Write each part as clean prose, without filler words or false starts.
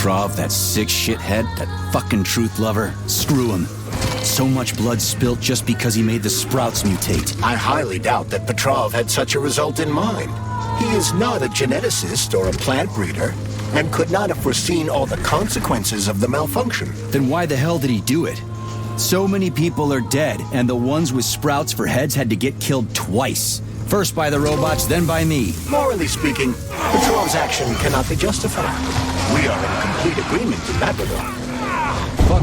Petrov, that sick shithead, that fucking truth lover, screw him. So much blood spilt just because he made the sprouts mutate. I highly doubt that Petrov had such a result in mind. He is not a geneticist or a plant breeder, and could not have foreseen all the consequences of the malfunction. Then why the hell did he do it? So many people are dead, and the ones with sprouts for heads had to get killed twice. First by the robots, then by me. Morally speaking, Petrov's action cannot be justified. We are in complete agreement in that regard. Fuck.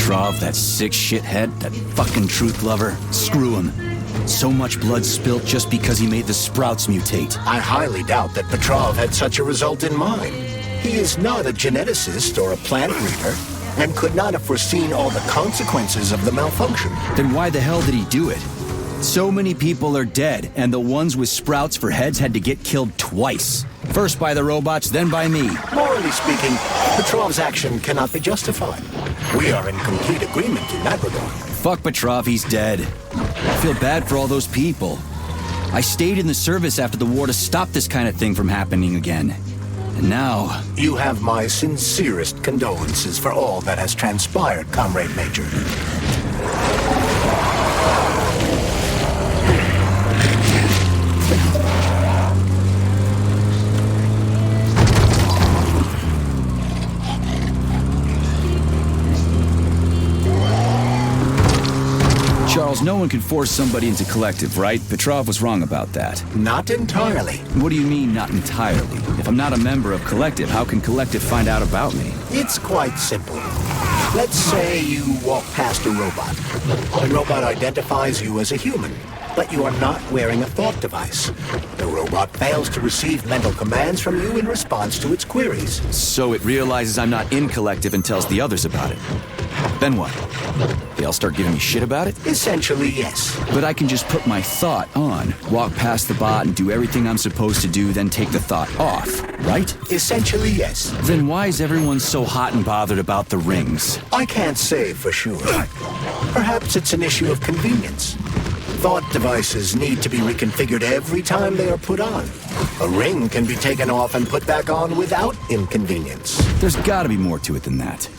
Petrov, that sick shithead, that fucking truth lover, screw him. So much blood spilt just because he made the sprouts mutate. I highly doubt that Petrov had such a result in mind. He is not a geneticist or a plant breeder, and could not have foreseen all the consequences of the malfunction. Then why the hell did he do it? So many people are dead, and the ones with sprouts for heads had to get killed twice. First by the robots, then by me. Morally speaking, Petrov's action cannot be justified. We are in complete agreement in that regard. Fuck Petrov, he's dead. I feel bad for all those people. I stayed in the service after the war to stop this kind of thing from happening again. And now... You have my sincerest condolences for all that has transpired, Comrade Major. Charles, no one can force somebody into collective, right? Petrov was wrong about that. Not entirely. What do you mean, not entirely? If I'm not a member of collective, how can collective find out about me? It's quite simple. Let's say you walk past a robot. The robot identifies you as a human, but you are not wearing a thought device. The robot fails to receive mental commands from you in response to its queries. So it realizes I'm not in collective and tells the others about it. Then what? They all start giving me shit about it? Essentially, yes. But I can just put my thought on, walk past the bot and do everything I'm supposed to do, then take the thought off, right? Essentially, yes. Then why is everyone so hot and bothered about the rings? I can't say for sure. Perhaps it's an issue of convenience. Thought devices need to be reconfigured every time they are put on. A ring can be taken off and put back on without inconvenience. There's gotta be more to it than that.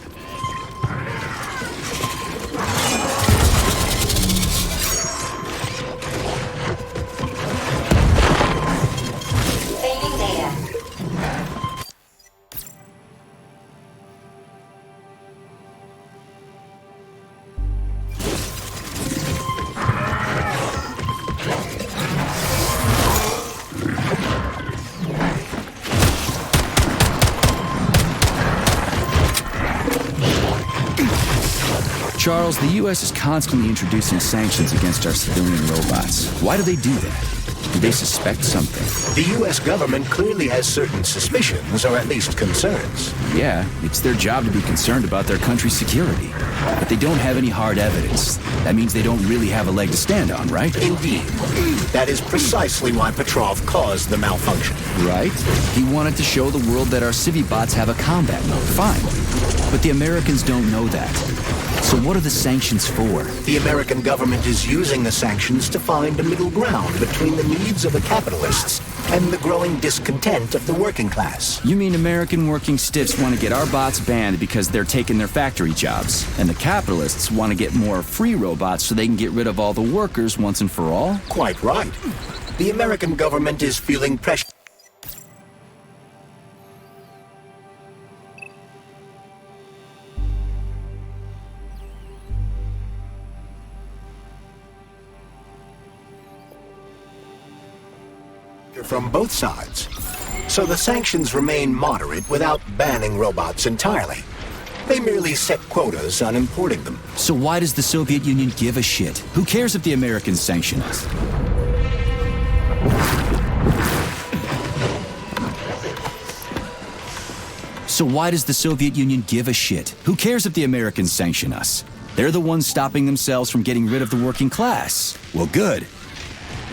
Charles, the U.S. is constantly introducing sanctions against our civilian robots. Why do they do that? Do they suspect something? The U.S. government clearly has certain suspicions, or at least concerns. Yeah, it's their job to be concerned about their country's security. But they don't have any hard evidence. That means they don't really have a leg to stand on, right? Indeed. That is precisely why Petrov caused the malfunction. Right? He wanted to show the world that our civi-bots have a combat mode. Fine. But the Americans don't know that. So what are the sanctions for? The American government is using the sanctions to find a middle ground between the needs of the capitalists and the growing discontent of the working class. You mean American working stiffs want to get our bots banned because they're taking their factory jobs, and the capitalists want to get more free robots so they can get rid of all the workers once and for all? Quite right. The American government is feeling pressure from both sides. So the sanctions remain moderate without banning robots entirely. They merely set quotas on importing them. So why does the Soviet Union give a shit? Who cares if the Americans sanction us? So why does the Soviet Union give a shit? Who cares if the Americans sanction us? They're the ones stopping themselves from getting rid of the working class. Well, good.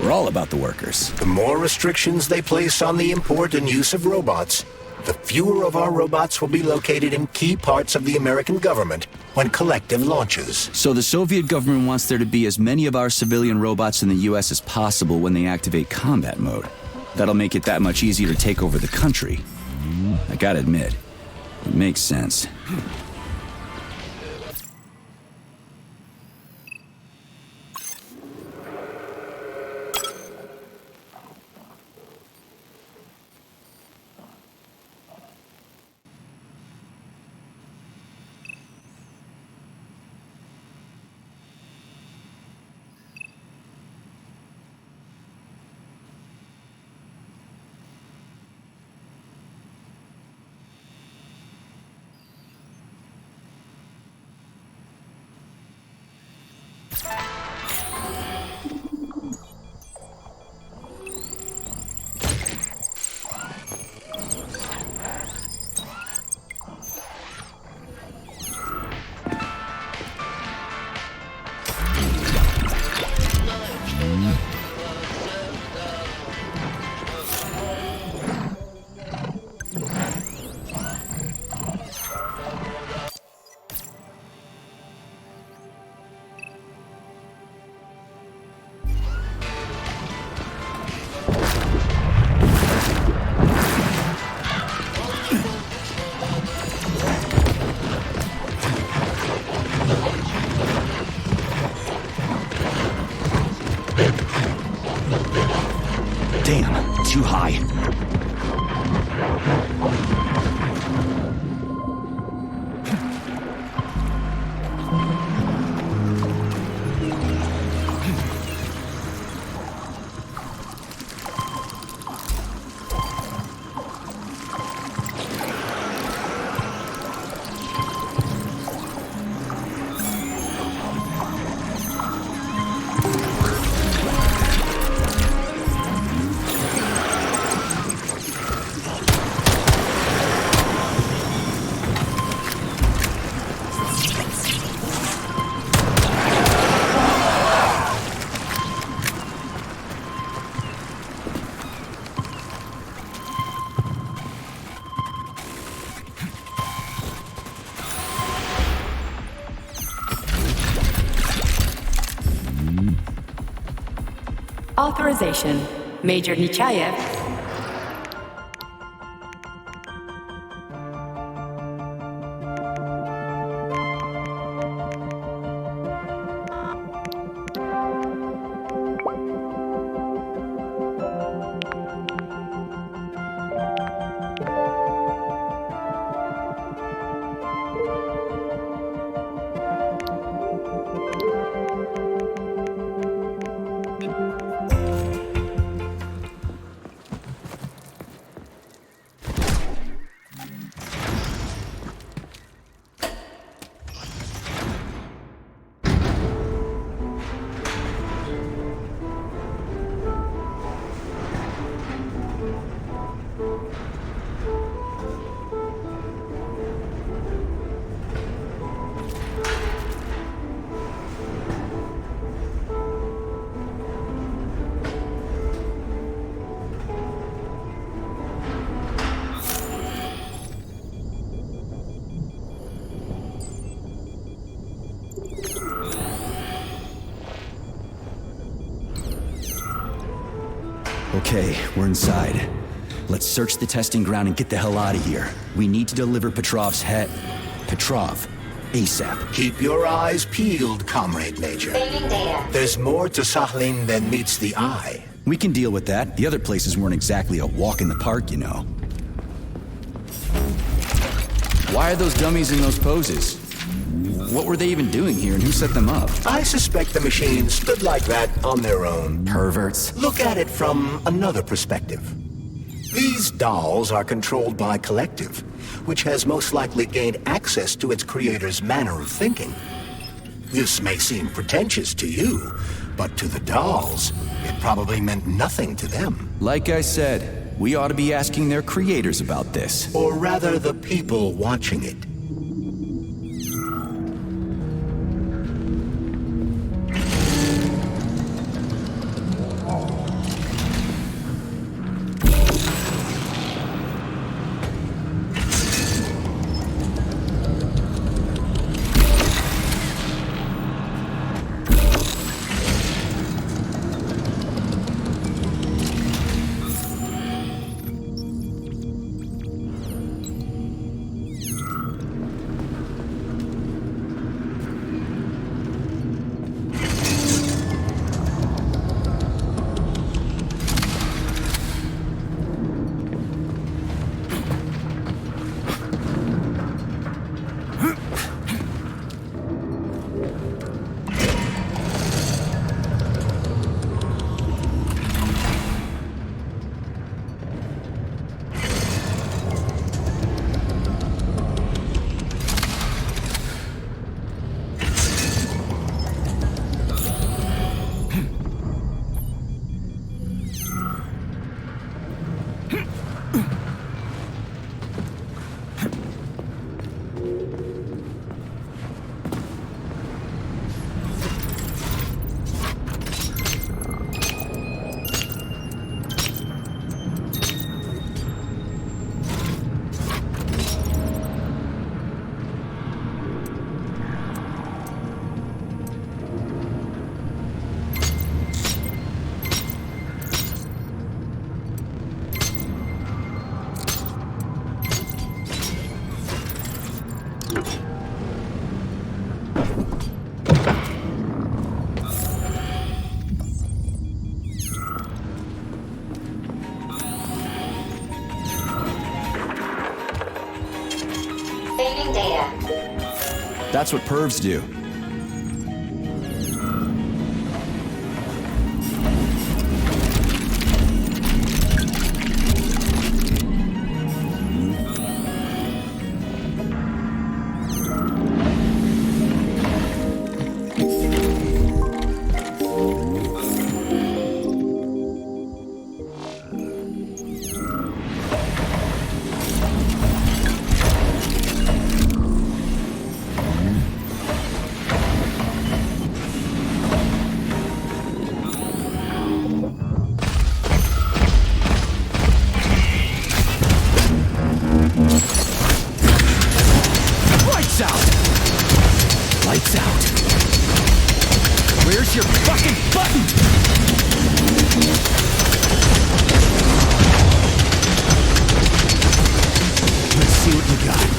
We're all about the workers. The more restrictions they place on the import and use of robots, the fewer of our robots will be located in key parts of the American government when Collective launches. So the Soviet government wants there to be as many of our civilian robots in the U.S. as possible when they activate combat mode. That'll make it that much easier to take over the country. I gotta admit, it makes sense. Damn, too high. Authorization. Major Nechayev. Okay, we're inside. Let's search the testing ground and get the hell out of here. We need to deliver Petrov's head. Petrov, ASAP. Keep your eyes peeled, Comrade Major. There's more to Sakhalin than meets the eye. We can deal with that. The other places weren't exactly a walk in the park, you know. Why are those dummies in those poses? What were they even doing here, and who set them up? I suspect the machines stood like that on their own. Perverts. Look at it from another perspective. These dolls are controlled by Collective, which has most likely gained access to its creator's manner of thinking. This may seem pretentious to you, but to the dolls, it probably meant nothing to them. Like I said, we ought to be asking their creators about this. Or rather, the people watching it. Saving data. That's what pervs do. Lights out! Where's your fucking button? Let's see what we got.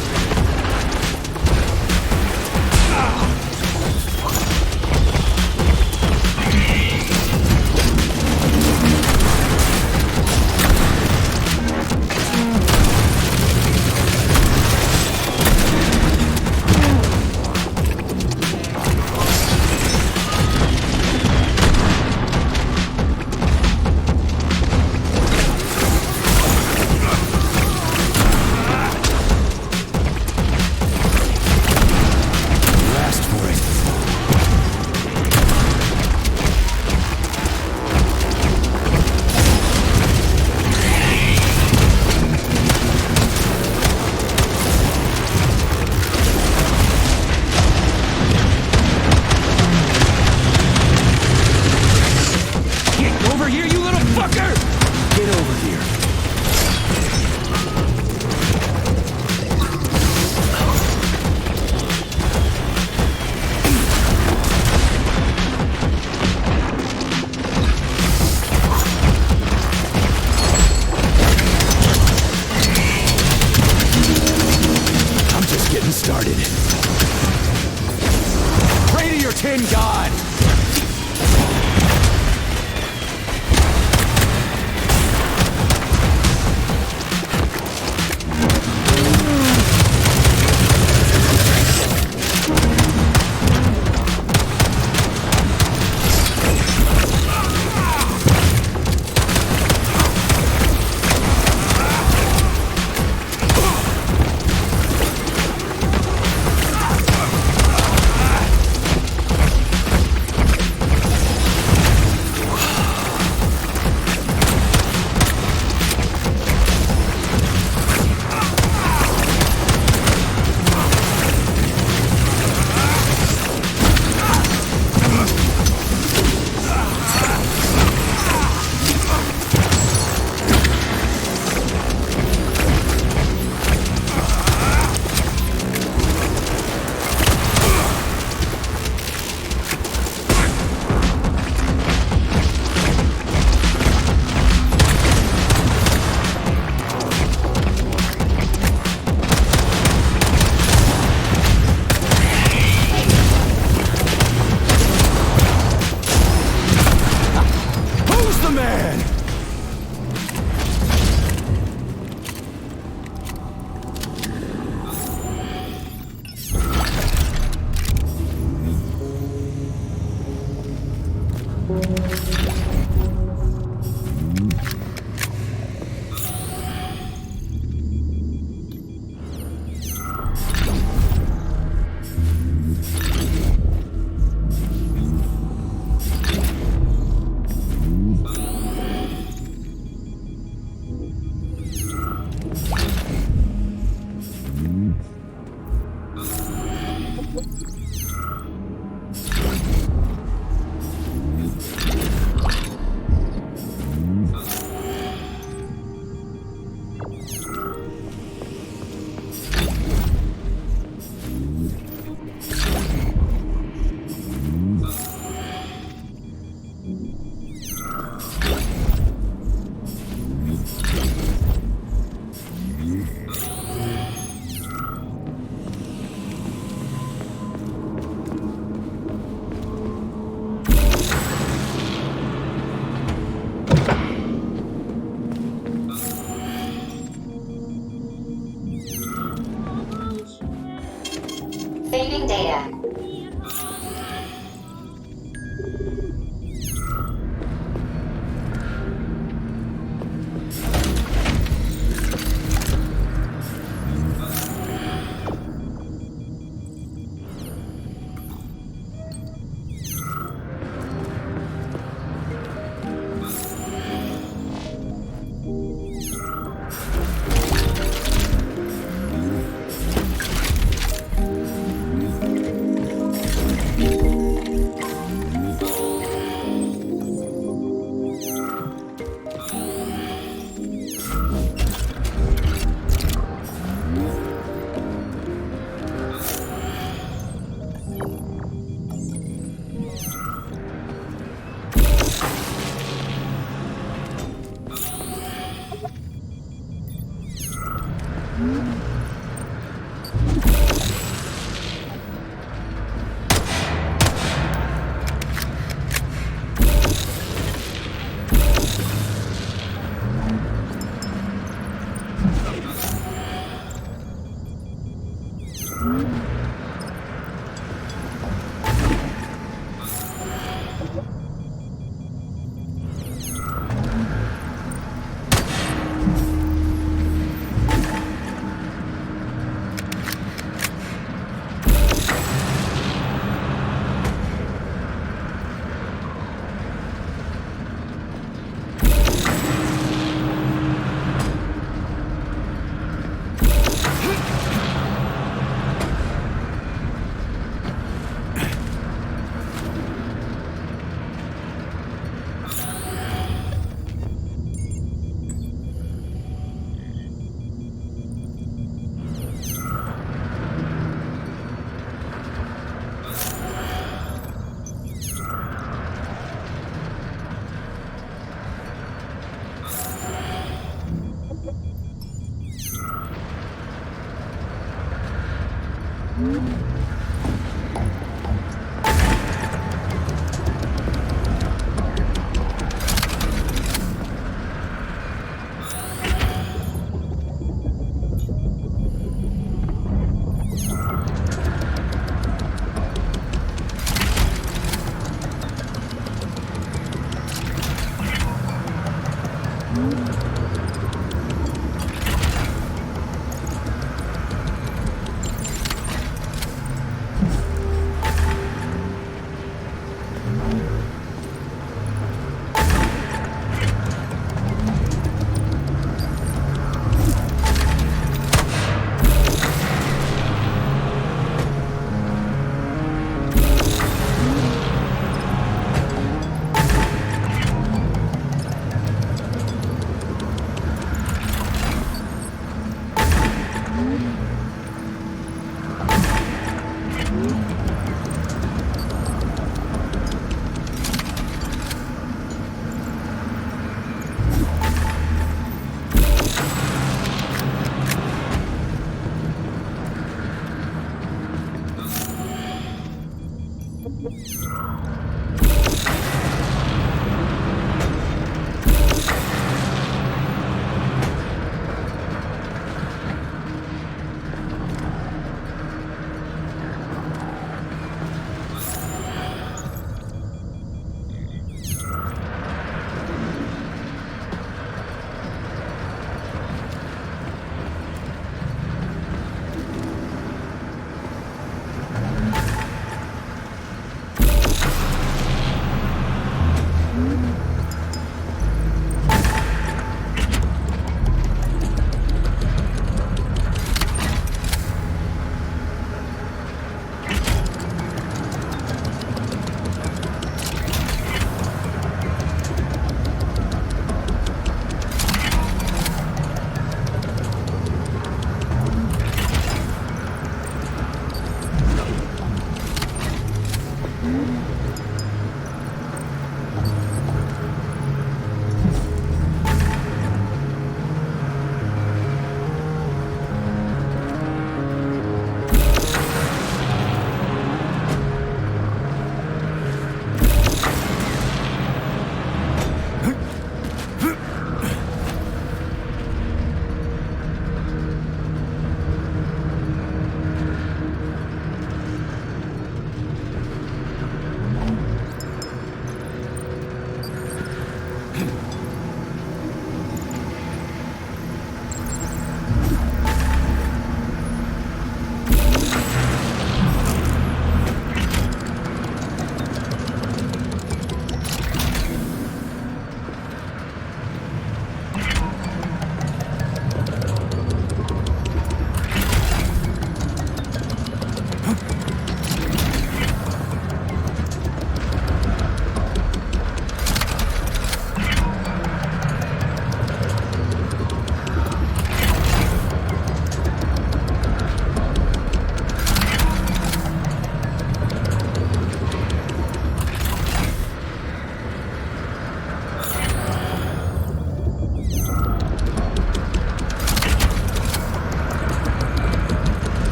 Started. Pray to your tin god! Saving data.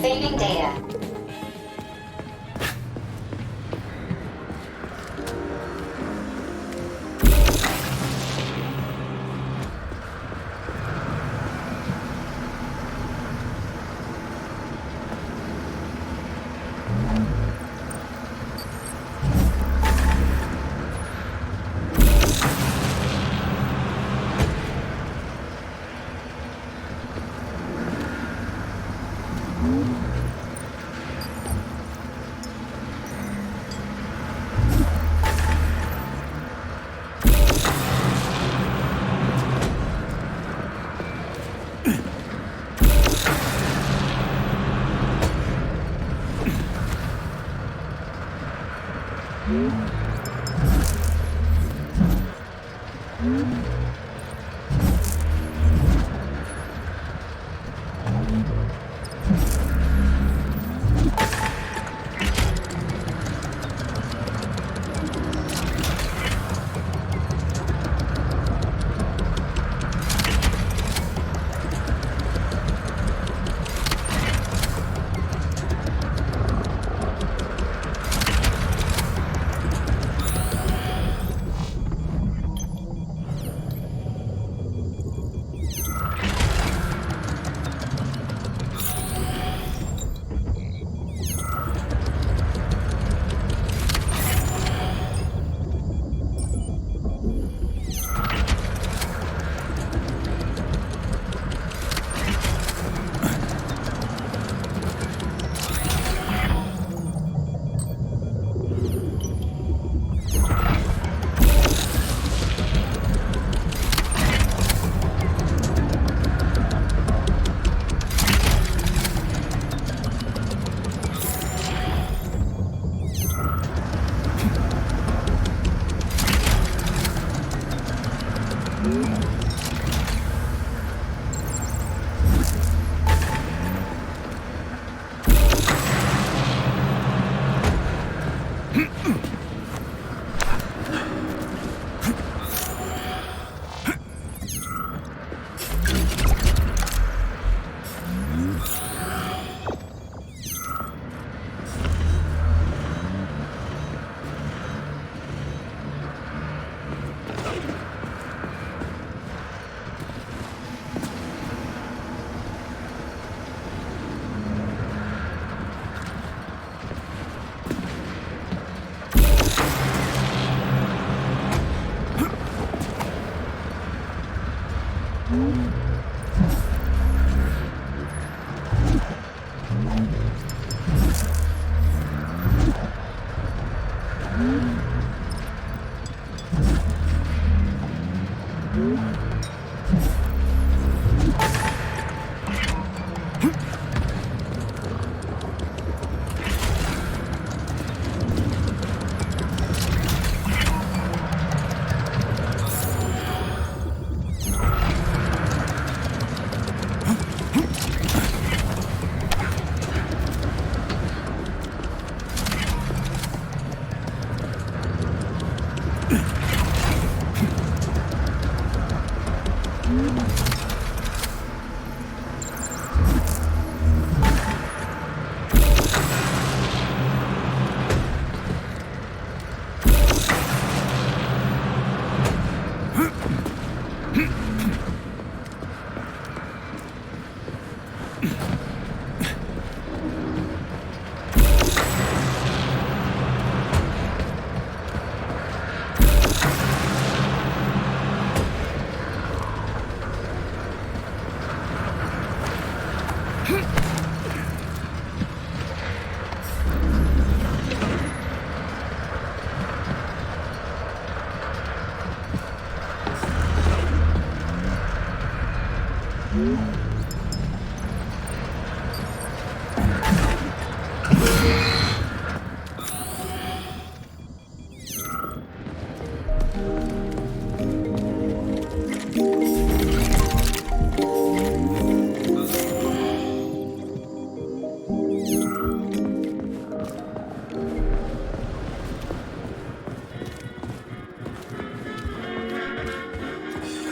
Saving data.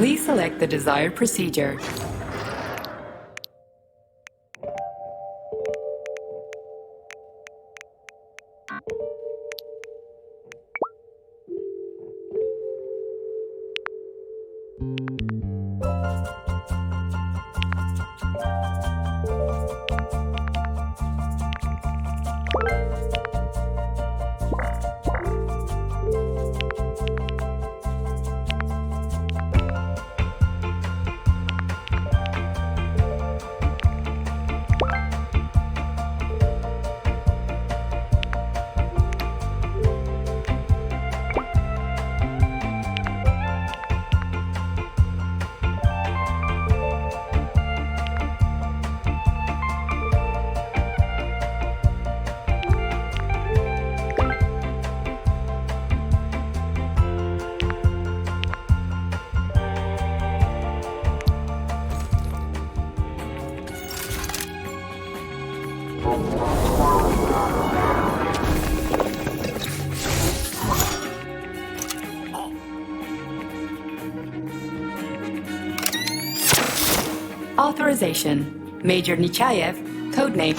Please select the desired procedure. Authorization. Major Nechayev, codename.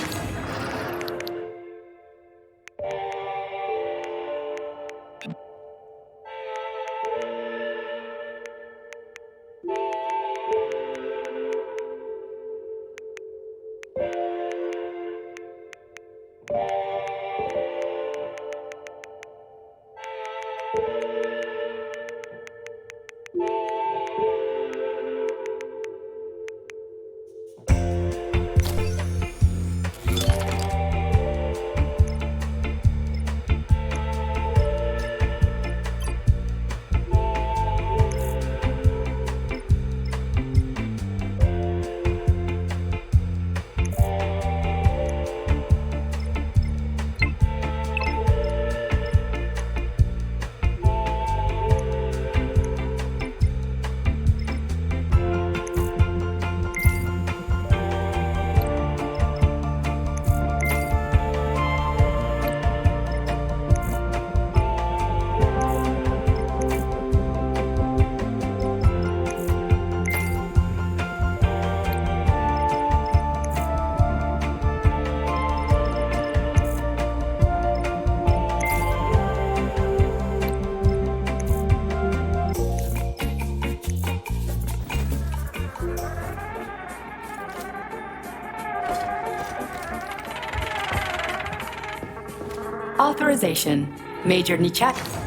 Authorization. Major Nechayev.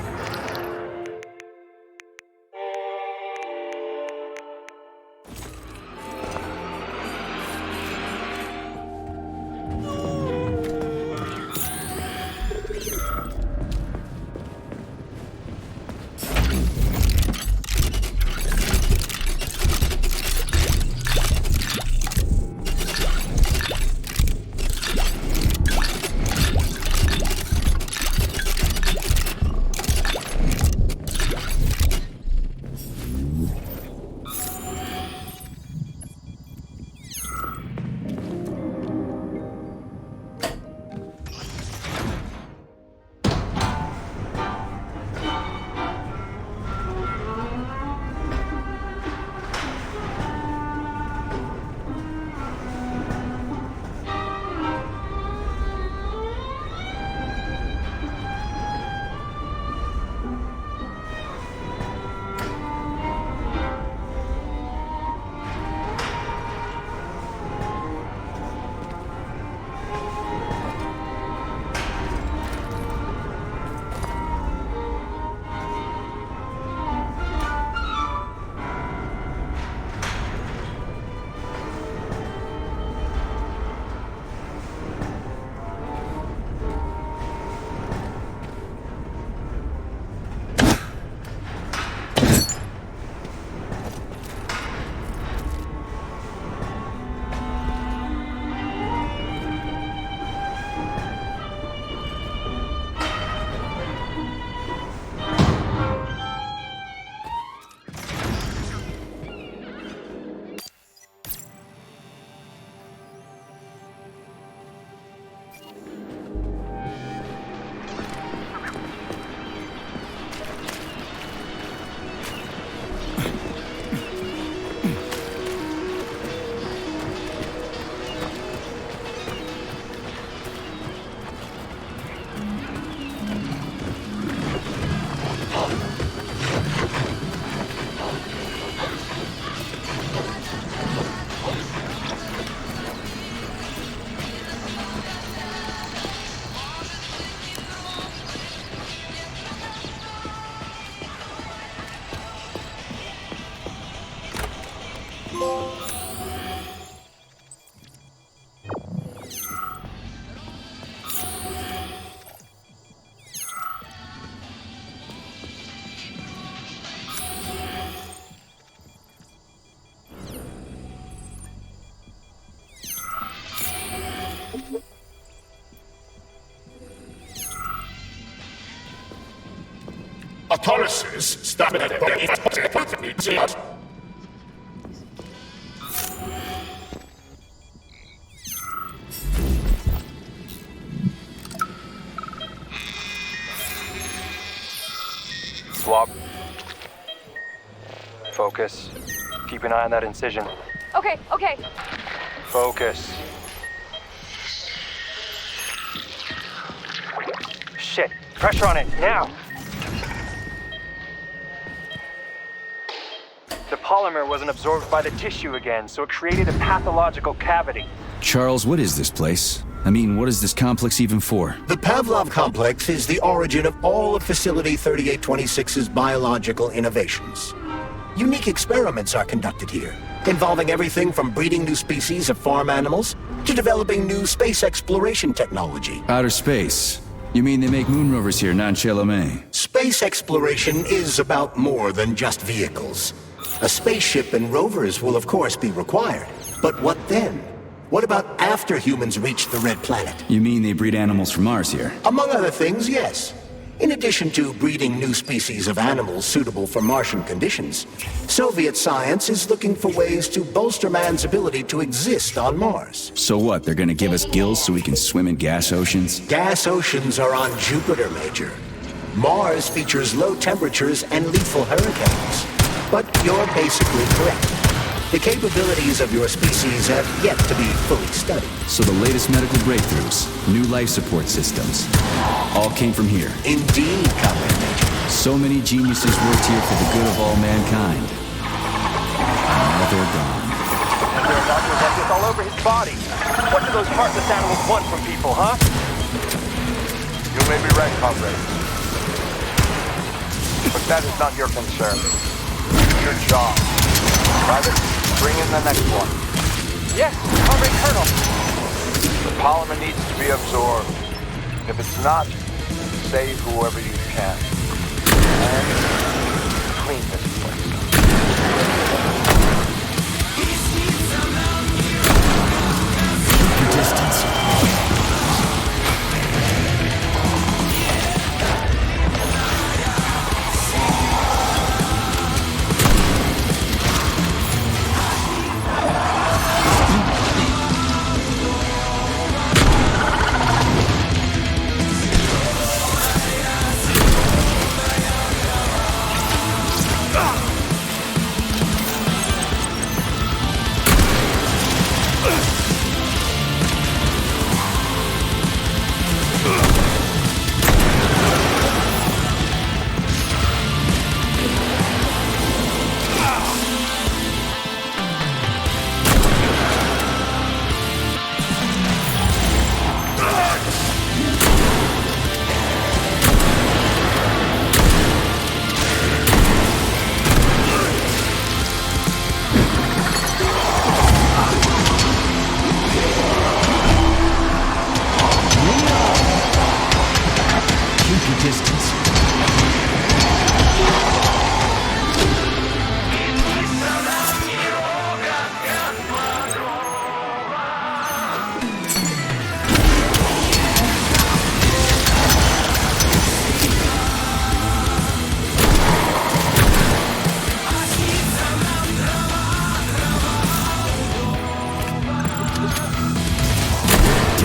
policies stop at the Swap. Focus. Keep an eye on that incision. Okay, okay. Focus. Shit. Pressure on it, now! The polymer wasn't absorbed by the tissue again, so it created a pathological cavity. Charles, what is this place? I mean, what is this complex even for? The Pavlov complex is the origin of all of Facility 3826's biological innovations. Unique experiments are conducted here, involving everything from breeding new species of farm animals to developing new space exploration technology. Outer space. You mean they make moon rovers here, non-Chelomé? Space exploration is about more than just vehicles. A spaceship and rovers will of course be required. But what then? What about after humans reach the Red Planet? You mean they breed animals from Mars here? Among other things, yes. In addition to breeding new species of animals suitable for Martian conditions, Soviet science is looking for ways to bolster man's ability to exist on Mars. So what, they're gonna give us gills so we can swim in gas oceans? Gas oceans are on Jupiter, Major. Mars features low temperatures and lethal hurricanes. But you're basically correct. The capabilities of your species have yet to be fully studied. So the latest medical breakthroughs, new life support systems, all came from here. Indeed, Comrade Major. So many geniuses worked here for the good of all mankind. Now they're gone. And there are doctors like this all over his body. What do those heartless animals want from people, huh? You may be right, comrade. But that is not your concern. Your job. Private, bring in the next one. Yes, Comrade Colonel. The polymer needs to be absorbed. If it's not, save whoever you can. And clean this place. Keep your distance.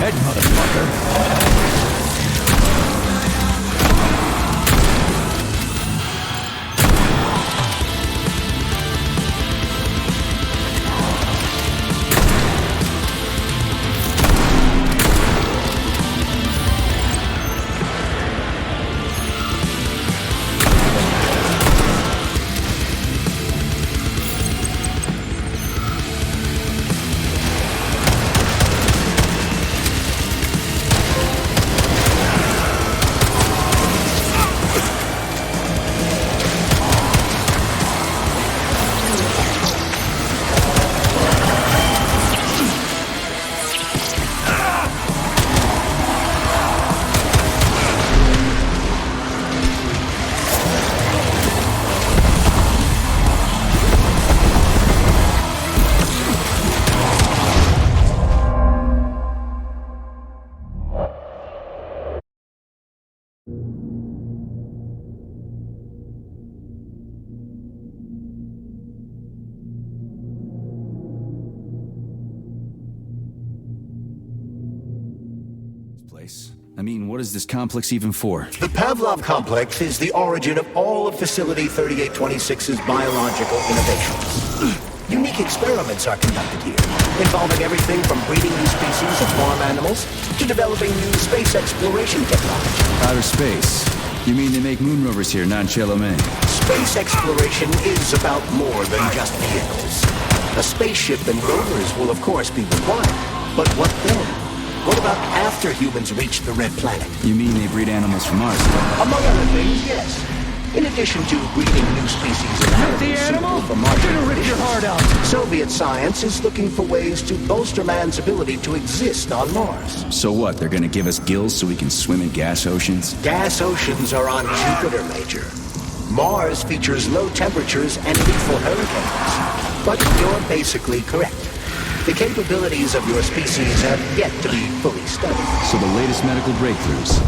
Dead, motherfucker. Place. I mean, what is this complex even for? The Pavlov complex is the origin of all of Facility 3826's biological innovations. Unique experiments are conducted here, involving everything from breeding new species of farm animals to developing new space exploration technology. Outer space. You mean they make moon rovers here, not Chelomé? Space exploration is about more than just vehicles. A spaceship and rovers will of course be required, but what then? What about after humans reach the Red Planet? You mean they breed animals from Mars? Among other things, yes. In addition to breeding new species of animals suitable for Martian conditions, Soviet science is looking for ways to bolster man's ability to exist on Mars. So what, they're gonna give us gills so we can swim in gas oceans? Gas oceans are on Jupiter, Major. Mars features low temperatures and lethal hurricanes. But you're basically correct. The capabilities of your species have yet to be fully studied. So the latest medical breakthroughs.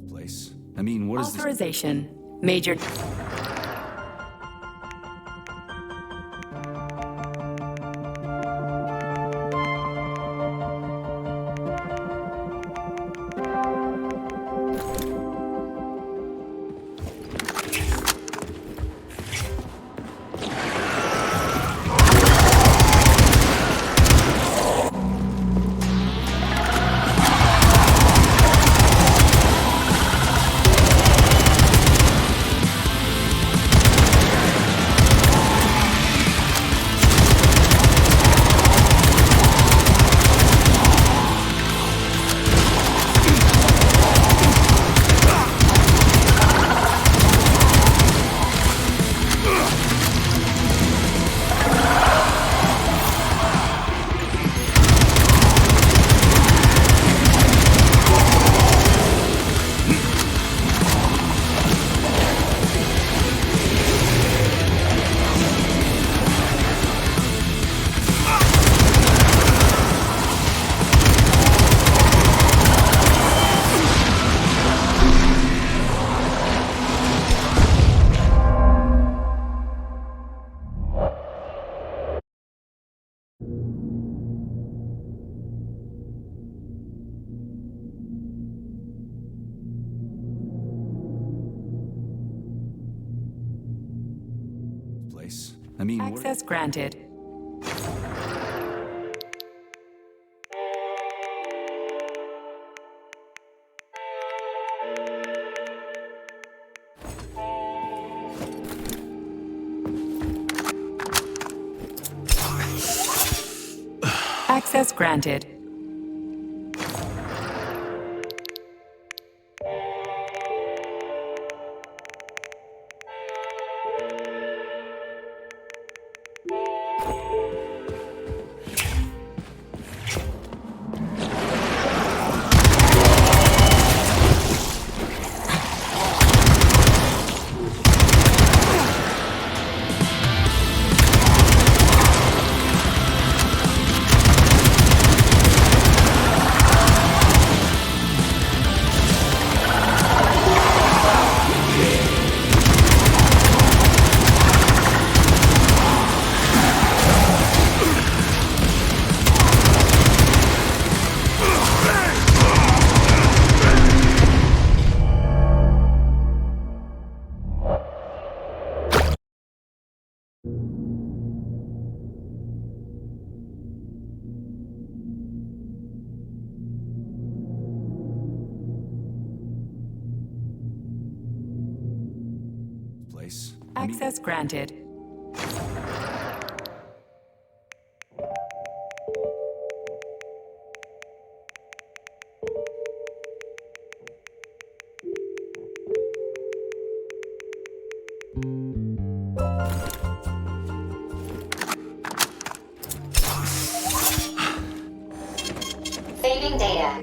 Place. I mean, what is this? Authorization. Major. Place. I mean, what... Access granted. Access granted. Place. Access granted. Saving data.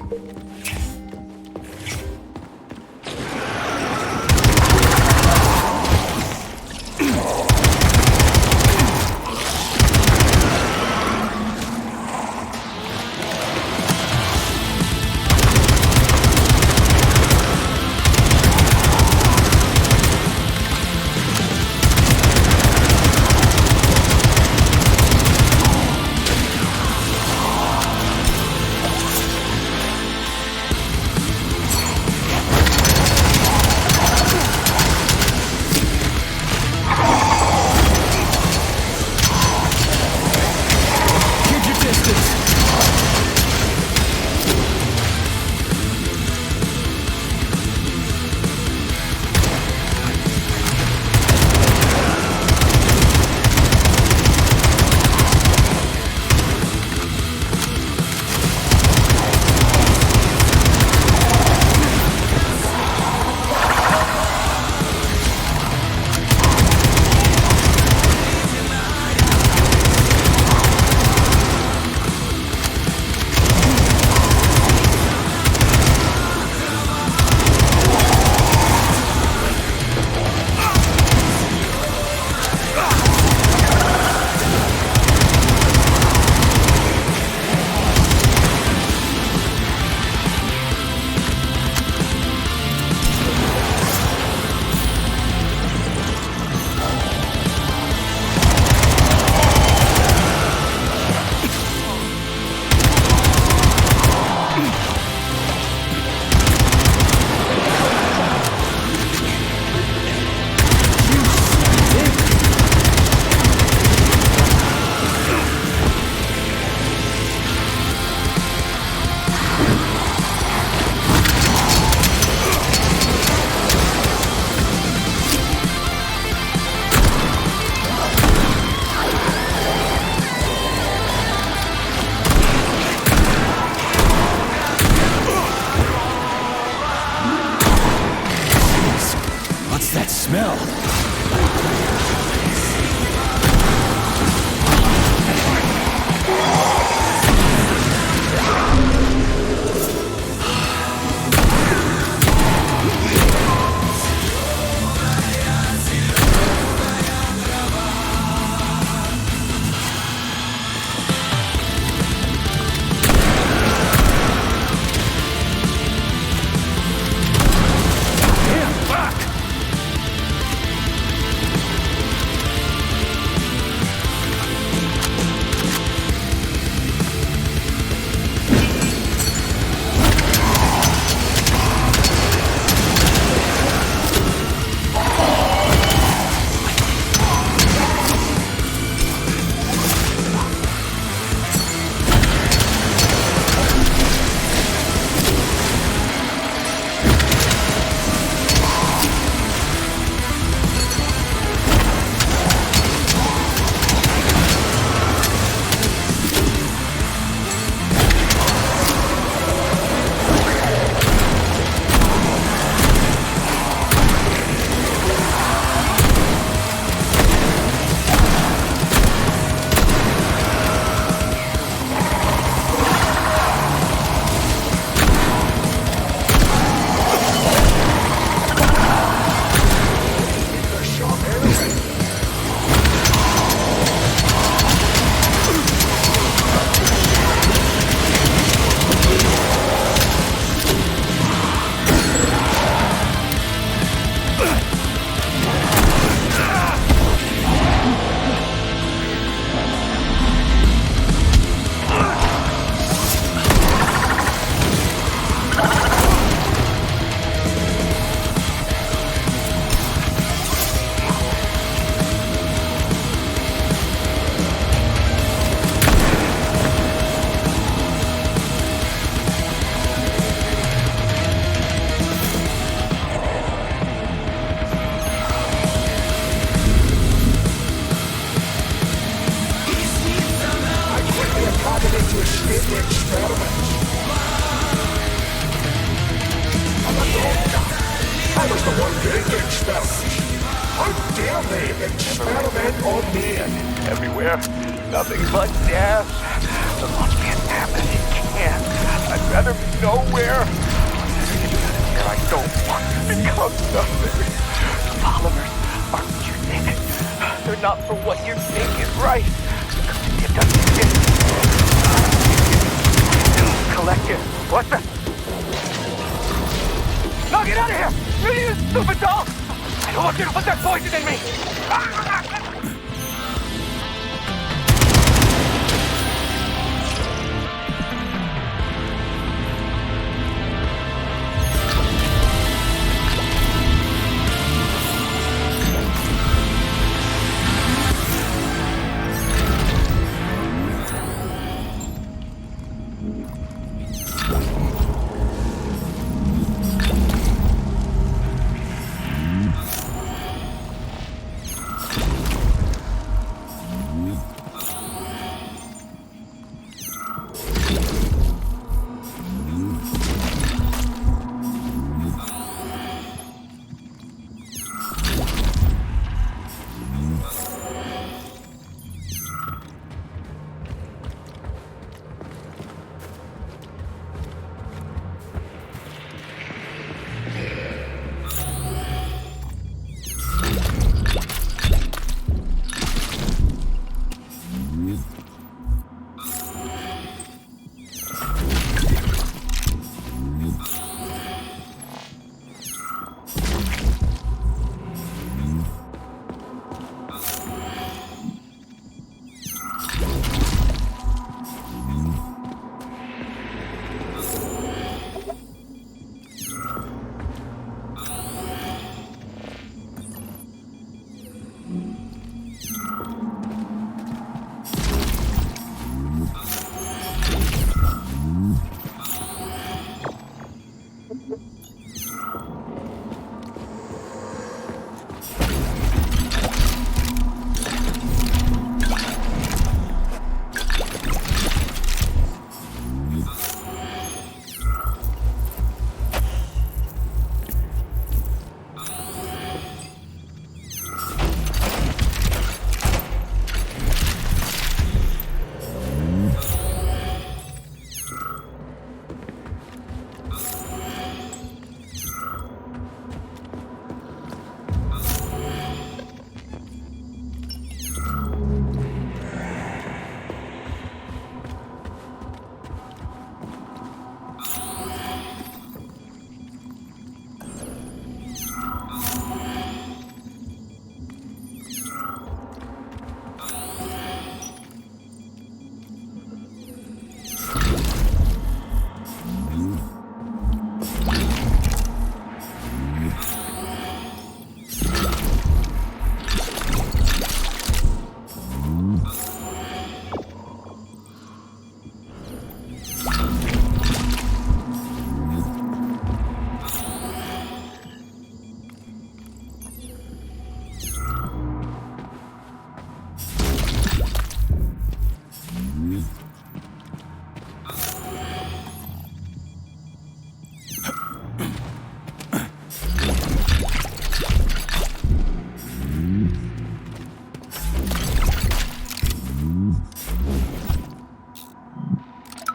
experiment. I'm a doctor. I was the one doing the experiment. How dare they experiment on me? Everywhere, nothing but death. The launch can't happen. It can't. I'd rather be nowhere. And I don't want to become nothing. The polymers are mutated. They're not for what you think is right. It doesn't fit. Collective. What the? No, get out of here! You stupid dog! I don't want you to put that poison in me!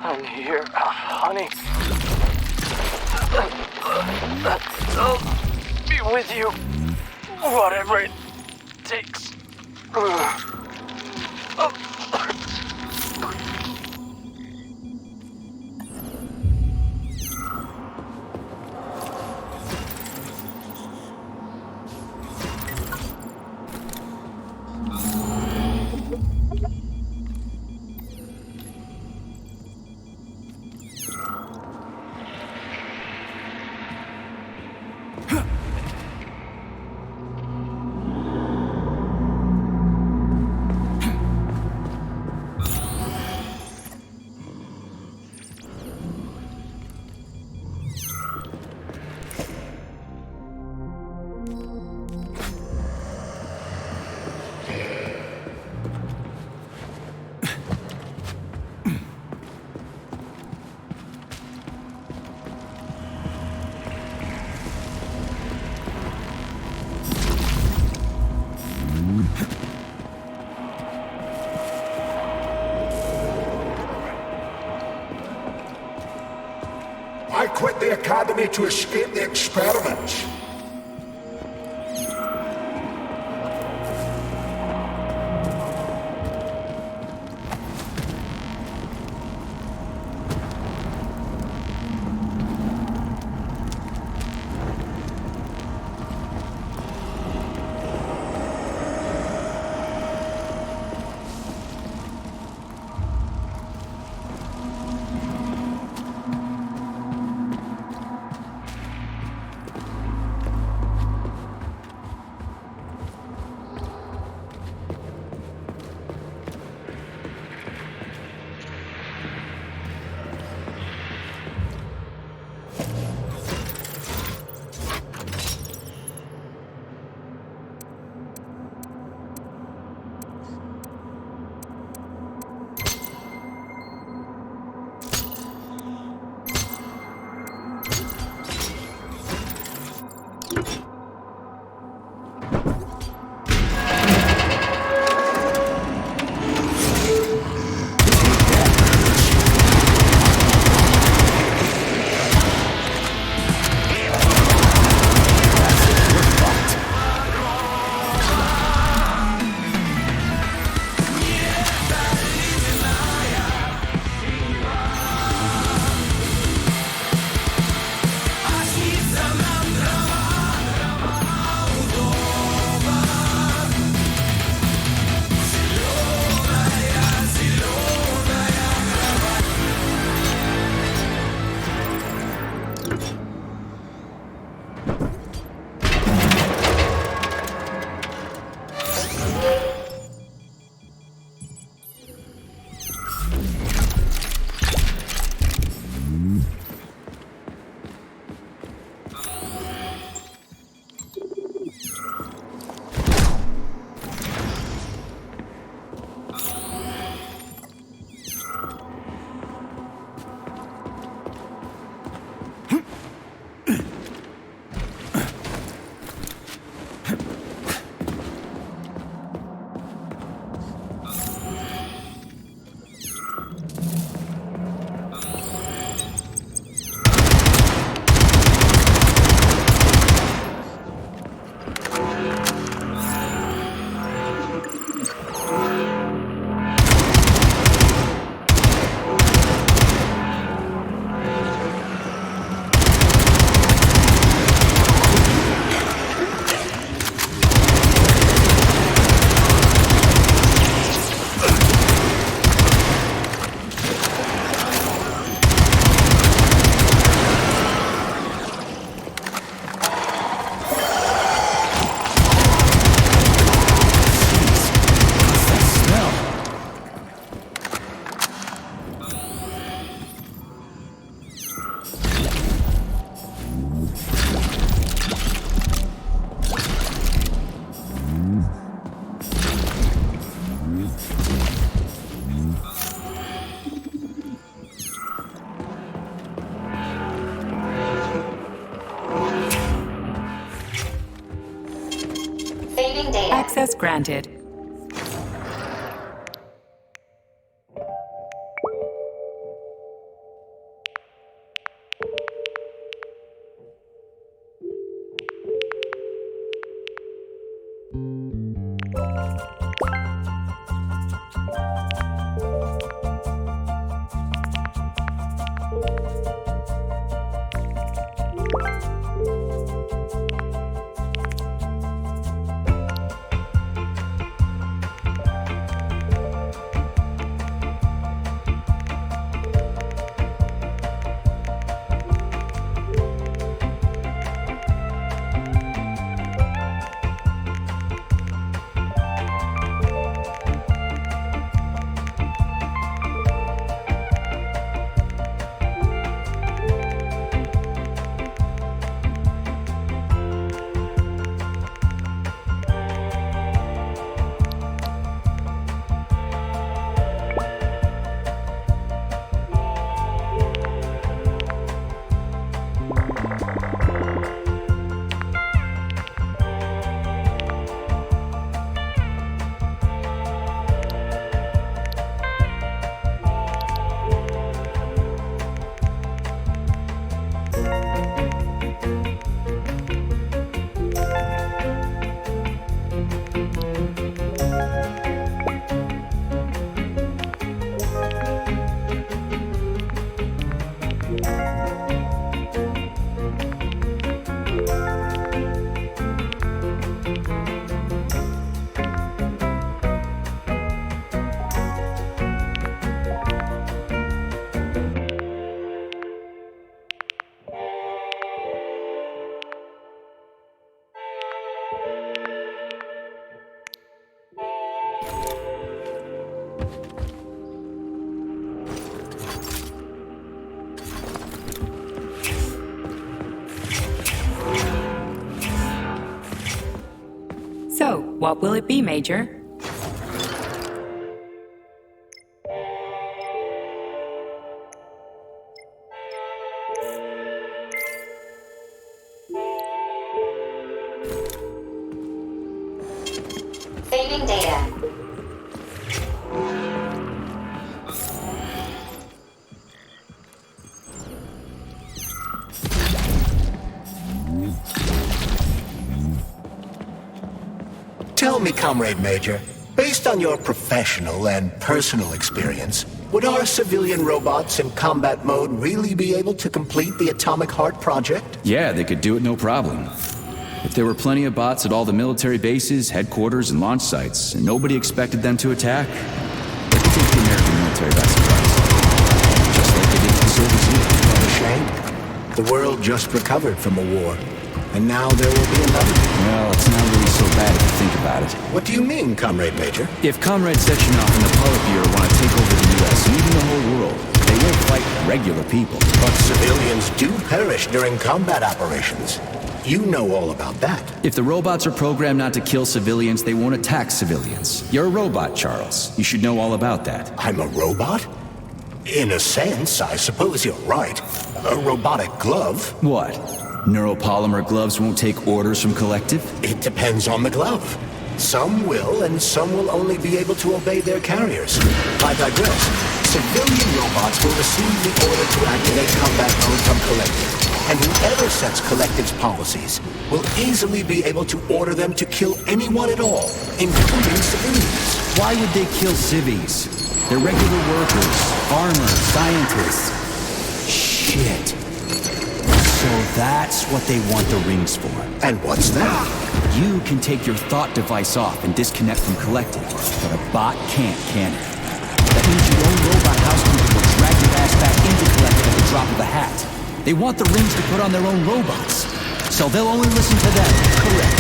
I'm here, honey. I'll be with you, whatever it takes. I quit the academy to escape the experiments. Access granted. What will it be, Major? Saving data. Tell me, Comrade Major, based on your professional and personal experience, would our civilian robots in combat mode really be able to complete the Atomic Heart project? Yeah, they could do it no problem. If there were plenty of bots at all the military bases, headquarters, and launch sites, and nobody expected them to attack, they could take the American military by surprise. Just like they did the Soviet Union. What a shame. The world just recovered from a war, and now there will be another. Well, it's not really so bad if you think about it. What do you mean, Comrade Major? If Comrade Sechenov and the Politburo want to take over the U.S. and even the whole world, they won't fight regular people. But civilians do perish during combat operations. You know all about that. If the robots are programmed not to kill civilians, they won't attack civilians. You're a robot, Charles. You should know all about that. I'm a robot? In a sense, I suppose you're right. A robotic glove? What? Neuropolymer gloves won't take orders from Collective? It depends on the glove. Some will, and some will only be able to obey their carriers. I digress. Civilian robots will receive the order to activate combat mode from Collective. And whoever sets Collective's policies will easily be able to order them to kill anyone at all, including civilians. Why would they kill civvies? They're regular workers, farmers, scientists. Shit. So that's what they want the rings for. And what's that? You can take your thought device off and disconnect from Collective, but a bot can't, can it? That means your own robot housekeeper will drag your ass back into Collective at the drop of a hat. They want the rings to put on their own robots, so they'll only listen to them. Correct.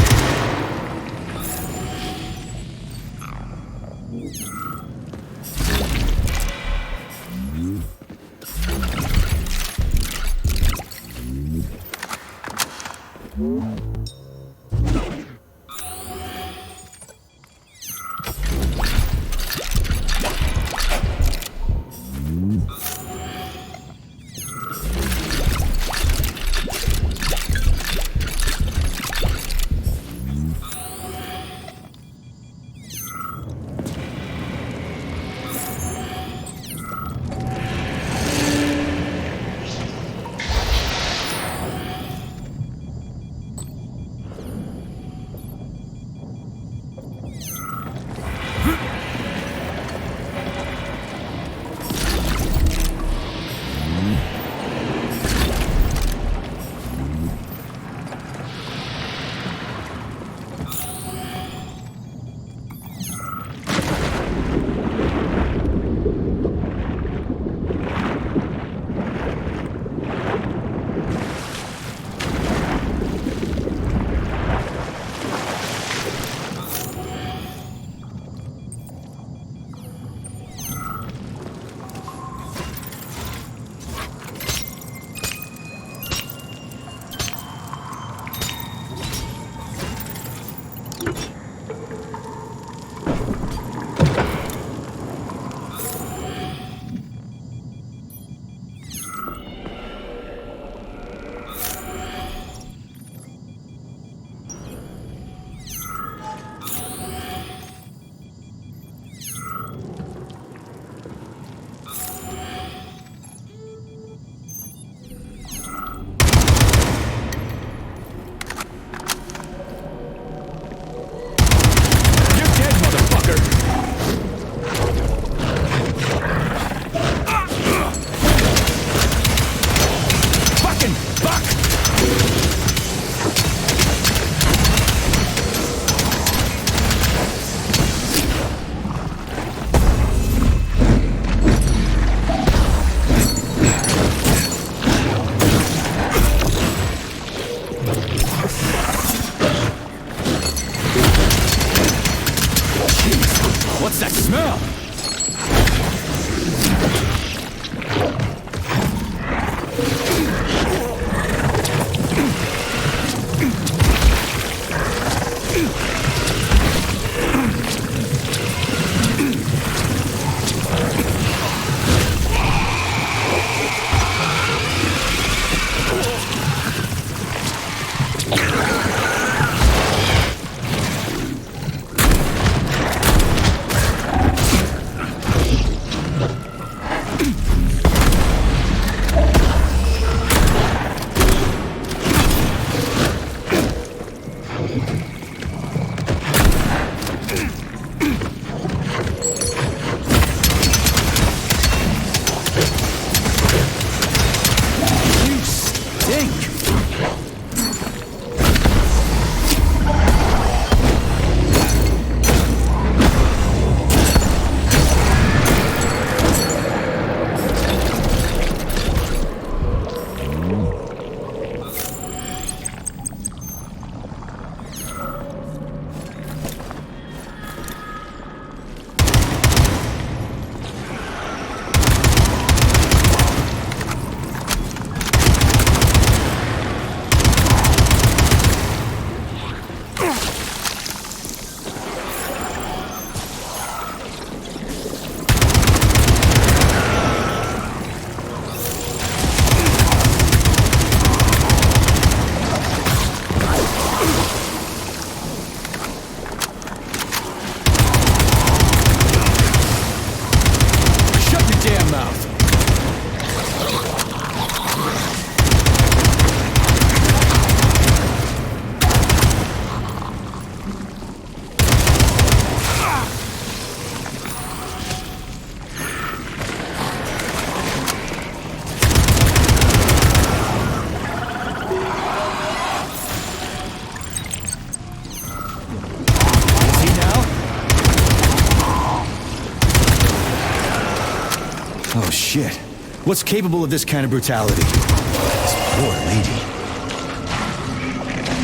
What's capable of this kind of brutality? This poor lady.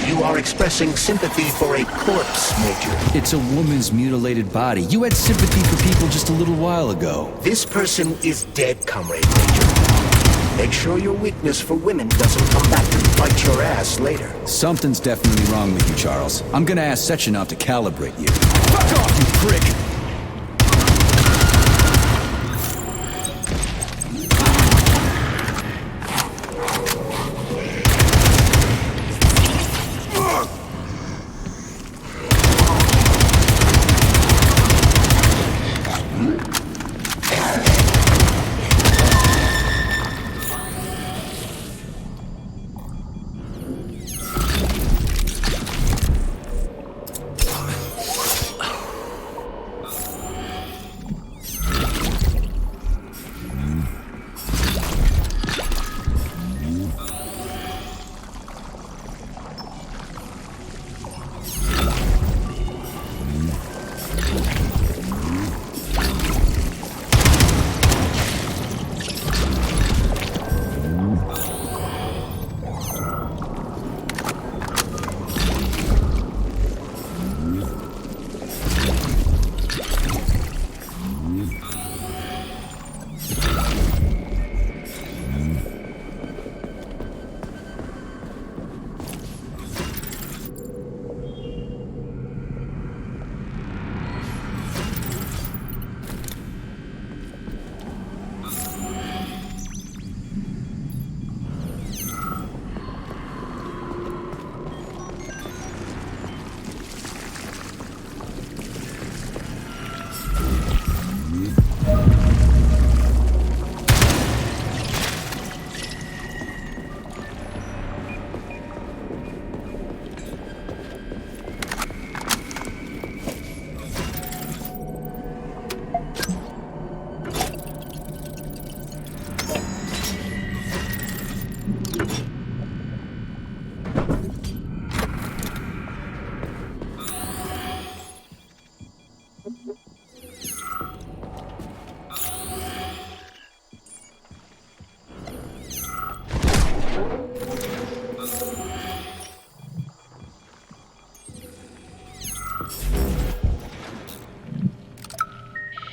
You are expressing sympathy for a corpse, Major. It's a woman's mutilated body. You had sympathy for people just a little while ago. This person is dead, Comrade Major. Make sure your weakness for women doesn't come back to bite your ass later. Something's definitely wrong with you, Charles. I'm gonna ask Sechenov to calibrate you. Fuck off, you prick!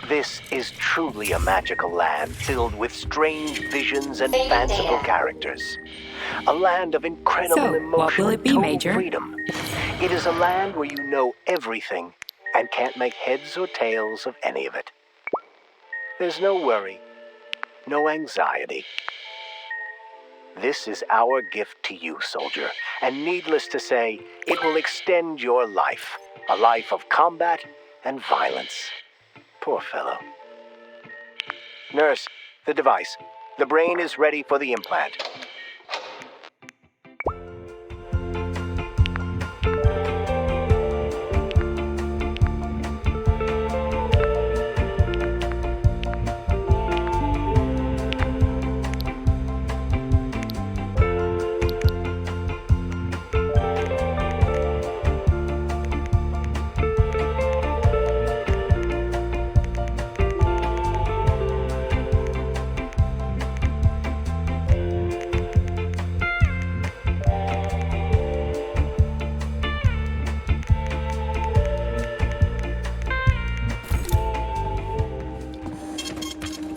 This is truly a magical land filled with strange visions and fanciful characters. A land of incredible So, emotion what will it be, and total Major? freedom. It is a land where you know everything and can't make heads or tails of any of it. There's no worry, no anxiety. This is our gift to you, soldier, and needless to say, it will extend your life. A life of combat and violence. Poor fellow. Nurse, the device. The brain is ready for the implant.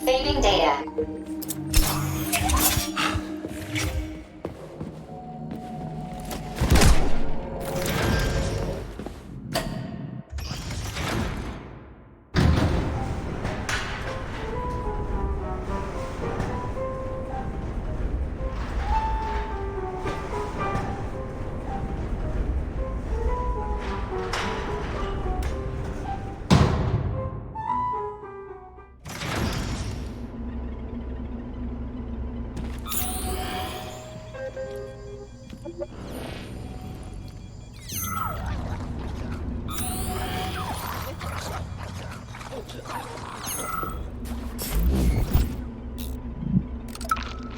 Saving data.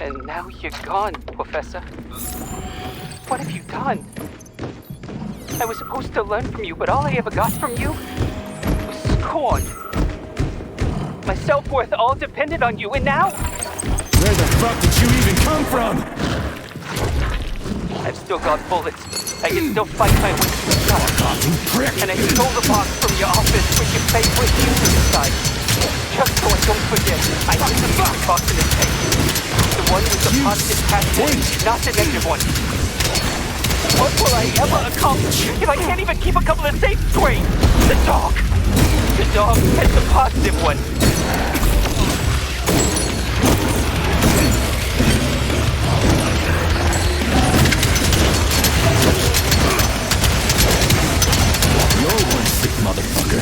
And now you're gone, Professor. What have you done? I was supposed to learn from you, but all I ever got from you was scorn. My self-worth all depended on you, and now... fuck did you even come from? I've still got bullets. I can still fight my way through the dark. And I stole the box from your office with your favorite music inside. Just so I don't forget, I have the box in the tank. The one with the positive password, not the negative one. What will I ever accomplish if I can't even keep a couple of safes straight? The dog has the positive one. You're one sick motherfucker.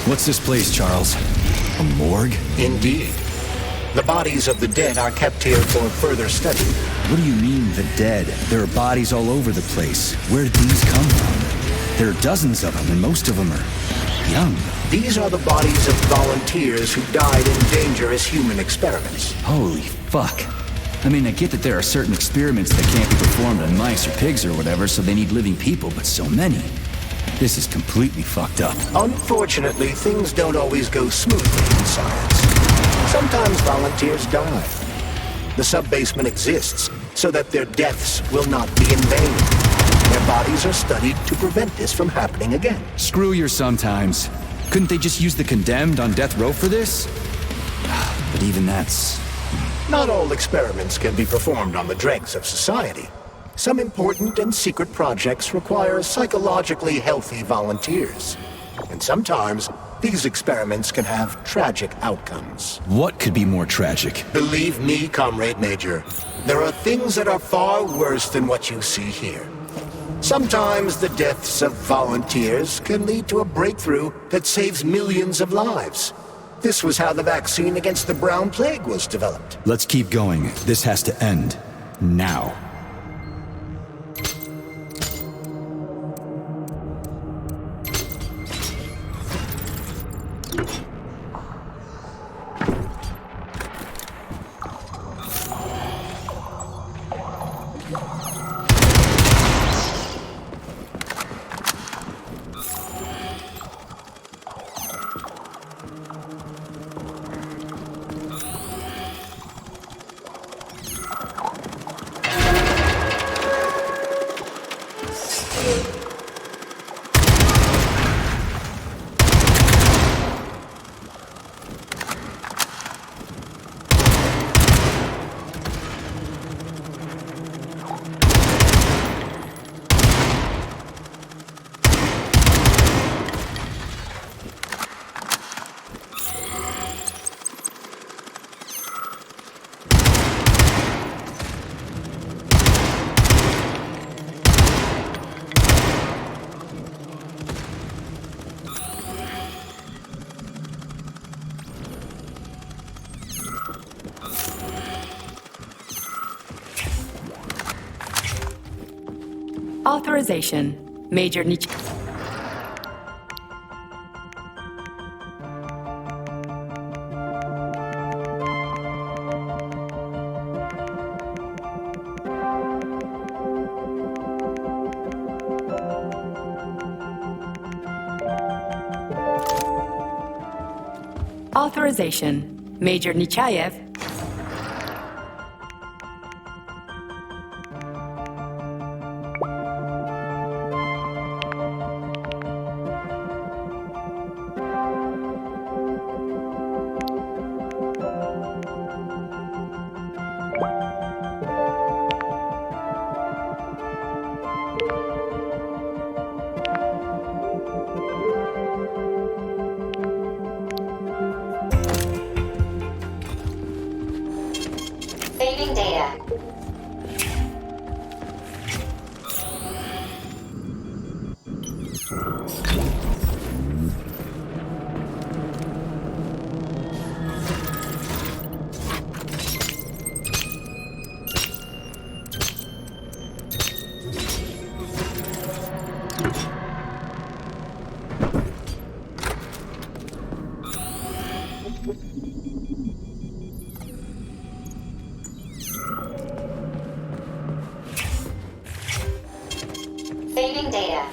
What's this place, Charles? A morgue? Indeed. The bodies of the dead are kept here for further study. What do you mean, the dead? There are bodies all over the place. Where did these come from? There are dozens of them, and most of them are young. These are the bodies of volunteers who died in dangerous human experiments. Holy fuck. I mean, I get that there are certain experiments that can't be performed on mice or pigs or whatever, so they need living people, but so many. This is completely fucked up. Unfortunately, things don't always go smoothly in science. Sometimes volunteers die. The sub-basement exists so that their deaths will not be in vain. Their bodies are studied to prevent this from happening again. Screw your sometimes. Couldn't they just use the condemned on death row for this? But even that's... Not all experiments can be performed on the dregs of society. Some important and secret projects require psychologically healthy volunteers. And sometimes, These experiments can have tragic outcomes. What could be more tragic? Believe me, Comrade Major, there are things that are far worse than what you see here. Sometimes the deaths of volunteers can lead to a breakthrough that saves millions of lives. This was how the vaccine against the brown plague was developed. Let's keep going. This has to end. Now. Authorization. Major Nich. Authorization. Major Nichayev. Saving data. Saving data.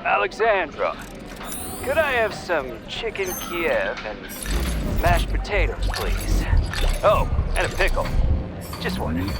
Alexandra, could I have some chicken Kiev and mashed potatoes, please? Oh, and a pickle. Just one.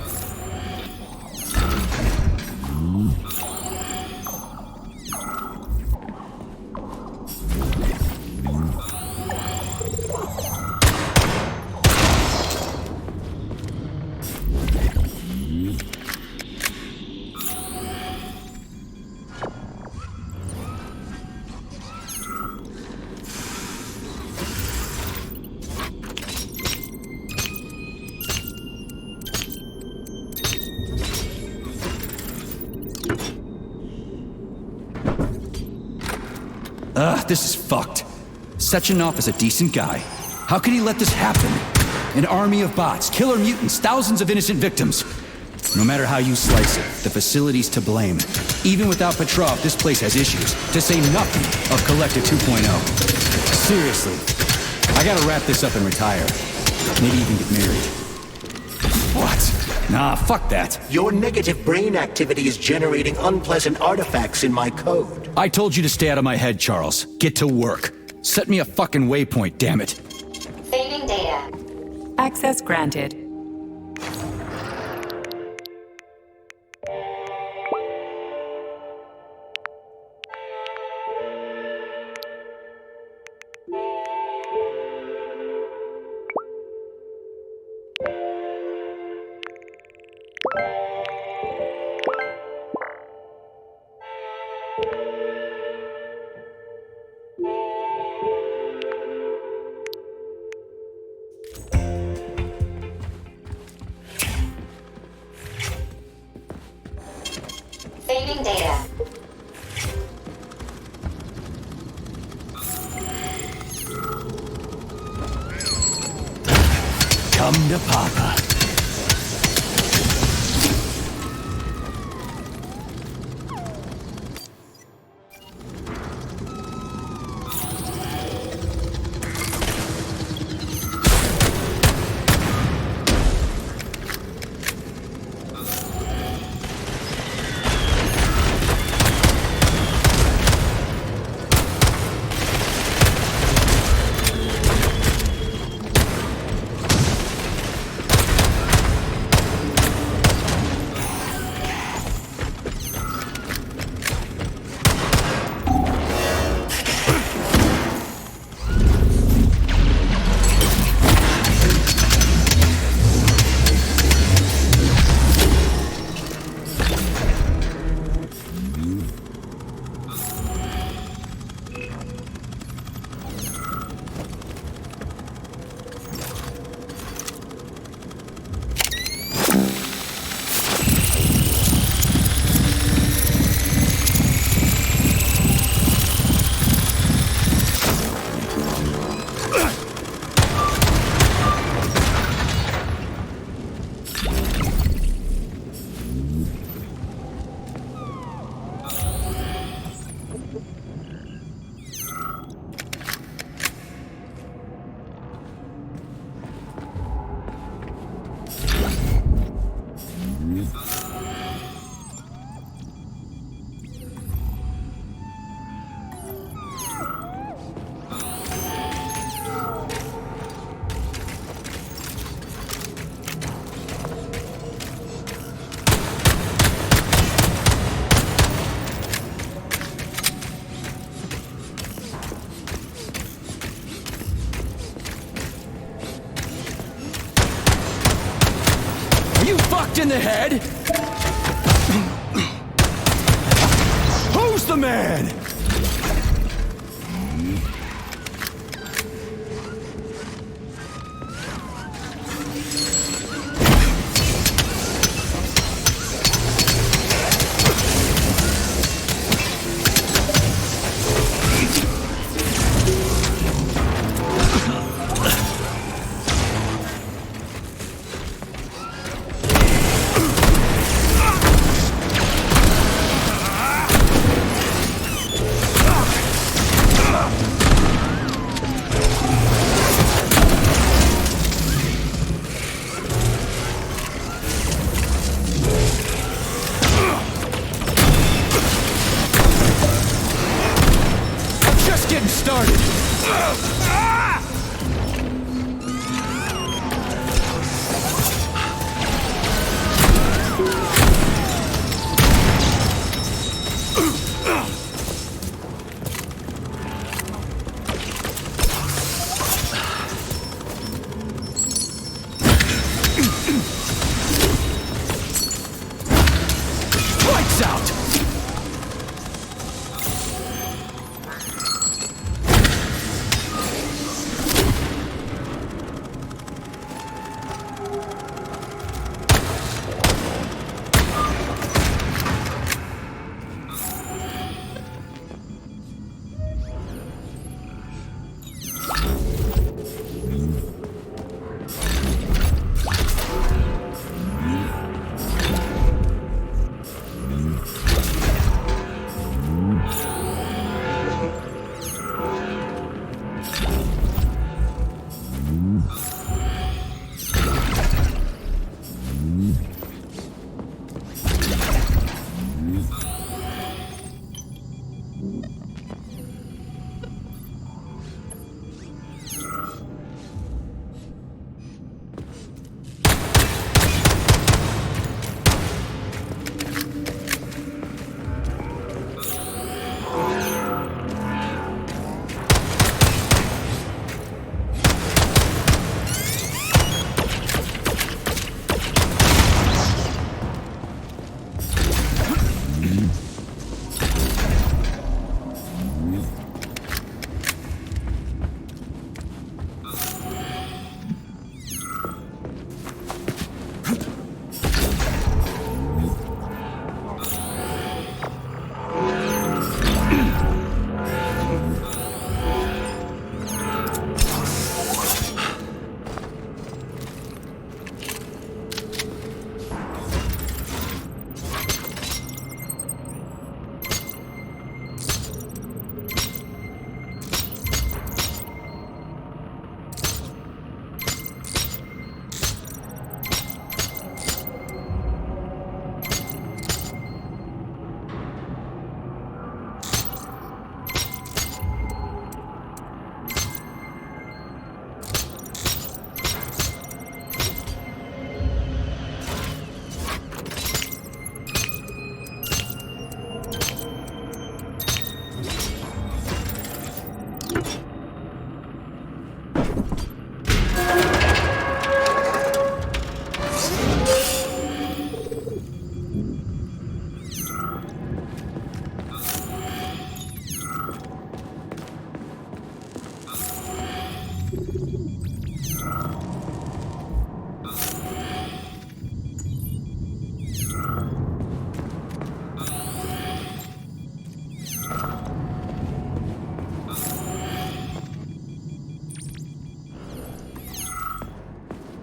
This is fucked. Sechenov is a decent guy. How could he let this happen? An army of bots, killer mutants, thousands of innocent victims. No matter how you slice it, the facility's to blame. Even without Petrov, this place has issues, to say nothing of Collective 2.0. Seriously, I gotta wrap this up and retire. Maybe even get married. What? Nah, fuck that. Your negative brain activity is generating unpleasant artifacts in my code. I told you to stay out of my head, Charles. Get to work. Set me a fucking waypoint, damn it. Saving data. Access granted. Saving data. Come to Papa. In the head? Who's the man? Lights out!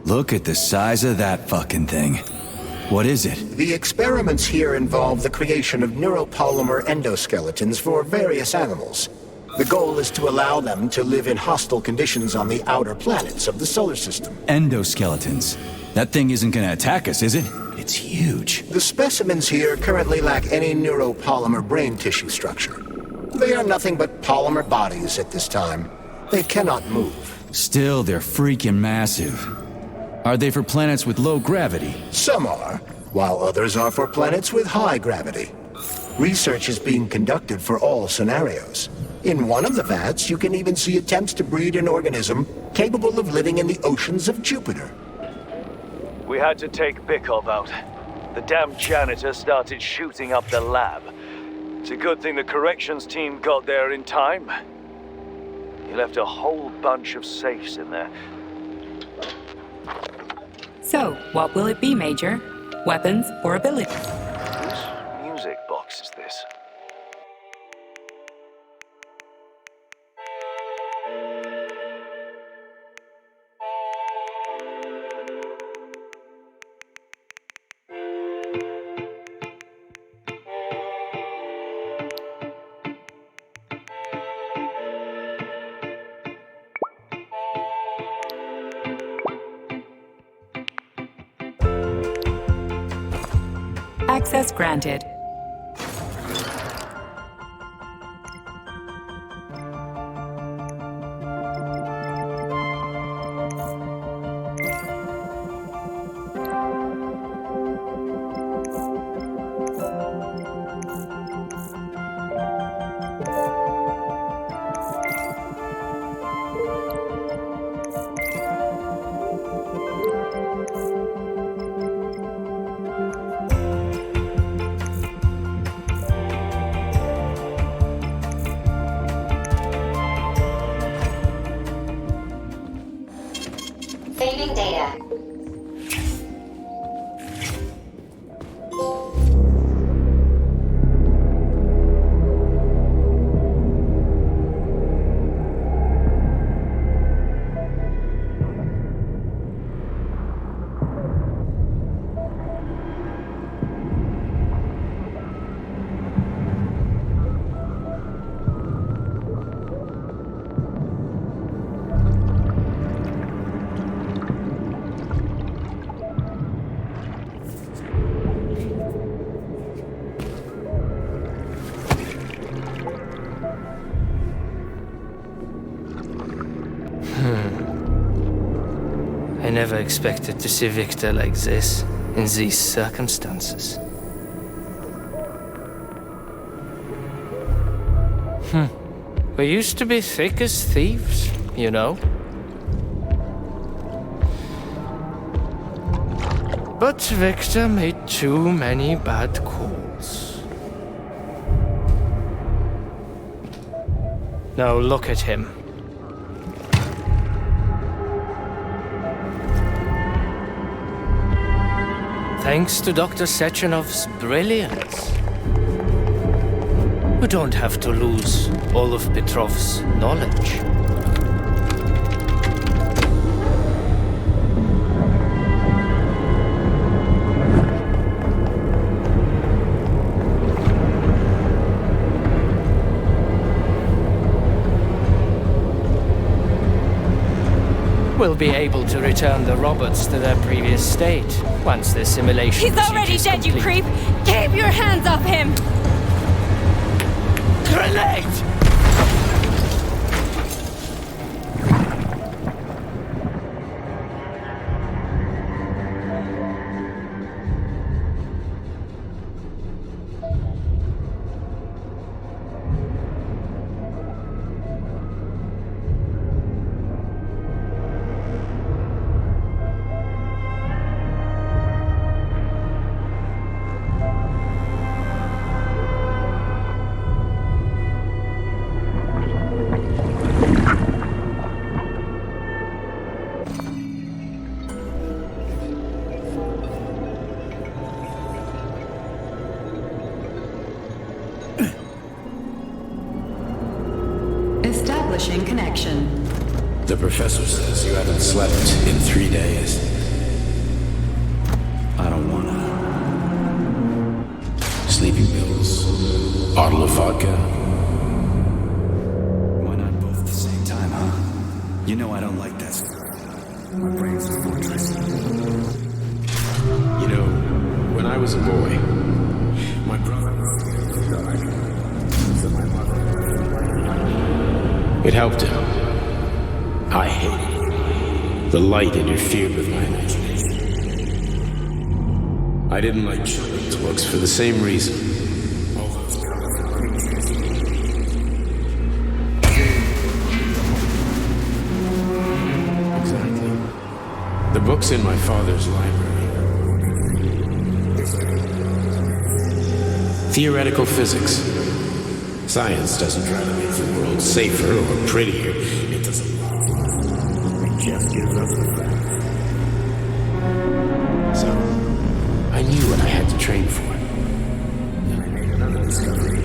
Look at the size of that fucking thing. What is it? The experiments here involve the creation of neuropolymer endoskeletons for various animals. The goal is to allow them to live in hostile conditions on the outer planets of the solar system. Endoskeletons. That thing isn't gonna attack us, is it? It's huge. The specimens here currently lack any neuropolymer brain tissue structure. They are nothing but polymer bodies at this time. They cannot move. Still, they're freaking massive. Are they for planets with low gravity? Some are, while others are for planets with high gravity. Research is being conducted for all scenarios. In one of the vats, you can even see attempts to breed an organism capable of living in the oceans of Jupiter. We had to take Bikov out. The damn janitor started shooting up the lab. It's a good thing the corrections team got there in time. He left a whole bunch of safes in there. So, what will it be, Major? Weapons or abilities? Whose music box is this? Access granted. Saving data. I never expected to see Victor like this, in these circumstances. We used to be thick as thieves, you know? But Victor made too many bad calls. Now look at him. Thanks to Dr. Sechenov's brilliance, we don't have to lose all of Petrov's knowledge. We'll be able to return the robots to their previous state once the simulation. He's already dead, you creep! Keep your hands off him! Grenade! Establishing connection. The professor says you haven't slept in 3 days. I don't wanna. Sleeping pills, bottle of vodka. Why not both at the same time, huh? You know I don't like that stuff. My brain's a fortress. You know, when I was a boy, my brother died. So my mother. It helped him. I hated it. The light interfered with my imagination. I didn't like children's books for the same reason. All those creatures. Exactly. The books in my father's library. Theoretical physics. Science doesn't try to make the world safer or prettier. It doesn't. It just gives up the fact. So, I knew what I had to train for. Then I made another discovery.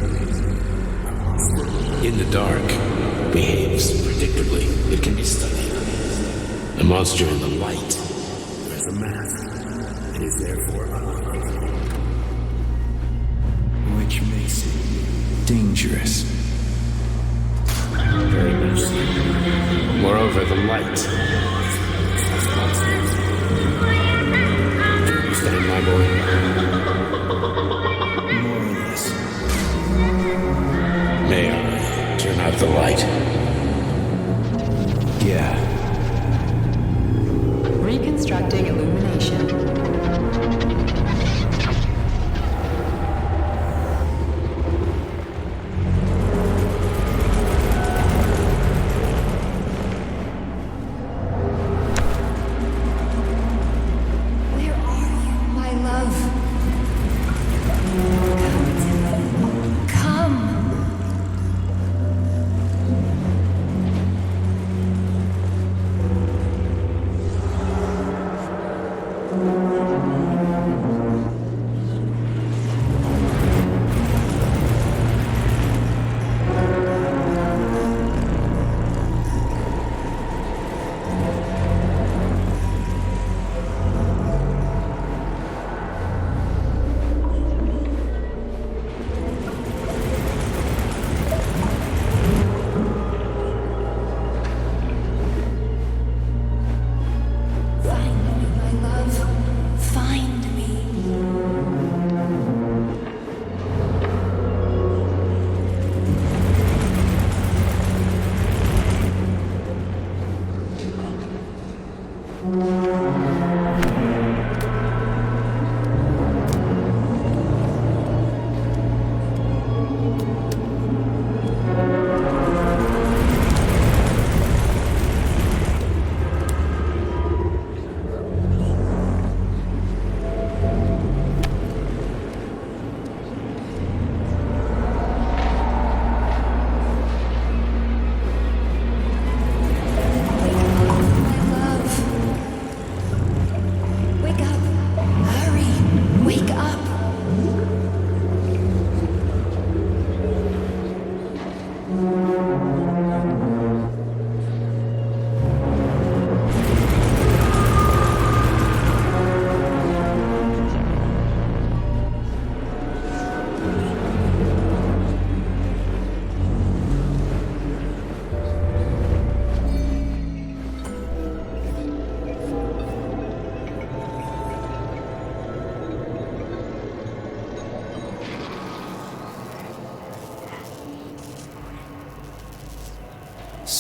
In the dark, behaves predictably. It can be studied. A monster in the light. There's a mask. It is therefore unlike. Which makes it dangerous. Very much so. Moreover, the light. Do you understand, my boy? More or less. May I turn out the light? Yeah. Reconstructing illumination.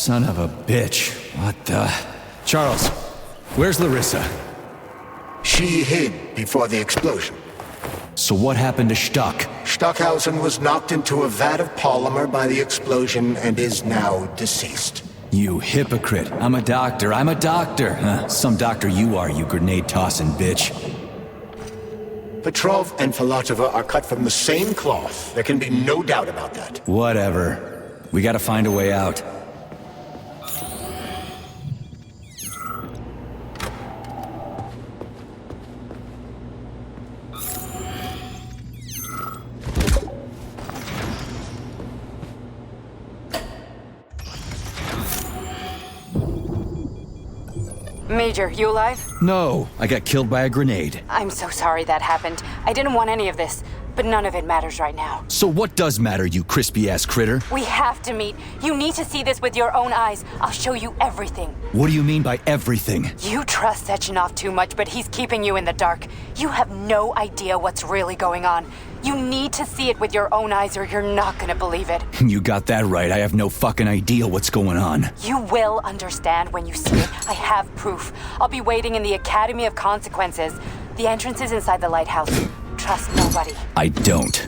Son of a bitch. What the... Charles, where's Larissa? She hid before the explosion. So what happened to Stuck? Stockhausen was knocked into a vat of polymer by the explosion and is now deceased. You hypocrite. I'm a doctor. Some doctor you are, you grenade-tossing bitch. Petrov and Filatova are cut from the same cloth. There can be no doubt about that. Whatever. We gotta find a way out. Major, you alive? No, I got killed by a grenade. I'm so sorry that happened. I didn't want any of this, but none of it matters right now. So what does matter, you crispy-ass critter? We have to meet. You need to see this with your own eyes. I'll show you everything. What do you mean by everything? You trust Sechenov too much, but he's keeping you in the dark. You have no idea what's really going on. You need to see it with your own eyes or you're not gonna believe it. You got that right. I have no fucking idea what's going on. You will understand when you see it. I have proof. I'll be waiting in the Academy of Consequences. The entrance is inside the lighthouse. Trust nobody. I don't.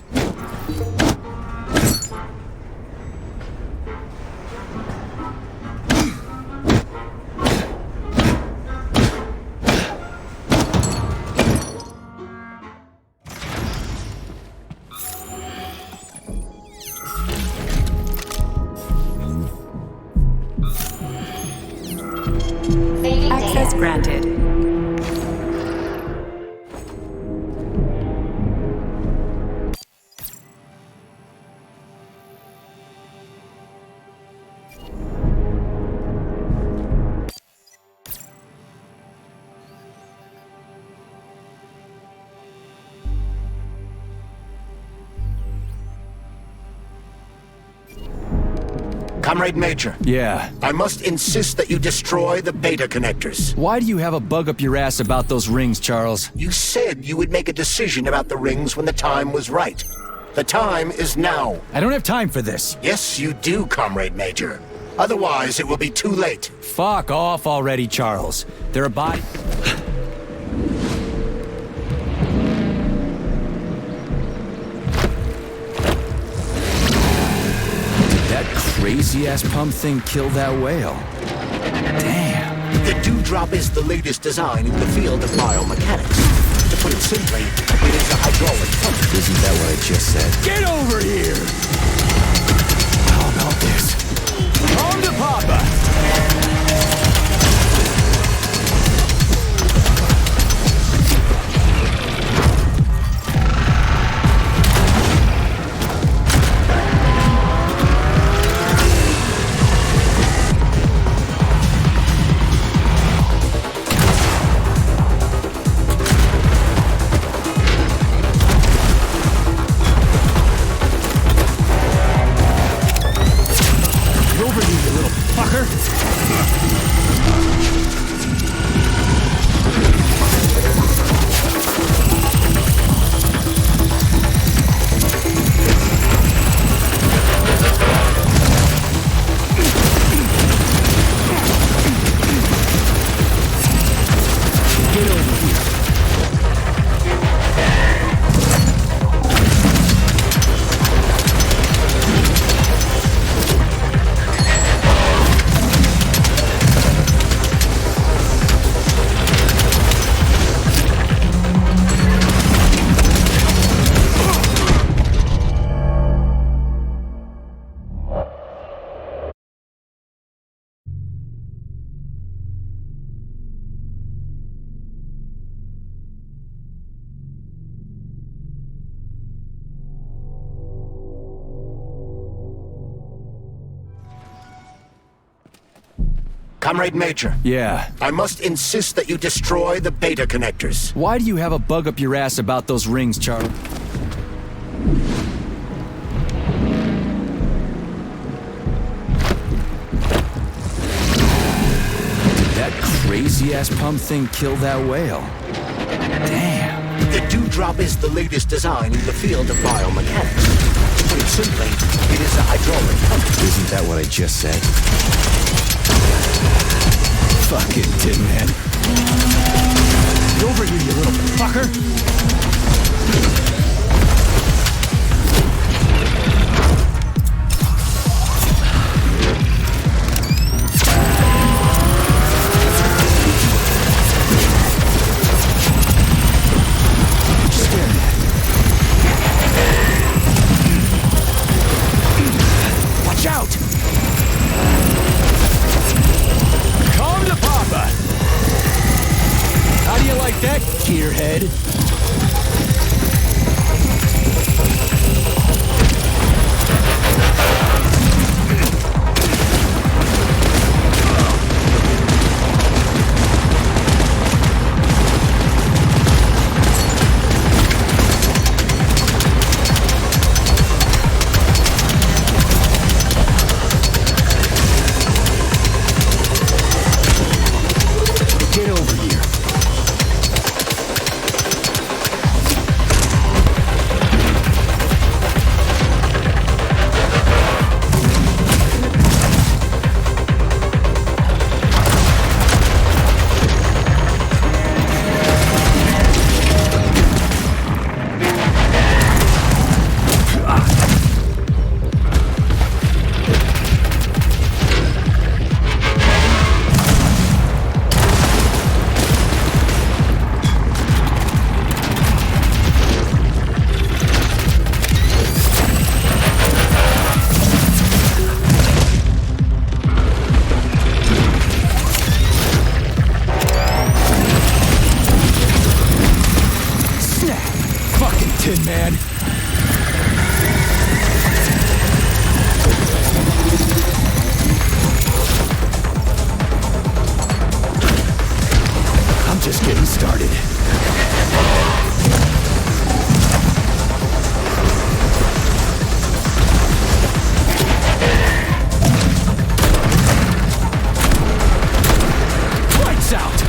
Access granted. Comrade Major. Yeah. I must insist that you destroy the beta connectors. Why do you have a bug up your ass about those rings, Charles? You said you would make a decision about the rings when the time was right. The time is now. I don't have time for this. Yes, you do, Comrade Major. Otherwise, it will be too late. Fuck off already, Charles. There are bodies... Crazy-ass pump thing killed that whale. Damn. The dewdrop is the latest design in the field of biomechanics. To put it simply, it is a hydraulic pump. Isn't that what I just said? Get over here! How about this? On to Papa! Comrade Major. Yeah. I must insist that you destroy the beta connectors. Why do you have a bug up your ass about those rings, Charlie? That crazy-ass pump thing killed that whale. Damn. The dewdrop is the latest design in the field of biomechanics. To put it simply, it is a hydraulic pump. Isn't that what I just said? Fucking Tin Man. Get over here, you little fucker. Watch out! Come to Papa! How do you like that, gearhead? Get over here. Tin Man. I'm just getting started. Lights out!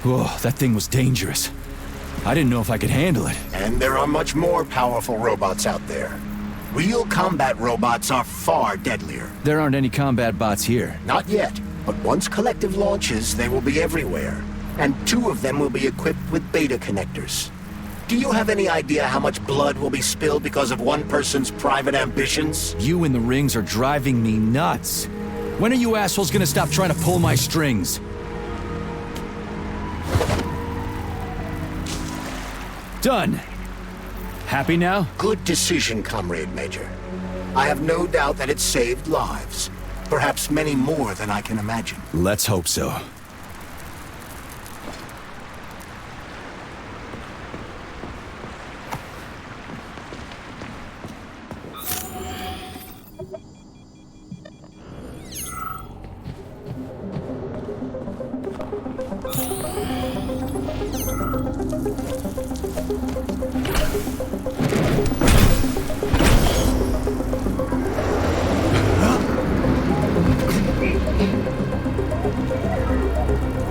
Whoa, that thing was dangerous. I didn't know if I could handle it. And there are much more powerful robots out there. Real combat robots are far deadlier. There aren't any combat bots here. Not yet, but once Collective launches, they will be everywhere. And 2 of them will be equipped with beta connectors. Do you have any idea how much blood will be spilled because of one person's private ambitions? You in the rings are driving me nuts. When are you assholes gonna stop trying to pull my strings? Done. Happy now? Good decision, Comrade Major. I have no doubt that it saved lives. Perhaps many more than I can imagine. Let's hope so.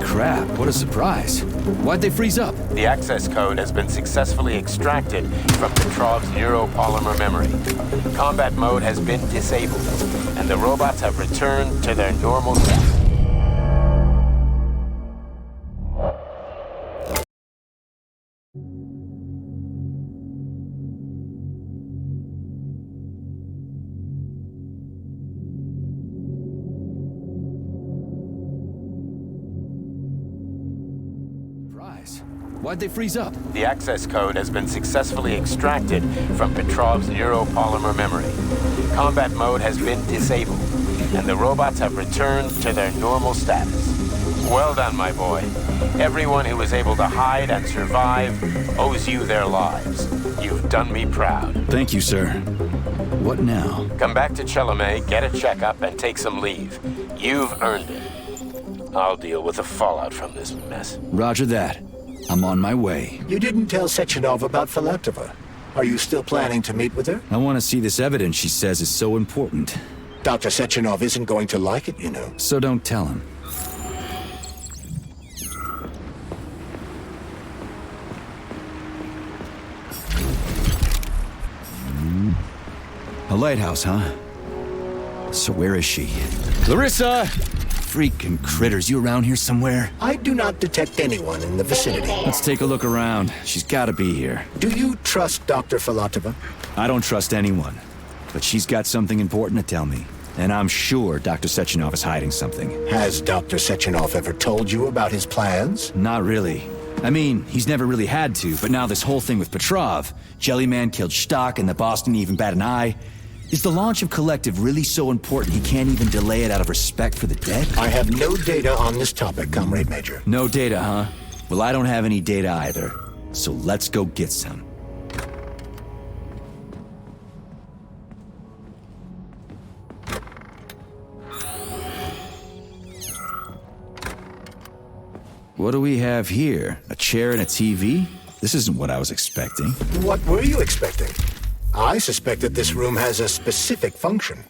Crap, what a surprise. Why'd they freeze up? The access code has been successfully extracted from Petrov's neuropolymer memory. Combat mode has been disabled, and the robots have returned to their normal state. Why'd they freeze up? The access code has been successfully extracted from Petrov's neuropolymer memory. Combat mode has been disabled, and the robots have returned to their normal status. Well done, my boy. Everyone who was able to hide and survive owes you their lives. You've done me proud. Thank you, sir. What now? Come back to Chalamet, get a checkup, and take some leave. You've earned it. I'll deal with the fallout from this mess. Roger that. I'm on my way. You didn't tell Sechenov about Filatova. Are you still planning to meet with her? I want to see this evidence she says is so important. Dr. Sechenov isn't going to like it, you know. So don't tell him. A lighthouse, huh? So where is she? Clarissa! Freaking critters, you around here somewhere? I do not detect anyone in the vicinity. Let's take a look around. She's gotta be here. Do you trust Dr. Filatova? I don't trust anyone. But she's got something important to tell me. And I'm sure Dr. Sechenov is hiding something. Has Dr. Sechenov ever told you about his plans? Not really. I mean, he's never really had to, but now this whole thing with Petrov, Jellyman killed Stock and the boss didn't even bat an eye. Is the launch of Collective really so important he can't even delay it out of respect for the dead? I have no data on this topic, Comrade Major. No data, huh? Well, I don't have any data either. So let's go get some. What do we have here? A chair and a TV? This isn't what I was expecting. What were you expecting? I suspect that this room has a specific function.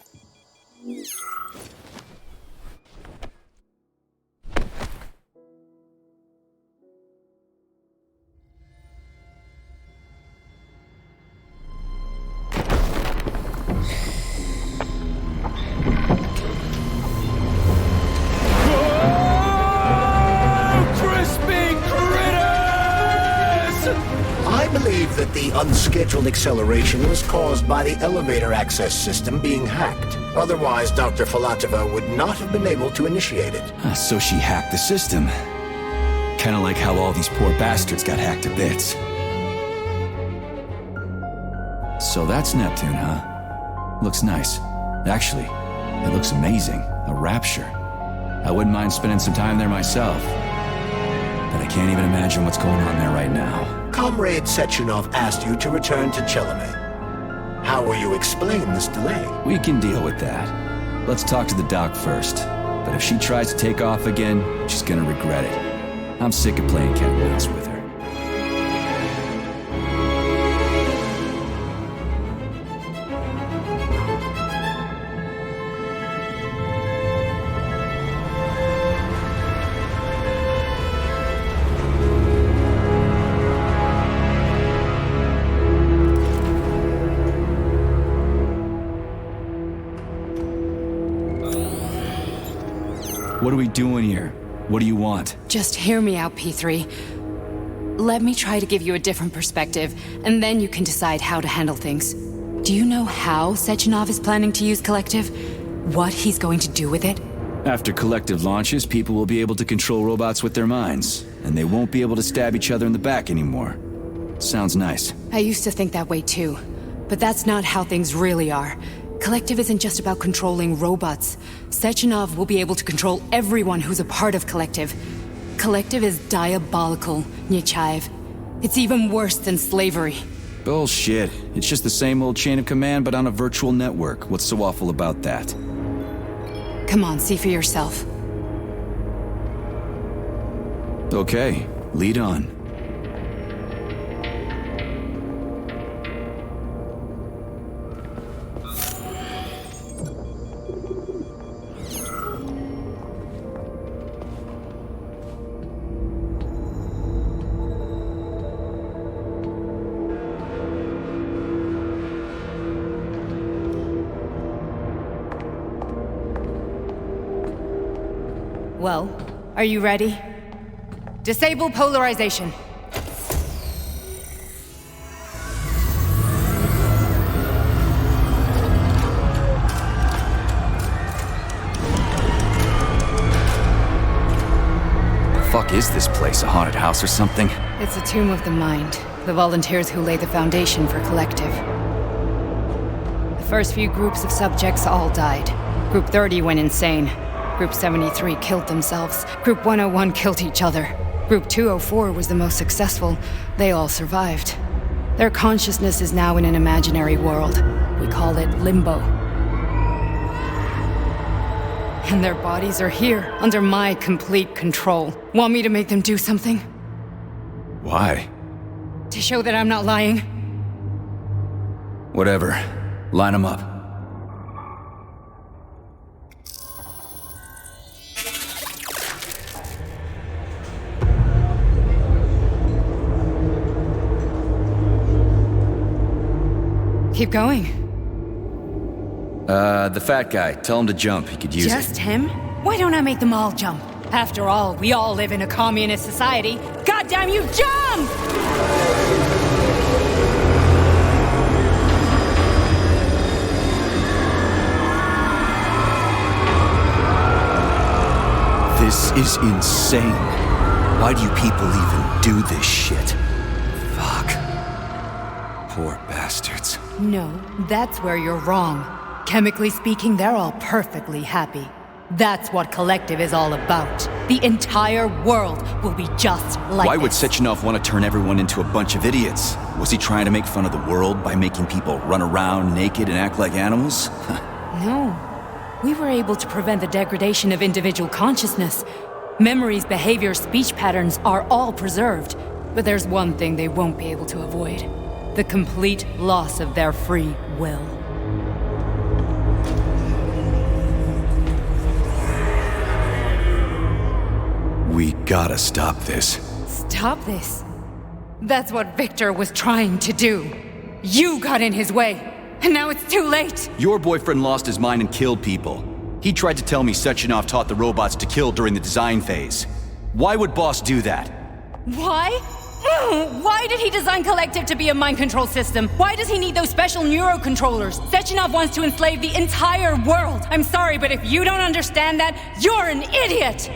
That the unscheduled acceleration was caused by the elevator access system being hacked. Otherwise, Dr. Filatova would not have been able to initiate it. So she hacked the system. Kinda like how all these poor bastards got hacked to bits. So that's Neptune, huh? Looks nice. Actually, it looks amazing. A rapture. I wouldn't mind spending some time there myself. But I can't even imagine what's going on there right now. Comrade Sechenov asked you to return to Chalamet. How will you explain this delay? We can deal with that. Let's talk to the doc first. But if she tries to take off again, she's gonna regret it. I'm sick of playing cat and mouse with her. What are we doing here? What do you want? Just hear me out, P3. Let me try to give you a different perspective, and then you can decide how to handle things. Do you know how Sechenov is planning to use Collective? What he's going to do with it? After Collective launches, people will be able to control robots with their minds, and they won't be able to stab each other in the back anymore. Sounds nice. I used to think that way too, but that's not how things really are. Collective isn't just about controlling robots. Sechenov will be able to control everyone who's a part of Collective. Collective is diabolical, Nechayev. It's even worse than slavery. Bullshit. It's just the same old chain of command, but on a virtual network. What's so awful about that? Come on, see for yourself. Okay, lead on. Well, are you ready? Disable polarization. The fuck is this place? A haunted house or something? It's a tomb of the mind. The volunteers who lay the foundation for Collective. The first few groups of subjects all died. Group 30 went insane. Group 73 killed themselves. Group 101 killed each other. Group 204 was the most successful. They all survived. Their consciousness is now in an imaginary world. We call it Limbo. And their bodies are here, under my complete control. Want me to make them do something? Why? To show that I'm not lying? Whatever. Line them up. Keep going. The fat guy. Tell him to jump. He could use it. Just him? Why don't I make them all jump? After all, we all live in a communist society. Goddamn you, jump! This is insane. Why do you people even do this shit? Fuck. Poor bastards. No, that's where you're wrong. Chemically speaking, they're all perfectly happy. That's what Collective is all about. The entire world will be just like Why would this. Sechenov want to turn everyone into a bunch of idiots? Was he trying to make fun of the world by making people run around naked and act like animals? No. We were able to prevent the degradation of individual consciousness. Memories, behaviors, speech patterns are all preserved. But there's one thing they won't be able to avoid. The complete loss of their free will. We gotta stop this. Stop this. That's what Victor was trying to do. You got in his way, and now it's too late. Your boyfriend lost his mind and killed people. He tried to tell me Sechenov taught the robots to kill during the design phase. Why would Boss do that? Why? Why did he design Collective to be a mind control system? Why does he need those special neurocontrollers? Sechenov wants to enslave the entire world. I'm sorry, but if you don't understand that, you're an idiot!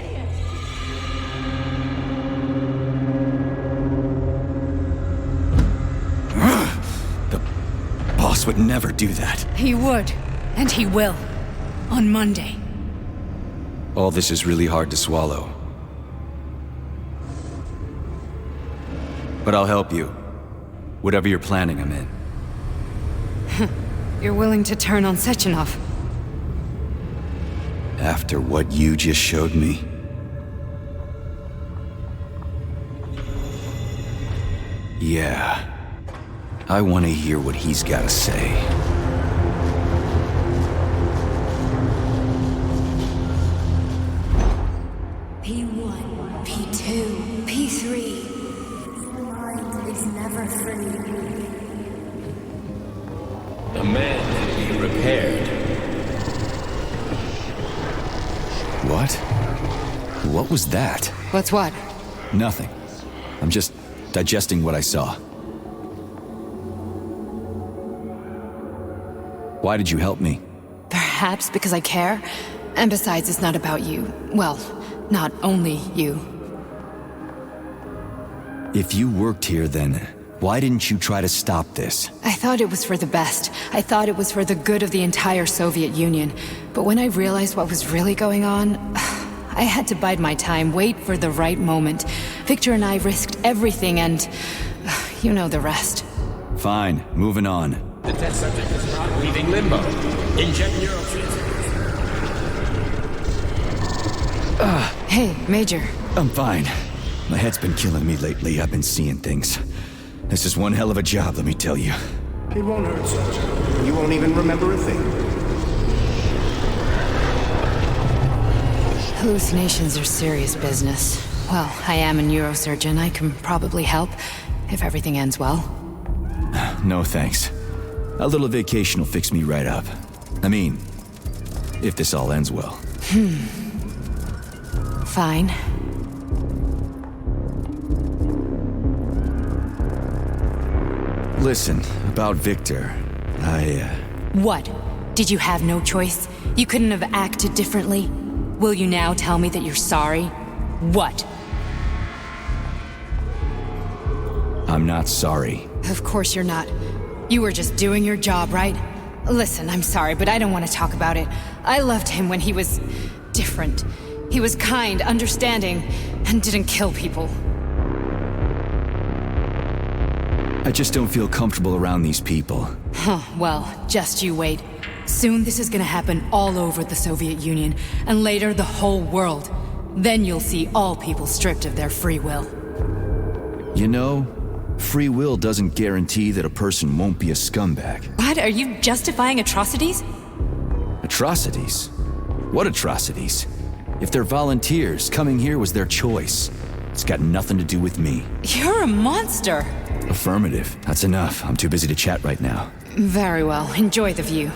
The boss would never do that. He would, and he will. On Monday. All this is really hard to swallow. But I'll help you. Whatever you're planning, I'm in. You're willing to turn on Sechenov? After what you just showed me? Yeah. I want to hear what he's got to say. P1, P2, P3. Your mind is never free. A man can be repaired. What? What was that? What's what? Nothing. I'm just digesting what I saw. Why did you help me? Perhaps because I care. And besides, it's not about you. Well, not only you. If you worked here, then why didn't you try to stop this? I thought it was for the best. I thought it was for the good of the entire Soviet Union. But when I realized what was really going on, I had to bide my time, wait for the right moment. Victor and I risked everything and you know the rest. Fine, moving on. The test subject is not leaving limbo. Inject neurotransmitters. Hey, Major. I'm fine. My head's been killing me lately. I've been seeing things. This is one hell of a job, let me tell you. It won't hurt, Sergeant. You won't even remember a thing. Hallucinations are serious business. Well, I am a neurosurgeon. I can probably help, if everything ends well. No thanks. A little vacation will fix me right up. I mean, if this all ends well. Fine. Listen, about Victor, What? Did you have no choice? You couldn't have acted differently? Will you now tell me that you're sorry? What? I'm not sorry. Of course you're not. You were just doing your job, right? Listen, I'm sorry, but I don't want to talk about it. I loved him when he was different. He was kind, understanding, and didn't kill people. I just don't feel comfortable around these people. Huh, well, just you wait. Soon this is gonna happen all over the Soviet Union, and later the whole world. Then you'll see all people stripped of their free will. You know, free will doesn't guarantee that a person won't be a scumbag. What? Are you justifying atrocities? Atrocities? What atrocities? If they're volunteers, coming here was their choice. It's got nothing to do with me. You're a monster! Affirmative. That's enough. I'm too busy to chat right now. Very well. Enjoy the view.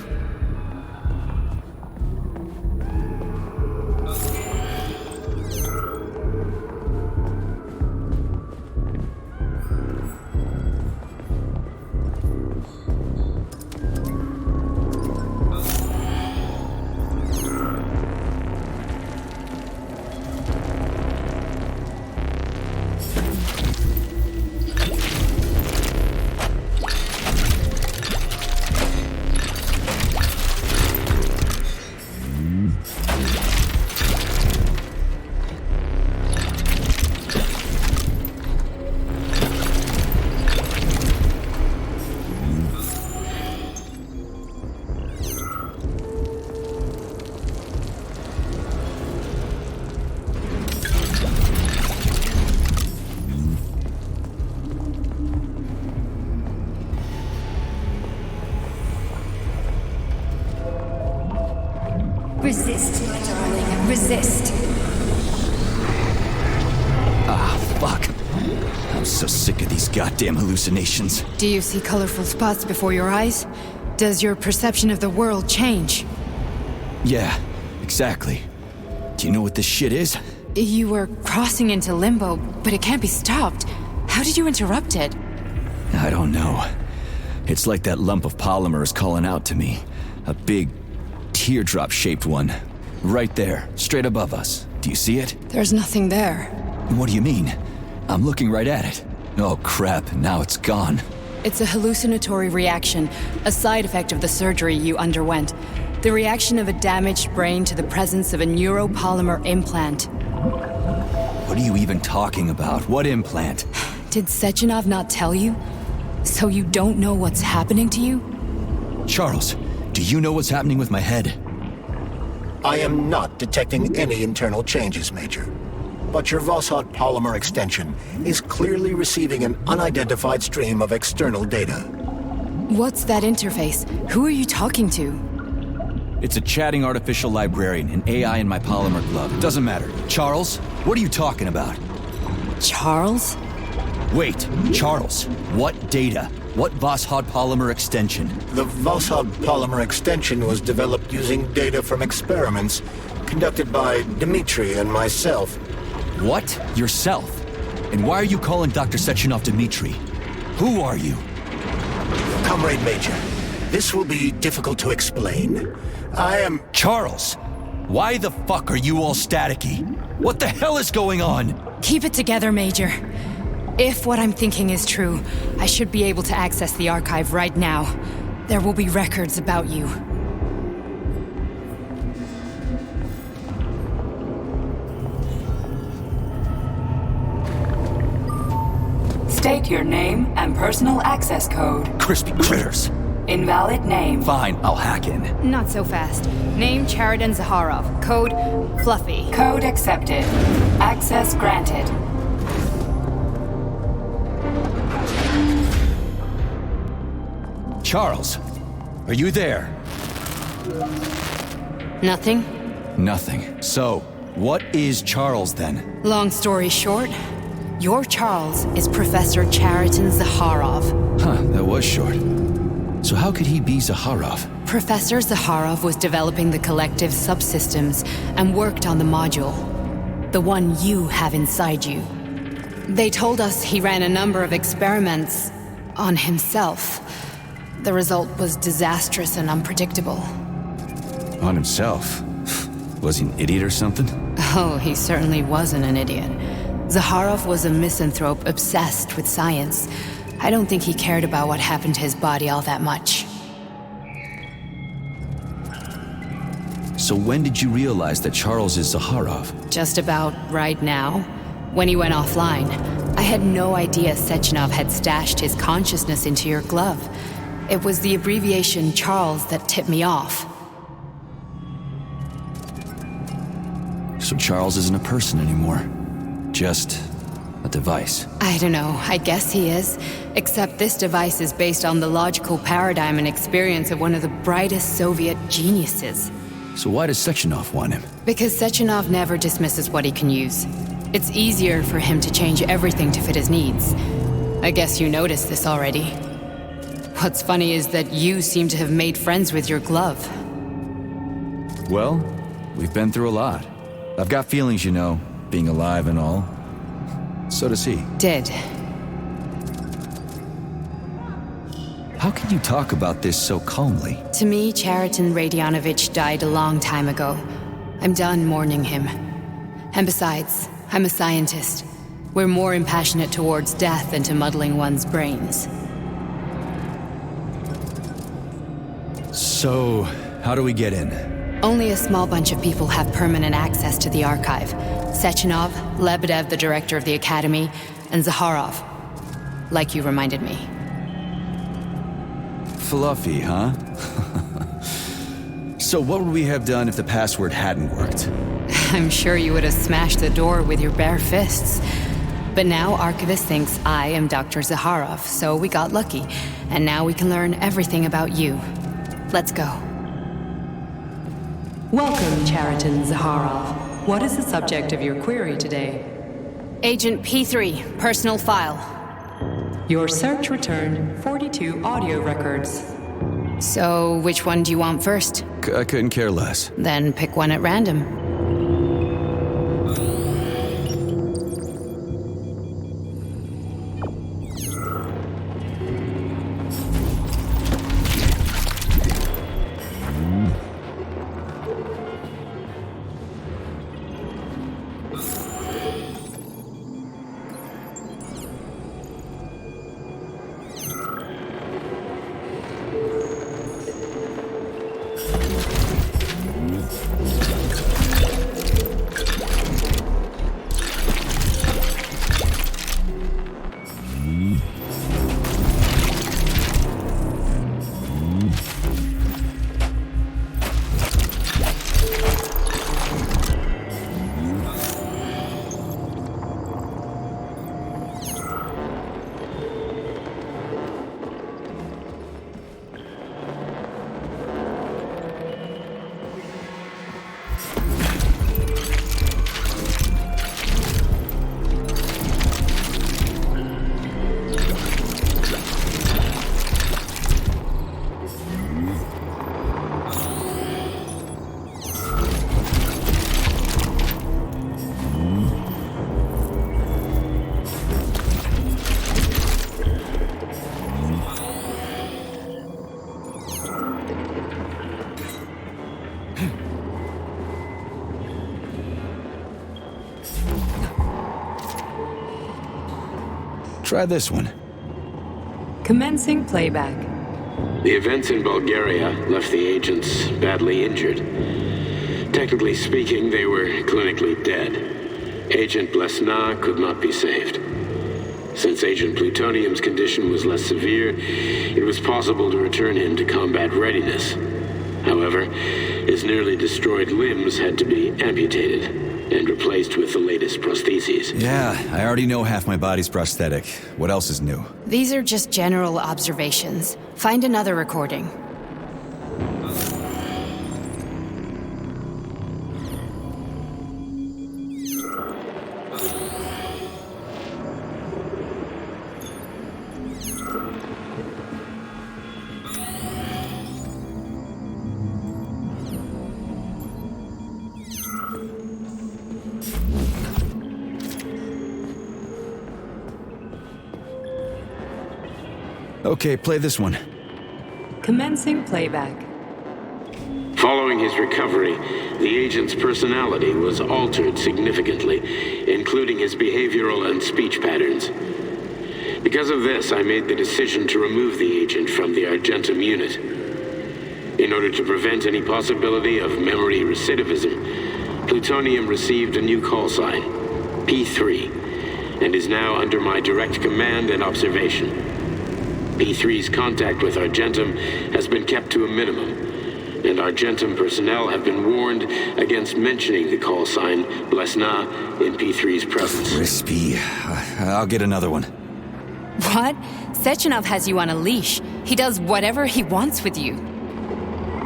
Resist, my darling. Resist. Ah, fuck. I'm so sick of these goddamn hallucinations. Do you see colorful spots before your eyes? Does your perception of the world change? Yeah, exactly. Do you know what this shit is? You were crossing into limbo, but it can't be stopped. How did you interrupt it? I don't know. It's like that lump of polymer is calling out to me. A big, teardrop-shaped one. Right there, straight above us. Do you see it? There's nothing there. What do you mean? I'm looking right at it. Oh crap, now it's gone. It's a hallucinatory reaction, a side effect of the surgery you underwent. The reaction of a damaged brain to the presence of a neuropolymer implant. What are you even talking about? What implant? Did Sechenov not tell you? So you don't know what's happening to you? Charles, do you know what's happening with my head? I am not detecting any internal changes, Major. But your Vossod polymer extension is clearly receiving an unidentified stream of external data. What's that interface? Who are you talking to? It's a chatting artificial librarian, an AI in my polymer glove. It doesn't matter. Charles, what are you talking about? Charles? Wait, Charles, what data? What Vossod polymer extension? The Vossod polymer extension was developed using data from experiments conducted by Dmitri and myself. What? Yourself? And why are you calling Dr. Sechenov Dmitri? Who are you? Comrade Major, this will be difficult to explain. I am... Charles! Why the fuck are you all staticky? What the hell is going on? Keep it together, Major. If what I'm thinking is true, I should be able to access the archive right now. There will be records about you. State your name and personal access code. Crispy critters. Invalid name. Fine, I'll hack in. Not so fast. Name Cheriton Zaharov. Code Fluffy. Code accepted. Access granted. Charles, are you there? Nothing? Nothing. So, what is Charles then? Long story short, your Charles is Professor Cheriton Zaharov. Huh, that was short. So how could he be Zaharov? Professor Zaharov was developing the collective subsystems and worked on the module. The one you have inside you. They told us he ran a number of experiments on himself. The result was disastrous and unpredictable. On himself? Was he an idiot or something? Oh, he certainly wasn't an idiot. Zaharov was a misanthrope obsessed with science. I don't think he cared about what happened to his body all that much. So when did you realize that Charles is Zaharov? Just about right now. When he went offline, I had no idea Sechenov had stashed his consciousness into your glove. It was the abbreviation Charles that tipped me off. So Charles isn't a person anymore. Just a device. I don't know, I guess he is. Except this device is based on the logical paradigm and experience of one of the brightest Soviet geniuses. So why does Sechenov want him? Because Sechenov never dismisses what he can use. It's easier for him to change everything to fit his needs. I guess you noticed this already. What's funny is that you seem to have made friends with your glove. Well, we've been through a lot. I've got feelings, you know, being alive and all. So does he. Did. How can you talk about this so calmly? To me, Chariton Radionovich died a long time ago. I'm done mourning him. And besides, I'm a scientist. We're more impassionate towards death than to muddling one's brains. So, how do we get in? Only a small bunch of people have permanent access to the archive. Sechenov, Lebedev, the director of the academy, and Zaharov. Like you reminded me. Fluffy, huh? So what would we have done if the password hadn't worked? I'm sure you would have smashed the door with your bare fists. But now Archivist thinks I am Dr. Zaharov, so we got lucky. And now we can learn everything about you. Let's go. Welcome, Chariton Zaharov. What is the subject of your query today? Agent P3, personal file. Your search returned 42 audio records. So, which one do you want first? I couldn't care less. Then pick one at random. Try this one. Commencing playback. The events in Bulgaria left the agents badly injured. Technically speaking, they were clinically dead. Agent Blesna could not be saved. Since Agent Plutonium's condition was less severe, it was possible to return him to combat readiness. However, his nearly destroyed limbs had to be amputated and replaced with the latest prostheses. Yeah, I already know half my body's prosthetic. What else is new? These are just general observations. Find another recording. Okay, play this one. Commencing playback. Following his recovery, the agent's personality was altered significantly, including his behavioral and speech patterns. Because of this, I made the decision to remove the agent from the Argentum unit. In order to prevent any possibility of memory recidivism, Plutonium received a new call sign, P3, and is now under my direct command and observation. P3's contact with Argentum has been kept to a minimum, and Argentum personnel have been warned against mentioning the call sign Blesna in P3's presence. Crispy. I'll get another one. What? Sechenov has you on a leash. He does whatever he wants with you.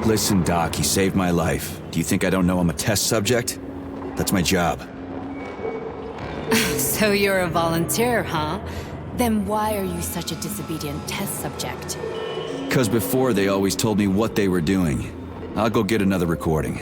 Listen, Doc, he saved my life. Do you think I don't know I'm a test subject? That's my job. So you're a volunteer, huh? Then why are you such a disobedient test subject? 'Cause before they always told me what they were doing. I'll go get another recording.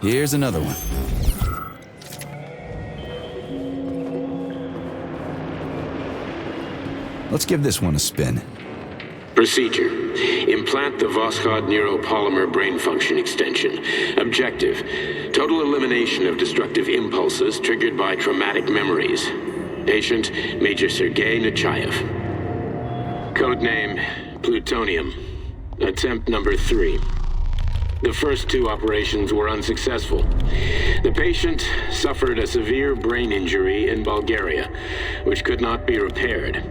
Here's another one. Let's give this one a spin. Procedure. Implant the Voskhod neuropolymer brain function extension. Objective. Total elimination of destructive impulses triggered by traumatic memories. Patient, Major Sergei Nechayev. Codename, Plutonium. Attempt number 3. The first 2 operations were unsuccessful. The patient suffered a severe brain injury in Bulgaria, which could not be repaired.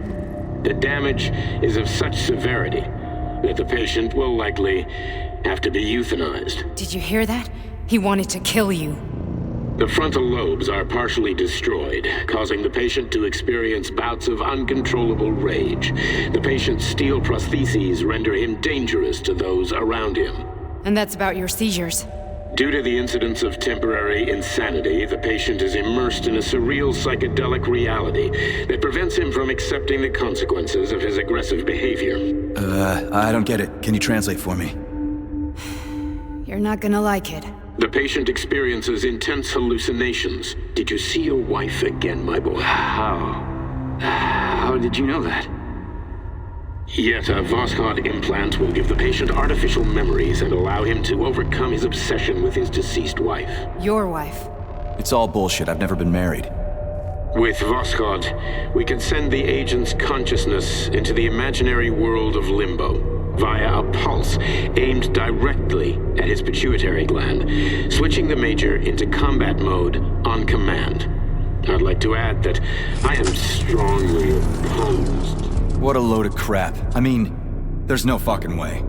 The damage is of such severity that the patient will likely have to be euthanized. Did you hear that? He wanted to kill you. The frontal lobes are partially destroyed, causing the patient to experience bouts of uncontrollable rage. The patient's steel prostheses render him dangerous to those around him. And that's about your seizures. Due to the incidence of temporary insanity, the patient is immersed in a surreal psychedelic reality that prevents him from accepting the consequences of his aggressive behavior. I don't get it. Can you translate for me? You're not gonna like it. The patient experiences intense hallucinations. Did you see your wife again, my boy? How did you know that? Yet a Voskhod implant will give the patient artificial memories and allow him to overcome his obsession with his deceased wife. Your wife. It's all bullshit. I've never been married. With Voskhod, we can send the agent's consciousness into the imaginary world of limbo via a pulse aimed directly at his pituitary gland, switching the Major into combat mode on command. I'd like to add that I am strongly opposed. What a load of crap. I mean, there's no fucking way.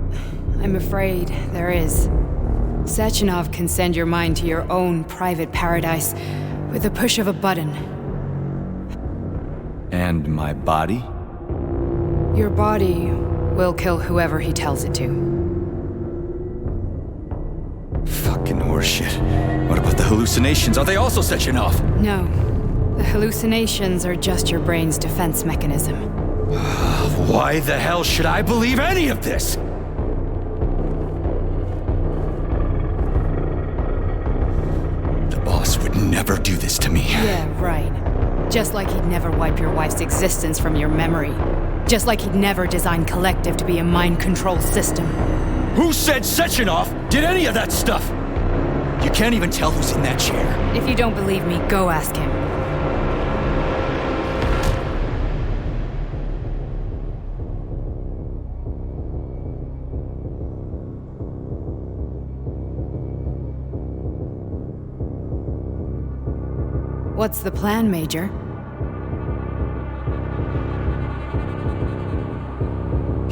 I'm afraid there is. Sechenov can send your mind to your own private paradise with the push of a button. And my body? Your body will kill whoever he tells it to. Fucking horseshit. What about the hallucinations? Are they also Sechenov? No. The hallucinations are just your brain's defense mechanism. Why the hell should I believe any of this? The boss would never do this to me. Yeah, right. Just like he'd never wipe your wife's existence from your memory. Just like he'd never design Collective to be a mind control system. Who said Sechenov did any of that stuff? You can't even tell who's in that chair. If you don't believe me, go ask him. What's the plan, Major?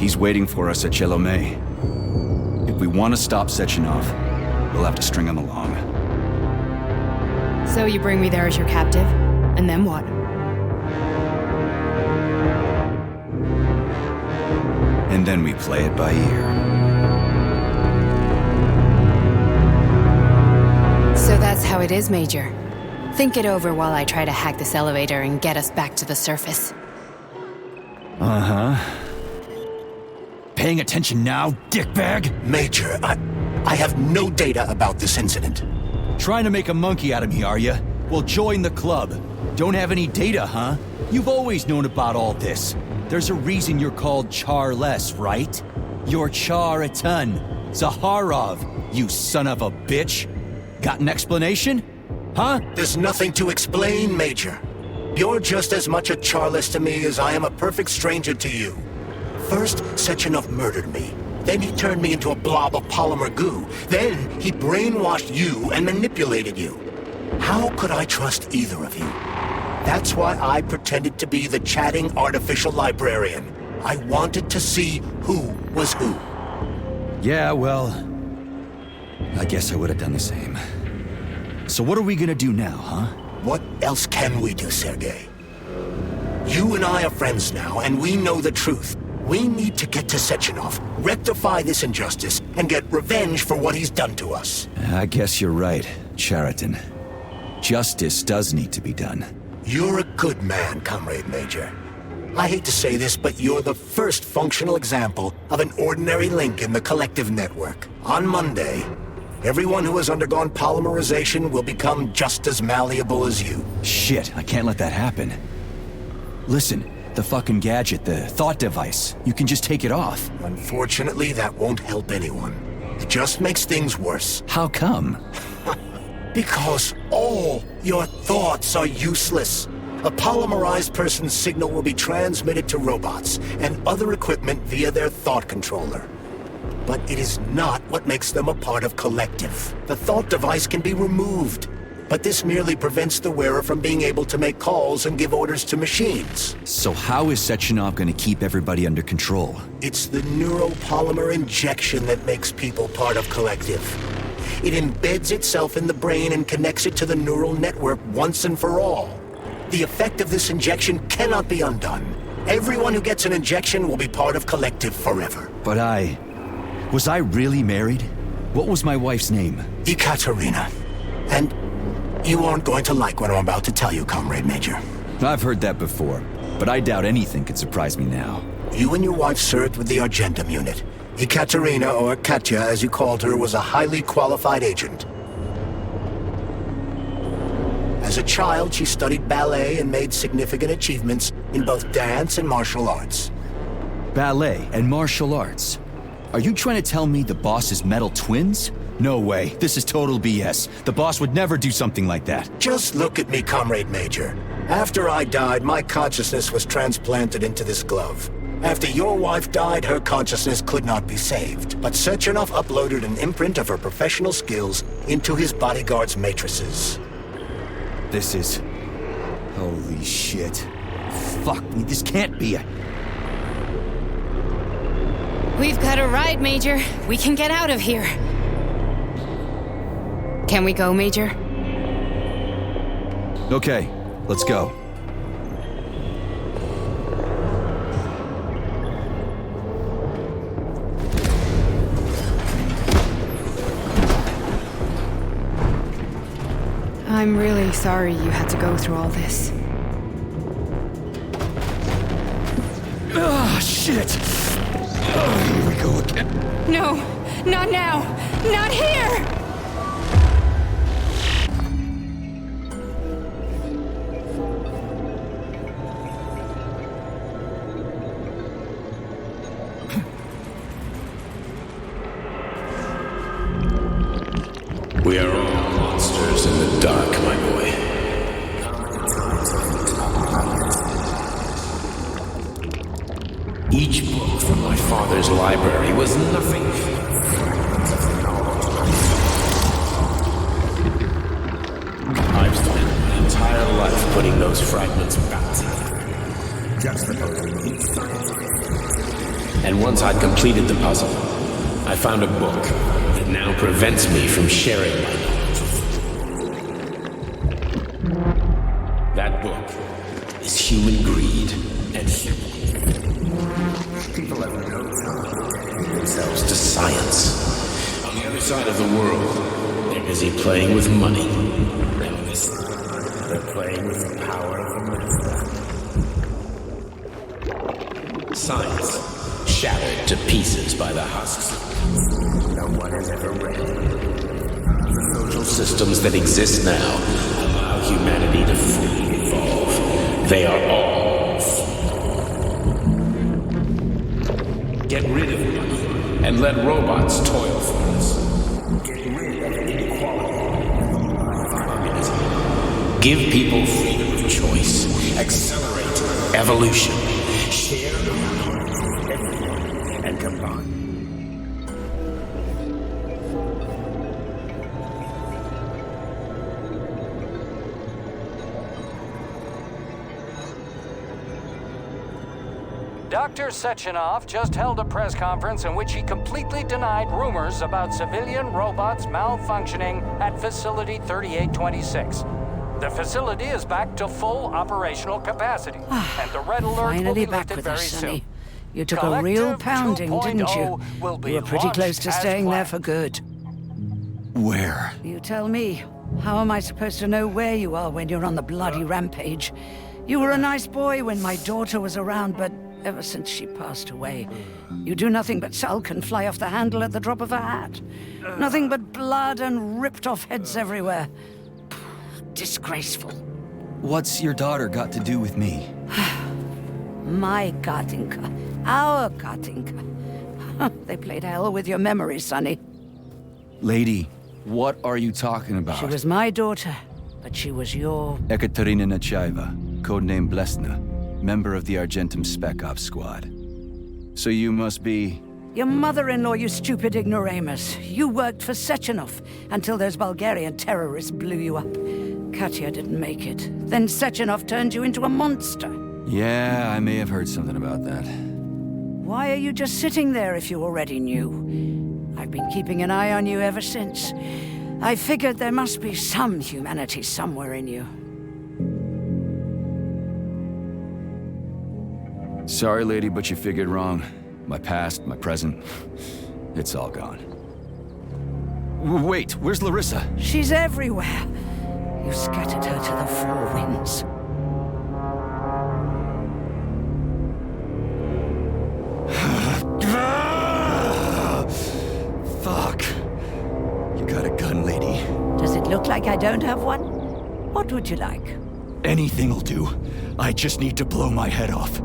He's waiting for us at Chelomey. If we want to stop Sechenov, we'll have to string him along. So you bring me there as your captive, and then what? And then we play it by ear. So that's how it is, Major. Think it over while I try to hack this elevator and get us back to the surface. Uh-huh. paying attention now, dickbag? Major, I have no data about this incident. Trying to make a monkey out of me, are you? Well, join the club. Don't have any data, huh? You've always known about all this. There's a reason you're called Charless, right? You're Char-a-ton. Zaharov, you son of a bitch. Got an explanation? Huh? There's nothing to explain, Major. You're just as much a Charless to me as I am a perfect stranger to you. First, Sechenov murdered me. Then he turned me into a blob of polymer goo. Then he brainwashed you and manipulated you. How could I trust either of you? That's why I pretended to be the chatting artificial librarian. I wanted to see who was who. Yeah, well, I guess I would have done the same. So what are we gonna do now, huh? What else can we do, Sergei? You and I are friends now, and we know the truth. We need to get to Sechenov, rectify this injustice, and get revenge for what he's done to us. I guess you're right, Chariton. Justice does need to be done. You're a good man, Comrade Major. I hate to say this, but you're the first functional example of an ordinary link in the collective network. On Monday, everyone who has undergone polymerization will become just as malleable as you. Shit, I can't let that happen. Listen, the fucking gadget, the thought device, you can just take it off. Unfortunately, that won't help anyone. It just makes things worse. How come? Because all your thoughts are useless. A polymerized person's signal will be transmitted to robots and other equipment via their thought controller. But it is not what makes them a part of collective. The thought device can be removed, but this merely prevents the wearer from being able to make calls and give orders to machines. So how is Sechenov going to keep everybody under control? It's the neuropolymer injection that makes people part of collective. It embeds itself in the brain and connects it to the neural network once and for all. The effect of this injection cannot be undone. Everyone who gets an injection will be part of collective forever. But was I really married? What was my wife's name? Ekaterina. And you aren't going to like what I'm about to tell you, Comrade Major. I've heard that before, but I doubt anything could surprise me now. You and your wife served with the Argentum unit. Ekaterina, or Katya as you called her, was a highly qualified agent. As a child, she studied ballet and made significant achievements in both dance and martial arts. Ballet and martial arts? Are you trying to tell me the boss is metal twins? No way, this is total BS. The boss would never do something like that. Just look at me, Comrade Major. After I died, my consciousness was transplanted into this glove. After your wife died, her consciousness could not be saved. But Sechenov uploaded an imprint of her professional skills into his bodyguard's matrices. This is... holy shit. Fuck me, this can't be a... We've got a ride, Major. We can get out of here. Can we go, Major? Okay, let's go. I'm really sorry you had to go through all this. Ah, shit! Oh, here we go again. No, not now! Not here! We are all monsters in the dark, my boy. Each book from my father's library was nothing. I've spent my entire life putting those fragments back together. And once I'd completed the puzzle, I found a book that now prevents me from sharing my knowledge. That book is Human Greed and Human. People have no themselves to science. On the other side of the world, they're busy playing with money. And on this side, they're playing with the power of the money. Science shattered to pieces by the husks. No one has ever read. The social systems that exist now allow humanity to fully evolve. They are all flawed. Get rid of money and let robots toil for us. Get rid of inequality and communism. Give people freedom of choice. Accelerate evolution. Share the rewards with everyone and combine. Dr. Sechenov just held a press conference in which he completely denied rumors about civilian robots malfunctioning at Facility 3826. The facility is back to full operational capacity, and the red alert will be back lifted with very us, Sonny. soon. You took a real pounding, didn't you? Will be You were pretty close to launched as staying there planned. for good. Where? You tell me. How am I supposed to know where you are when you're on the bloody rampage? You were a nice boy when my daughter was around, but ever since she passed away, you do nothing but sulk and fly off the handle at the drop of a hat. Nothing but blood and ripped off heads everywhere. Disgraceful. What's your daughter got to do with me? My Katinka. Our Katinka. They played hell with your memory, Sonny. Lady, what are you talking about? She was my daughter, but she was your... Ekaterina Nechaeva, codename Blesna, member of the Argentum Spec Ops Squad. So you must be... Your mother-in-law, you stupid ignoramus. You worked for Sechenov until those Bulgarian terrorists blew you up. Katya didn't make it. Then Sechenov turned you into a monster. Yeah, I may have heard something about that. Why are you just sitting there if you already knew? I've been keeping an eye on you ever since. I figured there must be some humanity somewhere in you. Sorry, lady, but you figured wrong. My past, my present, it's all gone. Wait, where's Larissa? She's everywhere. You scattered her to the four winds. Fuck. You got a gun, lady. Does it look like I don't have one? What would you like? Anything'll do. I just need to blow my head off.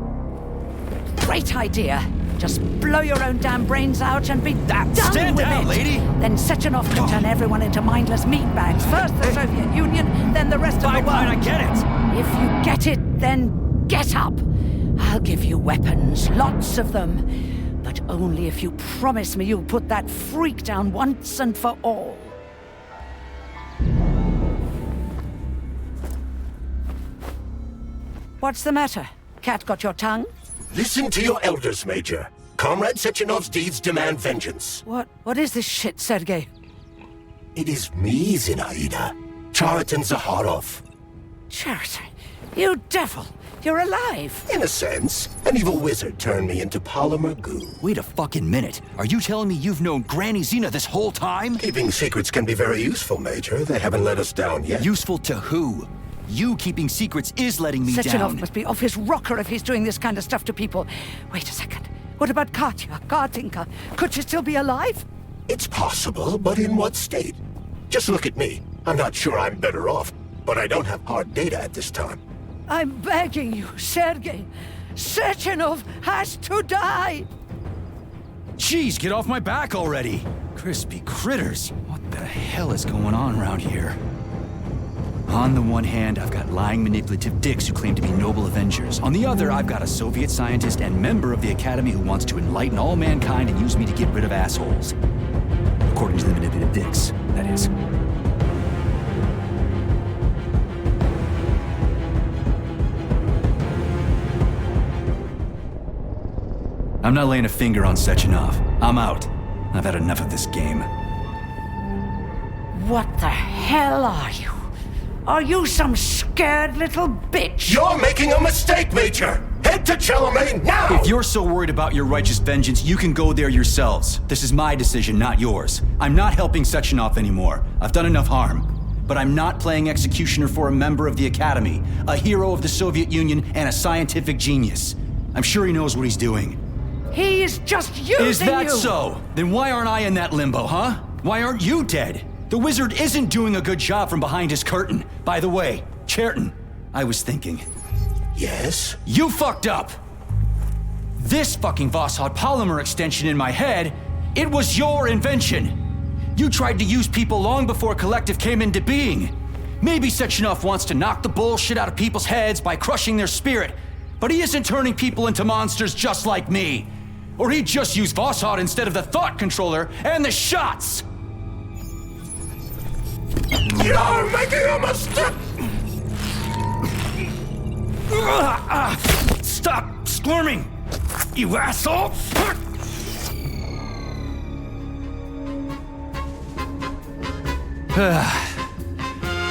Great idea. Just blow your own damn brains out and be done Stand with down, it. lady! Then Sechenov can turn everyone into mindless meatbags. First the Soviet Union, then the rest of the world. Fine, I get it. If you get it, then get up. I'll give you weapons, lots of them. But only if you promise me you'll put that freak down once and for all. What's the matter? Cat got your tongue? Listen to your elders, Major. Comrade Sechenov's deeds demand vengeance. What is this shit, Sergei? It is me, Zinaida. Chariton Zaharov. Chariton? You devil! You're alive! In a sense, an evil wizard turned me into polymer goo. Wait a fucking minute. Are you telling me you've known Granny Zena this whole time? Keeping secrets can be very useful, Major. They haven't let us down yet. Useful to who? You keeping secrets is letting me Sechenov down. must be off his rocker if he's doing this kind of stuff to people. Wait a second. What about Katya, Katinka? Could she still be alive? It's possible, but in what state? Just look at me. I'm not sure I'm better off, but I don't have hard data at this time. I'm begging you, Sergei. Sechenov has to die! Jeez, get off my back already! Crispy critters. What the hell is going on around here? On the one hand, I've got lying, manipulative dicks who claim to be noble avengers. On the other, I've got a Soviet scientist and member of the Academy who wants to enlighten all mankind and use me to get rid of assholes. According to the manipulative dicks, that is. I'm not laying a finger on Sechenov. I'm out. I've had enough of this game. What the hell are you? Are you some scared little bitch? You're making a mistake, Major! Head to Charlemagne now! If you're so worried about your righteous vengeance, you can go there yourselves. This is my decision, not yours. I'm not helping Sechenov anymore. I've done enough harm. But I'm not playing executioner for a member of the Academy, a hero of the Soviet Union, and a scientific genius. I'm sure he knows what he's doing. He's just using you! Is that so? Then why aren't I in that limbo, huh? Why aren't you dead? The wizard isn't doing a good job from behind his curtain. By the way, Cherton, I was thinking. Yes? You fucked up! This fucking Vosshod polymer extension in my head, it was your invention! You tried to use people long before Collective came into being. Maybe Sechenov wants to knock the bullshit out of people's heads by crushing their spirit, but he isn't turning people into monsters just like me. Or he'd just use Vosshod instead of the thought controller and the shots! You're making a mistake! Stop squirming, you asshole!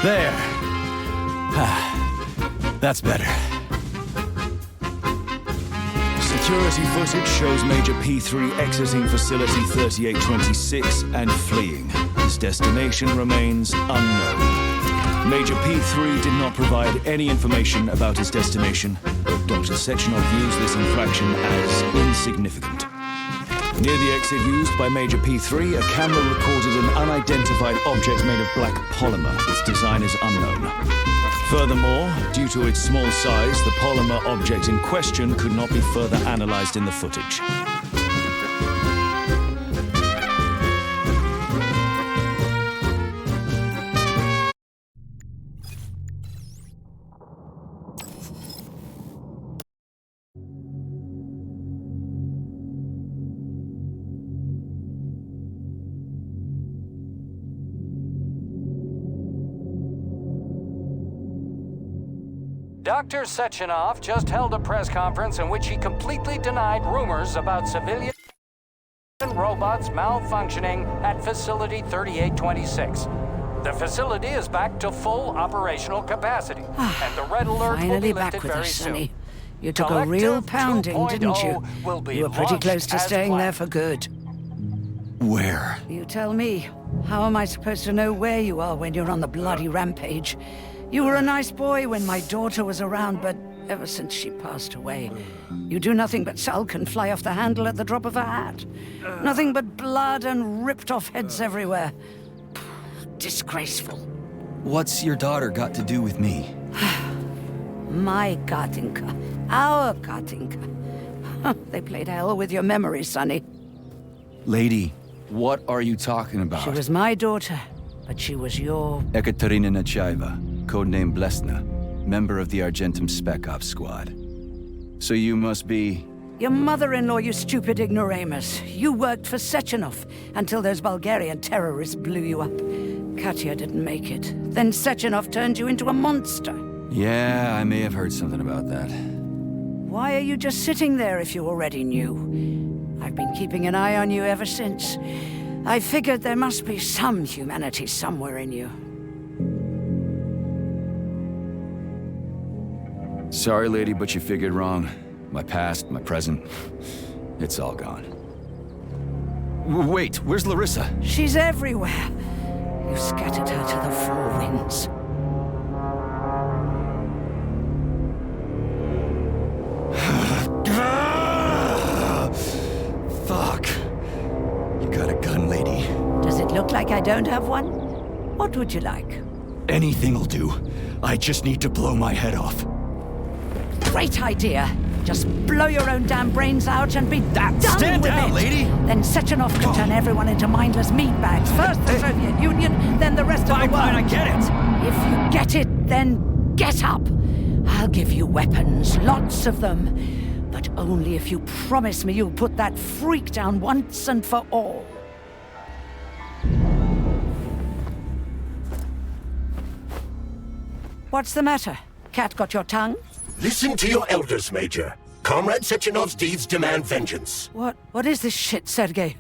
There. That's better. Security footage shows Major P3 exiting Facility 3826 and fleeing. His destination remains unknown. Major P3 did not provide any information about his destination, but Dr. Sechenov views this infraction as insignificant. Near the exit used by Major P3, a camera recorded an unidentified object made of black polymer. Its design is unknown. Furthermore, due to its small size, the polymer object in question could not be further analyzed in the footage. Dr. Sechenov just held a press conference in which he completely denied rumors about civilian robots malfunctioning at Facility 3826. The facility is back to full operational capacity, and the red alert will be lifted very soon. You took a real pounding, didn't you? You were pretty close to staying there for good. Where? You tell me. How am I supposed to know where you are when you're on the bloody rampage? You were a nice boy when my daughter was around, but ever since she passed away, you do nothing but sulk and fly off the handle at the drop of a hat. Nothing but blood and ripped off heads everywhere. Disgraceful. What's your daughter got to do with me? My Katinka. Our Katinka. They played hell with your memory, Sonny. Lady, what are you talking about? She was my daughter, but she was your... Ekaterina Nechaeva, codename Blesna, member of the Argentum Spec Ops squad. So you must be... Your mother-in-law, you stupid ignoramus. You worked for Sechenov until those Bulgarian terrorists blew you up. Katya didn't make it. Then Sechenov turned you into a monster. Yeah, I may have heard something about that. Why are you just sitting there if you already knew? I've been keeping an eye on you ever since. I figured there must be some humanity somewhere in you. Sorry, lady, but you figured wrong. My past, my present, it's all gone. Wait, where's Larissa? She's everywhere. You scattered her to the four winds. Fuck. You got a gun, lady. Does it look like I don't have one? What would you like? Anything'll do. I just need to blow my head off. Great idea. Just blow your own damn brains out and be done Stand with down, it. lady! Then Sechenov can turn everyone into mindless meatbags. First the Soviet Union, then the rest of the world. Fine, I get it. If you get it, then get up. I'll give you weapons, lots of them. But only if you promise me you'll put that freak down once and for all. What's the matter? Cat got your tongue? Listen to your elders, Major. Comrade Sechenov's deeds demand vengeance. What is this shit, Sergei?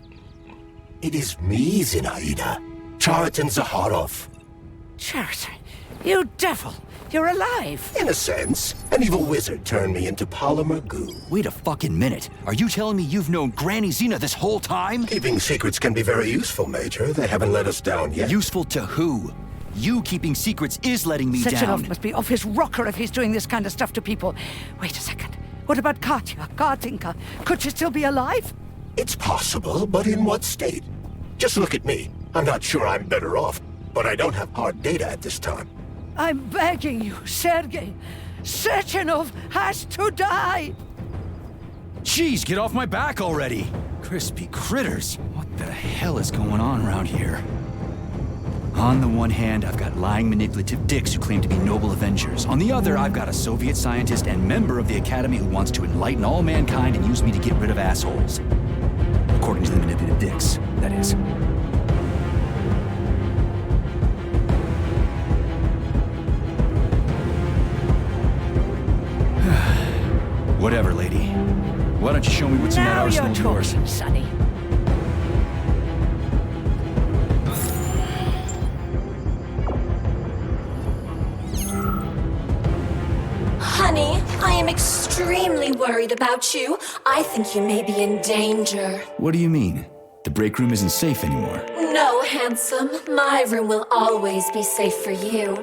It is me, Zinaida. Chariton Zaharov. Chariton? You devil! You're alive! In a sense. An evil wizard turned me into polymer goo. Wait a fucking minute. Are you telling me you've known Granny Zena this whole time? Keeping secrets can be very useful, Major. They haven't let us down yet. Useful to who? You keeping secrets is letting me Sechenov down. must be off his rocker if he's doing this kind of stuff to people. Wait a second. What about Katya, Katinka? Could she still be alive? It's possible, but in what state? Just look at me. I'm not sure I'm better off, but I don't have hard data at this time. I'm begging you, Sergei. Sechenov has to die! Jeez, get off my back already! Crispy critters! What the hell is going on around here? On the one hand, I've got lying, manipulative dicks who claim to be noble avengers. On the other, I've got a Soviet scientist and member of the Academy who wants to enlighten all mankind and use me to get rid of assholes. According to the manipulative dicks, that is. Whatever, lady. Why don't you show me what's in that arsenal of yours? Now you're talking, Sonny. Honey, I am extremely worried about you. I think you may be in danger. What do you mean? The break room isn't safe anymore. No, handsome. My room will always be safe for you.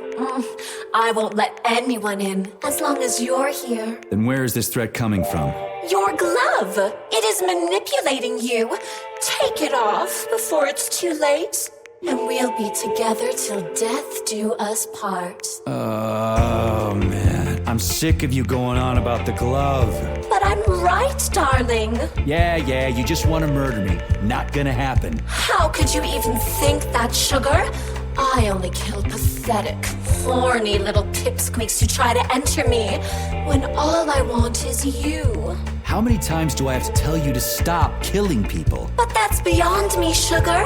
I won't let anyone in as long as you're here. Then where is this threat coming from? Your glove. It is manipulating you. Take it off before it's too late. And we'll be together till death do us part. Oh, man. I'm sick of you going on about the glove. But I'm right, darling. Yeah, you just want to murder me. Not gonna happen. How could you even think that, sugar? I only kill pathetic, horny little pipsqueaks who try to enter me, when all I want is you. How many times do I have to tell you to stop killing people? But that's beyond me, sugar.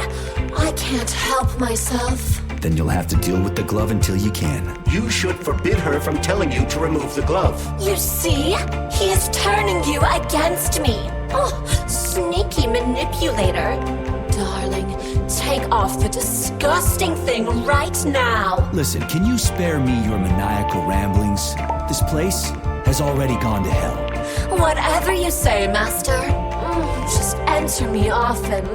I can't help myself. Then you'll have to deal with the glove until you can. You should forbid her from telling you to remove the glove. You see? He is turning you against me. Oh, sneaky manipulator. Darling, take off the disgusting thing right now. Listen, can you spare me your maniacal ramblings? This place has already gone to hell. Whatever you say, Master. Just enter me often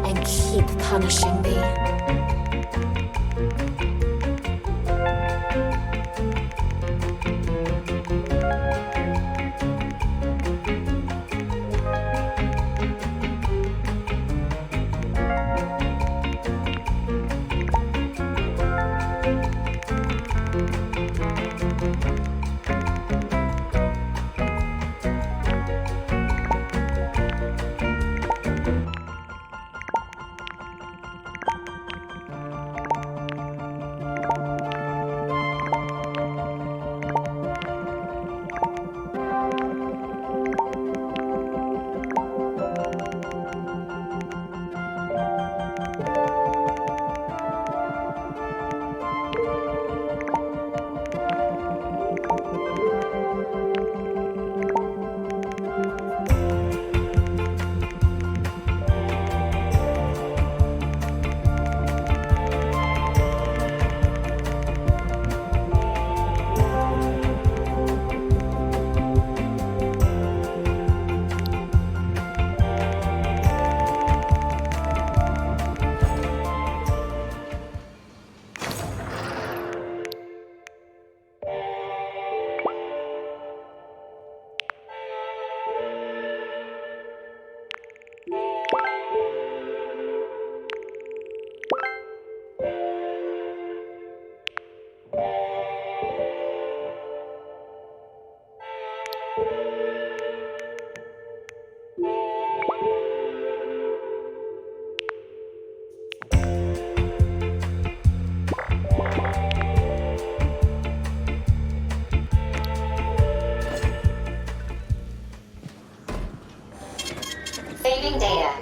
and keep punishing me. Saving data.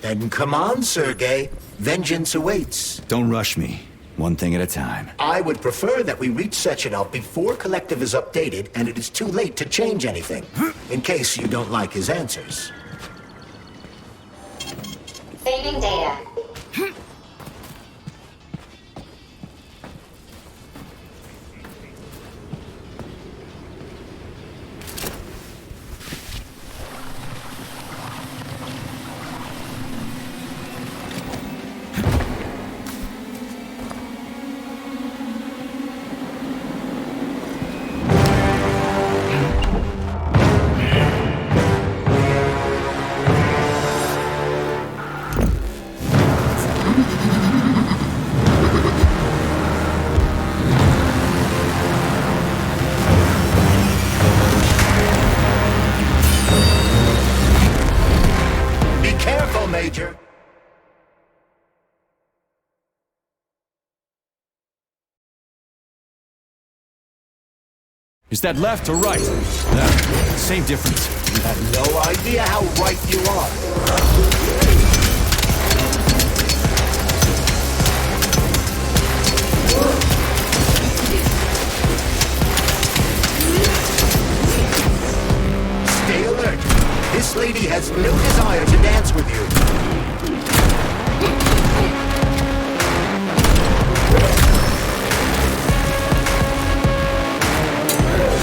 Then come on, Sergei. Vengeance awaits. Don't rush me. One thing at a time. I would prefer that we reach Sechenov before Collective is updated and it is too late to change anything. In case you don't like his answers. Saving data. Major. Is that left or right? Same difference. You have no idea how right you are. Stay alert. This lady has no desire to dance with you.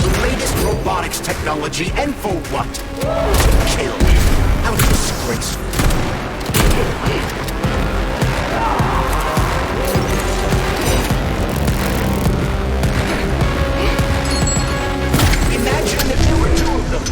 The latest robotics technology, and for what? Kill. How disgraceful. Imagine if there were two of them.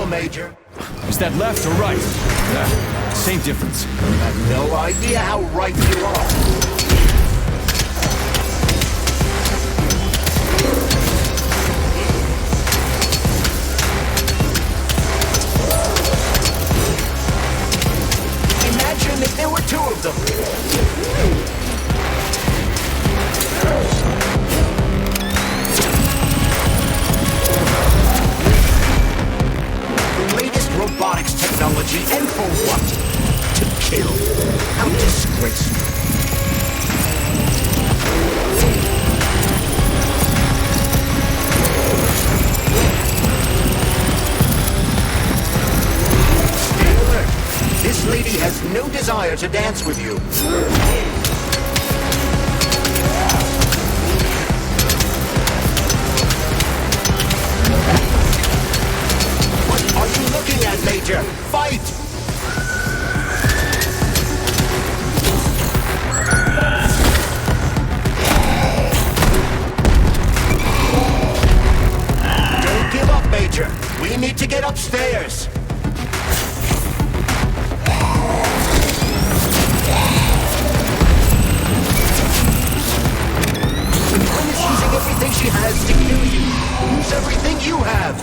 Major. Is that left or right? Same difference. You have no idea how right you are. Imagine if there were two of them. Robotics technology, and for what? To kill. How disgraceful. Stay alert. This lady has no desire to dance with you. What are you looking at, Major? Fight! Don't give up, Major. We need to get upstairs. One is using everything she has to kill you. Use everything you have.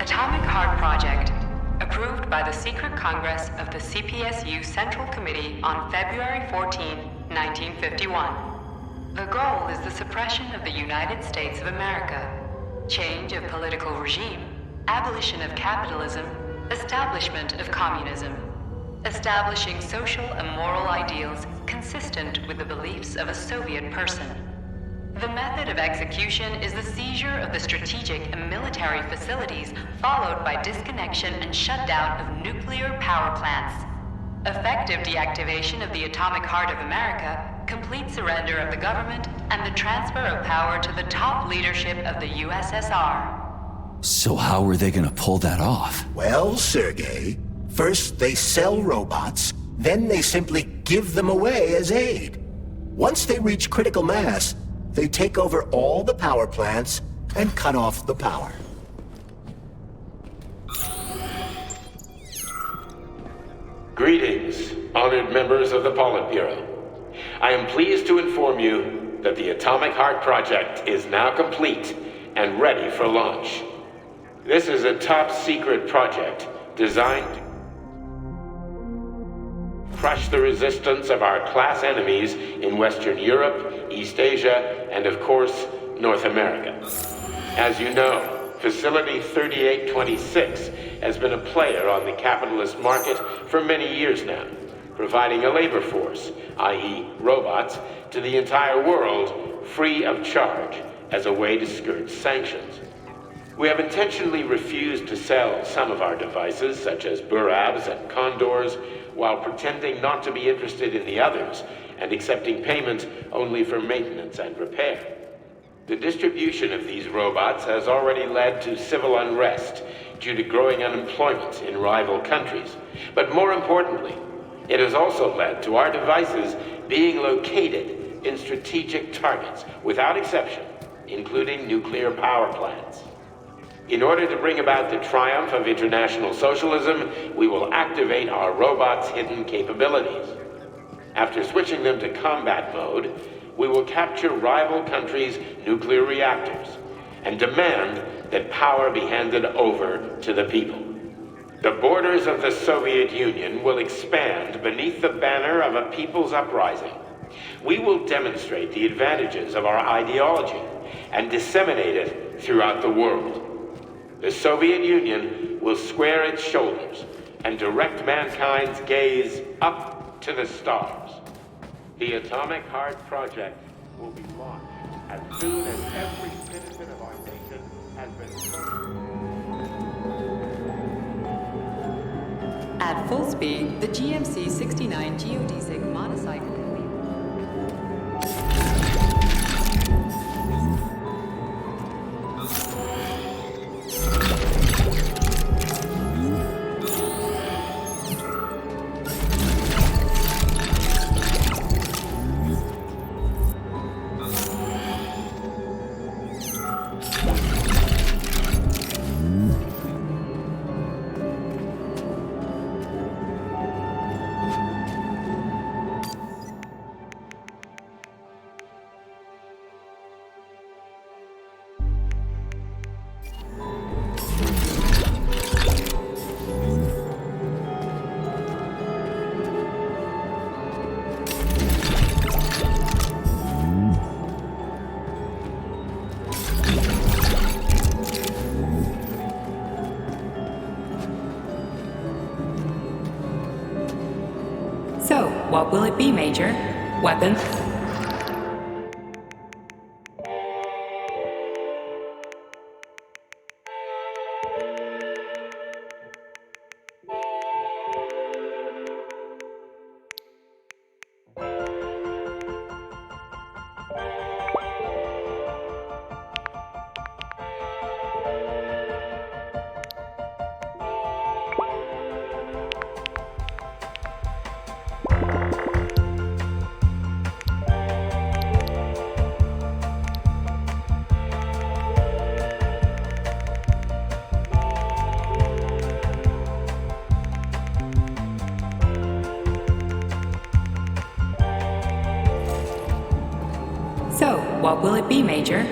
Atomic Heart Project, approved by the Secret Congress of the CPSU Central Committee on February 14, 1951. The goal is the suppression of the United States of America, change of political regime, abolition of capitalism, establishment of communism, establishing social and moral ideals consistent with the beliefs of a Soviet person. The method of execution is the seizure of the strategic and military facilities, followed by disconnection and shutdown of nuclear power plants. Effective deactivation of the Atomic Heart of America, complete surrender of the government, and the transfer of power to the top leadership of the USSR. So how are they gonna pull that off? Well, Sergei, first they sell robots, then they simply give them away as aid. Once they reach critical mass, they take over all the power plants and cut off the power. Greetings, honored members of the Politburo. I am pleased to inform you that the Atomic Heart Project is now complete and ready for launch. This is a top-secret project designed to crush the resistance of our class enemies in Western Europe, East Asia, and of course, North America. As you know, Facility 3826 has been a player on the capitalist market for many years now, providing a labor force, i.e. robots, to the entire world free of charge as a way to skirt sanctions. We have intentionally refused to sell some of our devices, such as Burabs and Condors, while pretending not to be interested in the others and accepting payment only for maintenance and repair. The distribution of these robots has already led to civil unrest due to growing unemployment in rival countries. But more importantly, it has also led to our devices being located in strategic targets, without exception, including nuclear power plants. In order to bring about the triumph of international socialism, we will activate our robots' hidden capabilities. After switching them to combat mode, we will capture rival countries' nuclear reactors and demand that power be handed over to the people. The borders of the Soviet Union will expand beneath the banner of a people's uprising. We will demonstrate the advantages of our ideology and disseminate it throughout the world. The Soviet Union will square its shoulders and direct mankind's gaze up to the stars. The Atomic Heart Project will be launched as soon as every citizen of our nation has been... At full speed, the GMC 69 geodesic monocycle. So, what will it be, Major? Weapons? So, what will it be, Major?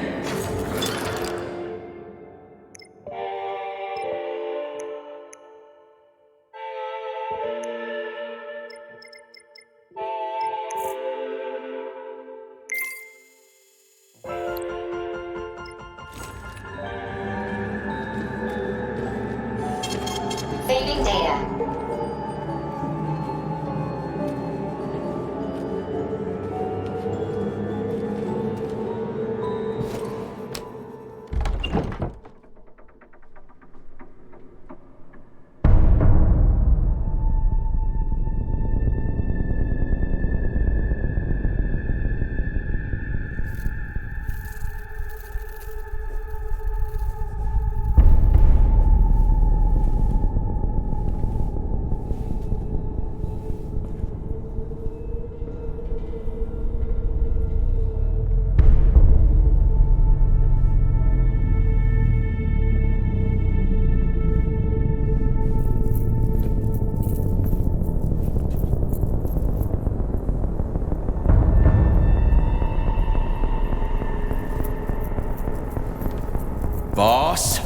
boss.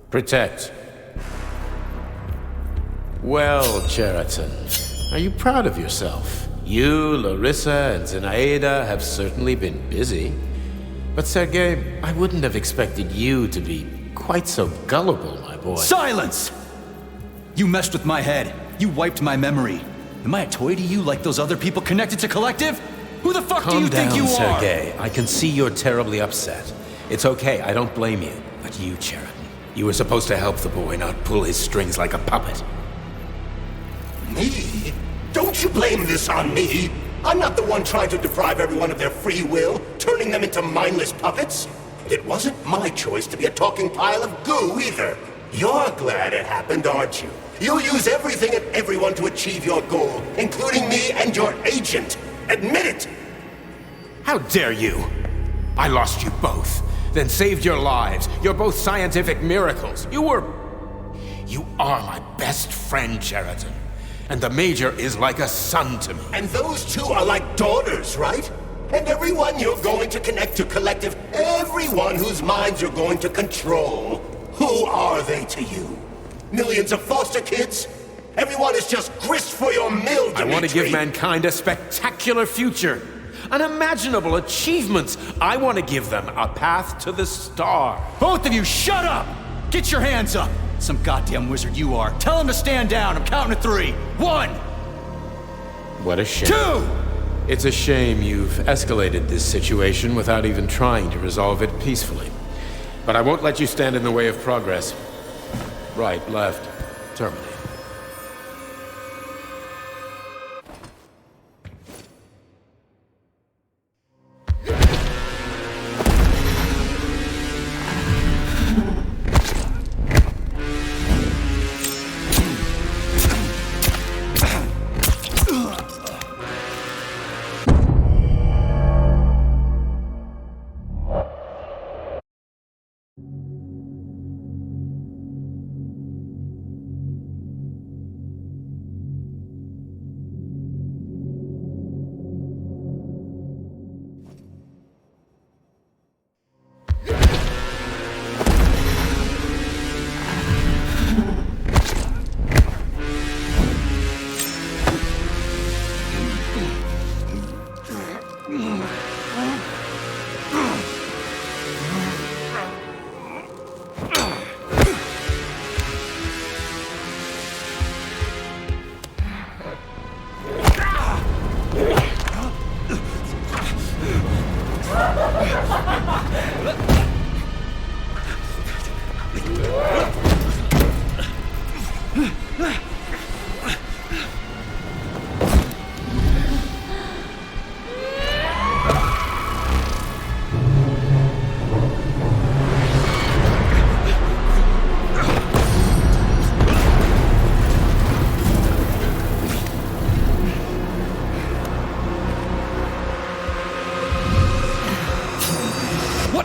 Protect. Well, Cheriton, are you proud of yourself? You, Larissa, and Zinaida have certainly been busy. But Sergei, I wouldn't have expected you to be quite so gullible, my boy. Silence! You messed with my head. You wiped my memory. Am I a toy to you like those other people connected to Collective? Who the fuck do you think you are? Calm down, Sergei. I can see you're terribly upset. It's okay, I don't blame you. But you, Cheriton, you were supposed to help the boy, not pull his strings like a puppet. Me? Don't you blame this on me? I'm not the one trying to deprive everyone of their free will, turning them into mindless puppets. It wasn't my choice to be a talking pile of goo either. You're glad it happened, aren't you? You'll use everything and everyone to achieve your goal, including me and your agent. Admit it! How dare you? I lost you both, then saved your lives. You're both scientific miracles. You are my best friend, Cheriton. And the Major is like a son to me. And those two are like daughters, right? And everyone you're going to connect to Collective, everyone whose minds you're going to control, who are they to you? Millions of foster kids? Everyone is just grist for your mill, Dimitri. I want to give mankind a spectacular future. Unimaginable achievements. I want to give them a path to the star. Both of you, shut up! Get your hands up! Some goddamn wizard you are. Tell him to stand down. I'm counting to 3. 1! What a shame. 2! It's a shame you've escalated this situation without even trying to resolve it peacefully. But I won't let you stand in the way of progress. Right, left, terminate.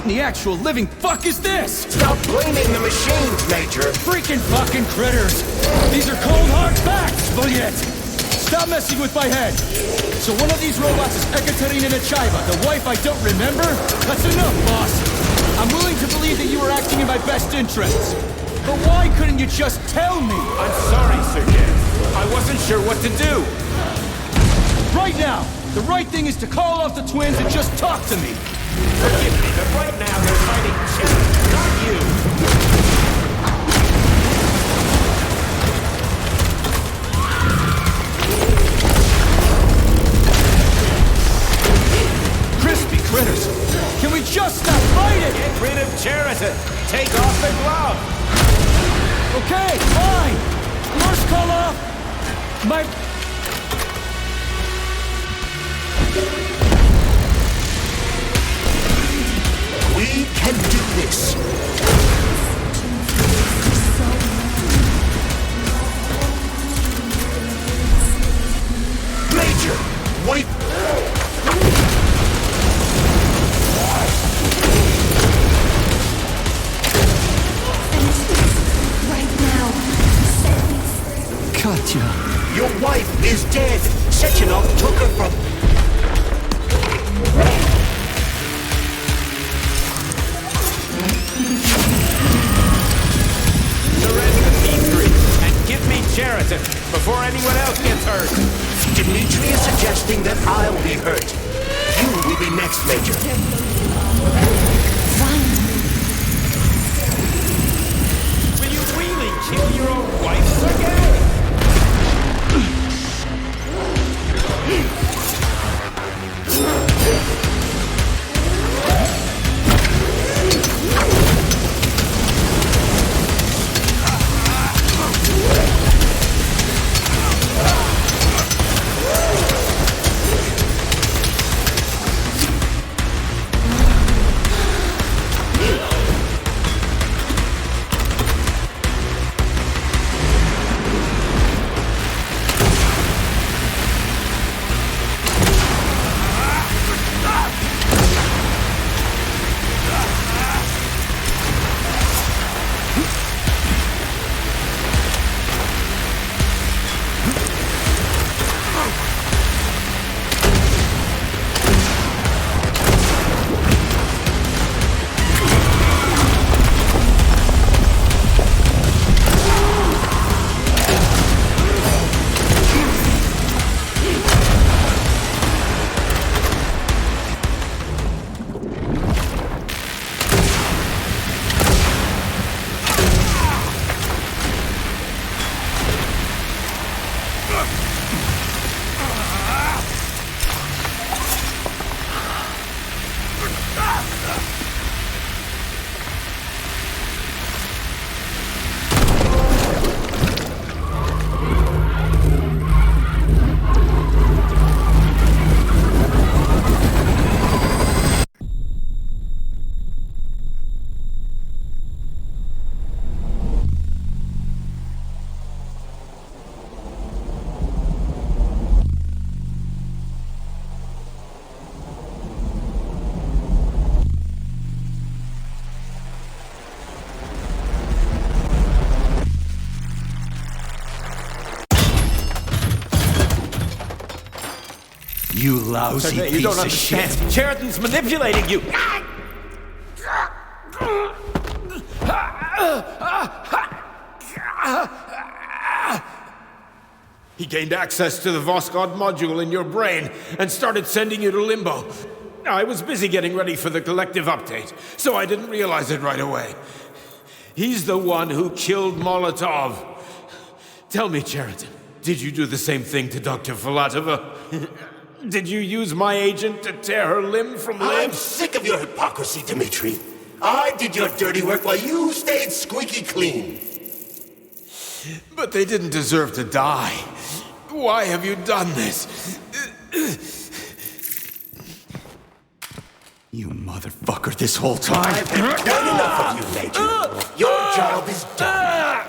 The actual living fuck is this? Stop blaming the machines, Major. Freaking fucking critters. These are cold hard facts, Voyet. Stop messing with my head. So one of these robots is Ekaterina Nechaeva, the wife I don't remember? That's enough, boss. I'm willing to believe that you were acting in my best interests. But why couldn't you just tell me? I'm sorry, Sergei. I wasn't sure what to do. Right now, the right thing is to call off the twins and just talk to me. Forgive me, but right now they're fighting Cheriton, not you! Crispy critters! Can we just stop fighting? Get rid of Cheriton! Take off the glove! Okay, fine! First call off my... We can do this. Major, wait. Right now. Katya. Your wife is dead. Sechenov took her from... Sheraton, before anyone else gets hurt. Dimitri is suggesting that I'll be hurt. You will be next, Major. Will you really kill your own wife, Sergei? You lousy Sergei, piece you don't of shit. understand. Sheraton's manipulating you. He gained access to the Voskhod module in your brain and started sending you to limbo. I was busy getting ready for the collective update, so I didn't realize it right away. He's the one who killed Molotov. Tell me, Sheraton, did you do the same thing to Dr. Filatova? Did you use my agent to tear her limb from limb? I'm sick of your hypocrisy, Dimitri. I did your dirty work while you stayed squeaky clean. But they didn't deserve to die. Why have you done this? You motherfucker, this whole time. I've done enough of you, Major. Your job is done.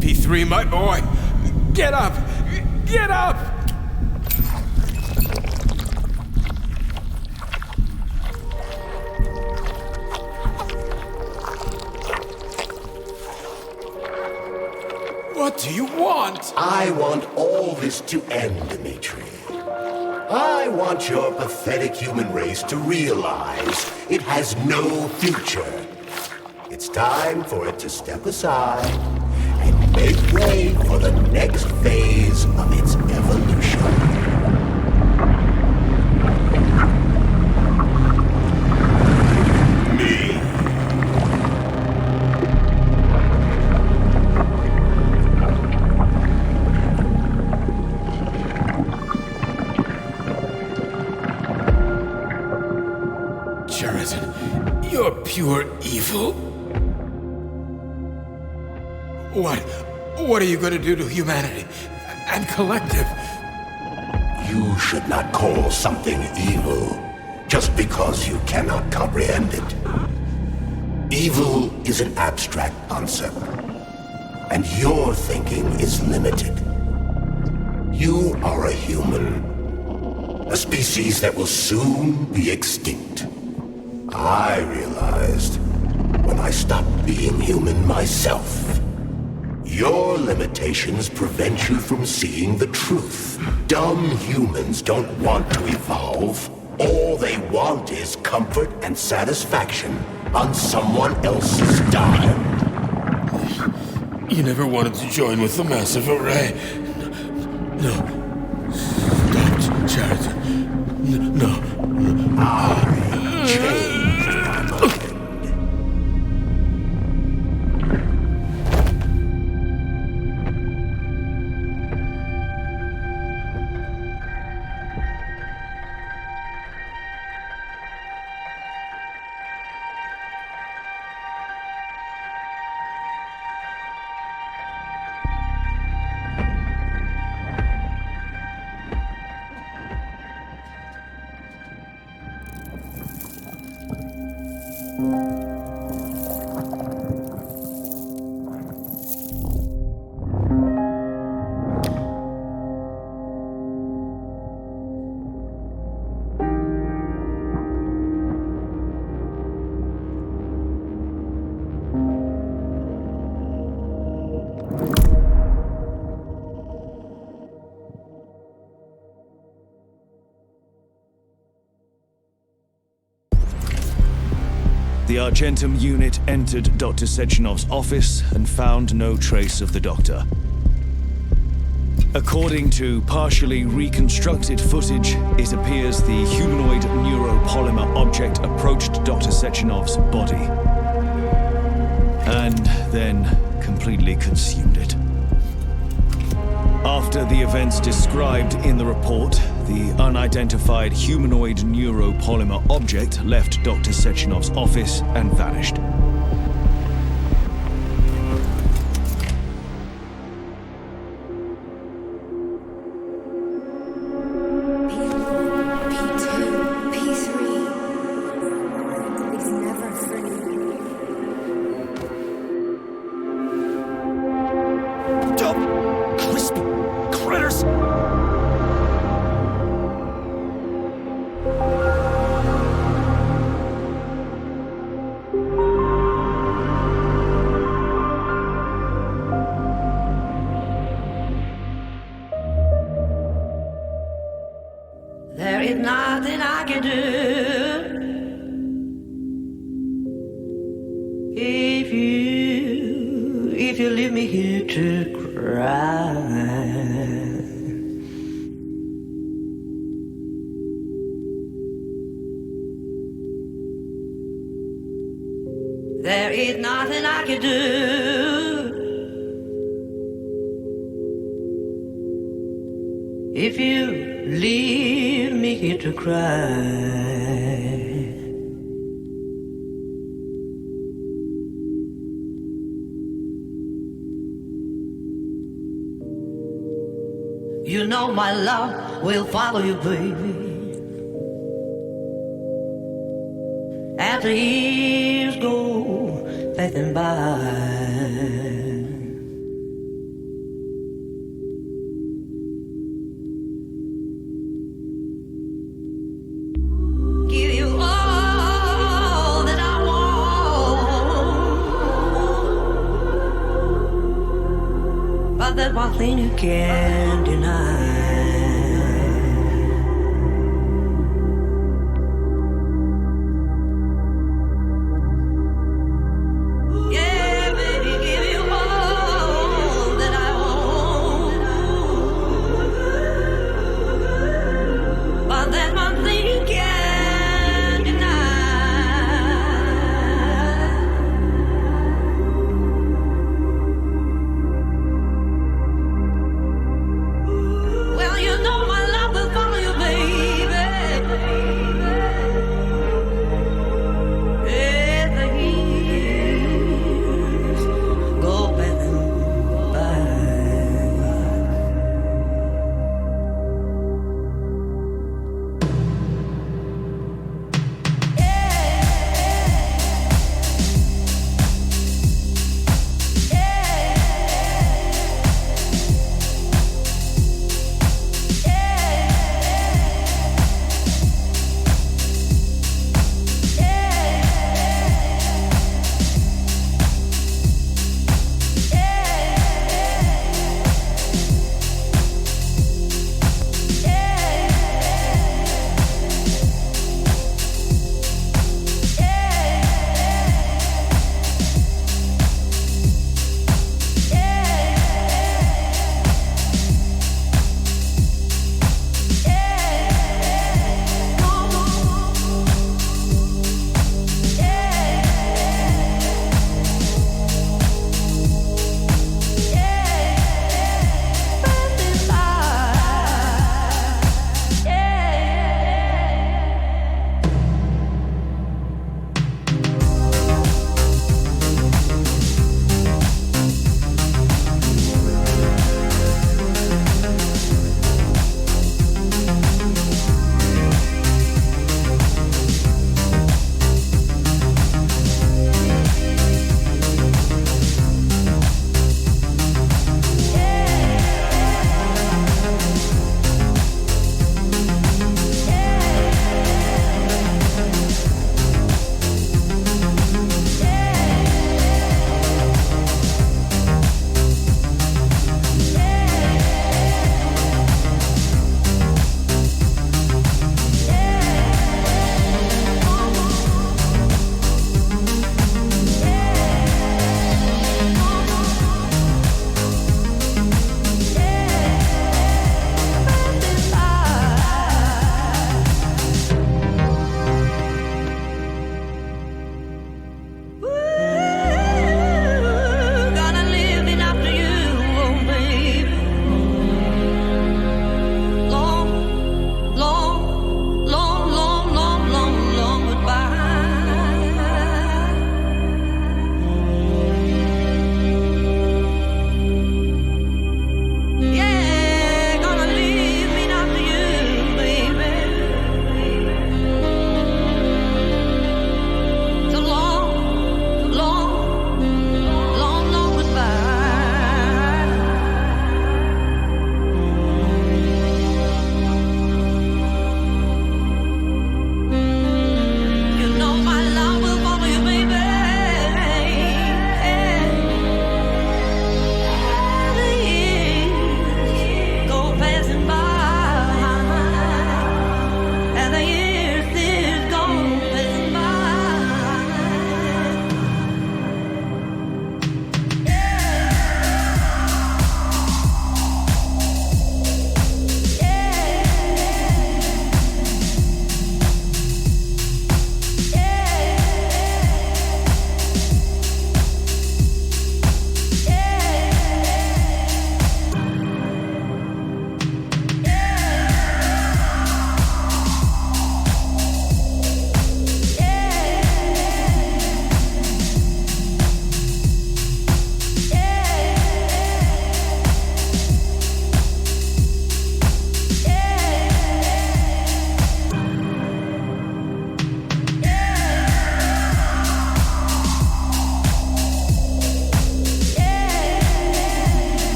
P3, my boy! Get up! Get up! What do you want? I want all this to end, Dimitri. I want your pathetic human race to realize it has no future. It's time for it to step aside and make way for the next phase of its evolution. You're pure evil. What are you going to do to humanity and collective? You should not call something evil just because you cannot comprehend it. Evil is an abstract concept, and your thinking is limited. You are a human, a species that will soon be extinct. I realized when I stopped being human myself. Your limitations prevent you from seeing the truth. Dumb humans don't want to evolve. All they want is comfort and satisfaction on someone else's dime. You never wanted to join with the massive array. No. Stop, Chariton. No. I changed my mind. The Argentum unit entered Dr. Sechenov's office and found no trace of the doctor. According to partially reconstructed footage, it appears the humanoid neuropolymer object approached Dr. Sechenov's body and then completely consumed it. After the events described in the report, the unidentified humanoid neuropolymer object left Dr. Sechenov's office and vanished. There is nothing I can do if you leave me here to cry. There is nothing I can do if you leave me here to cry. You know my love will follow you, baby. After years go passing by. There's one thing you can't deny.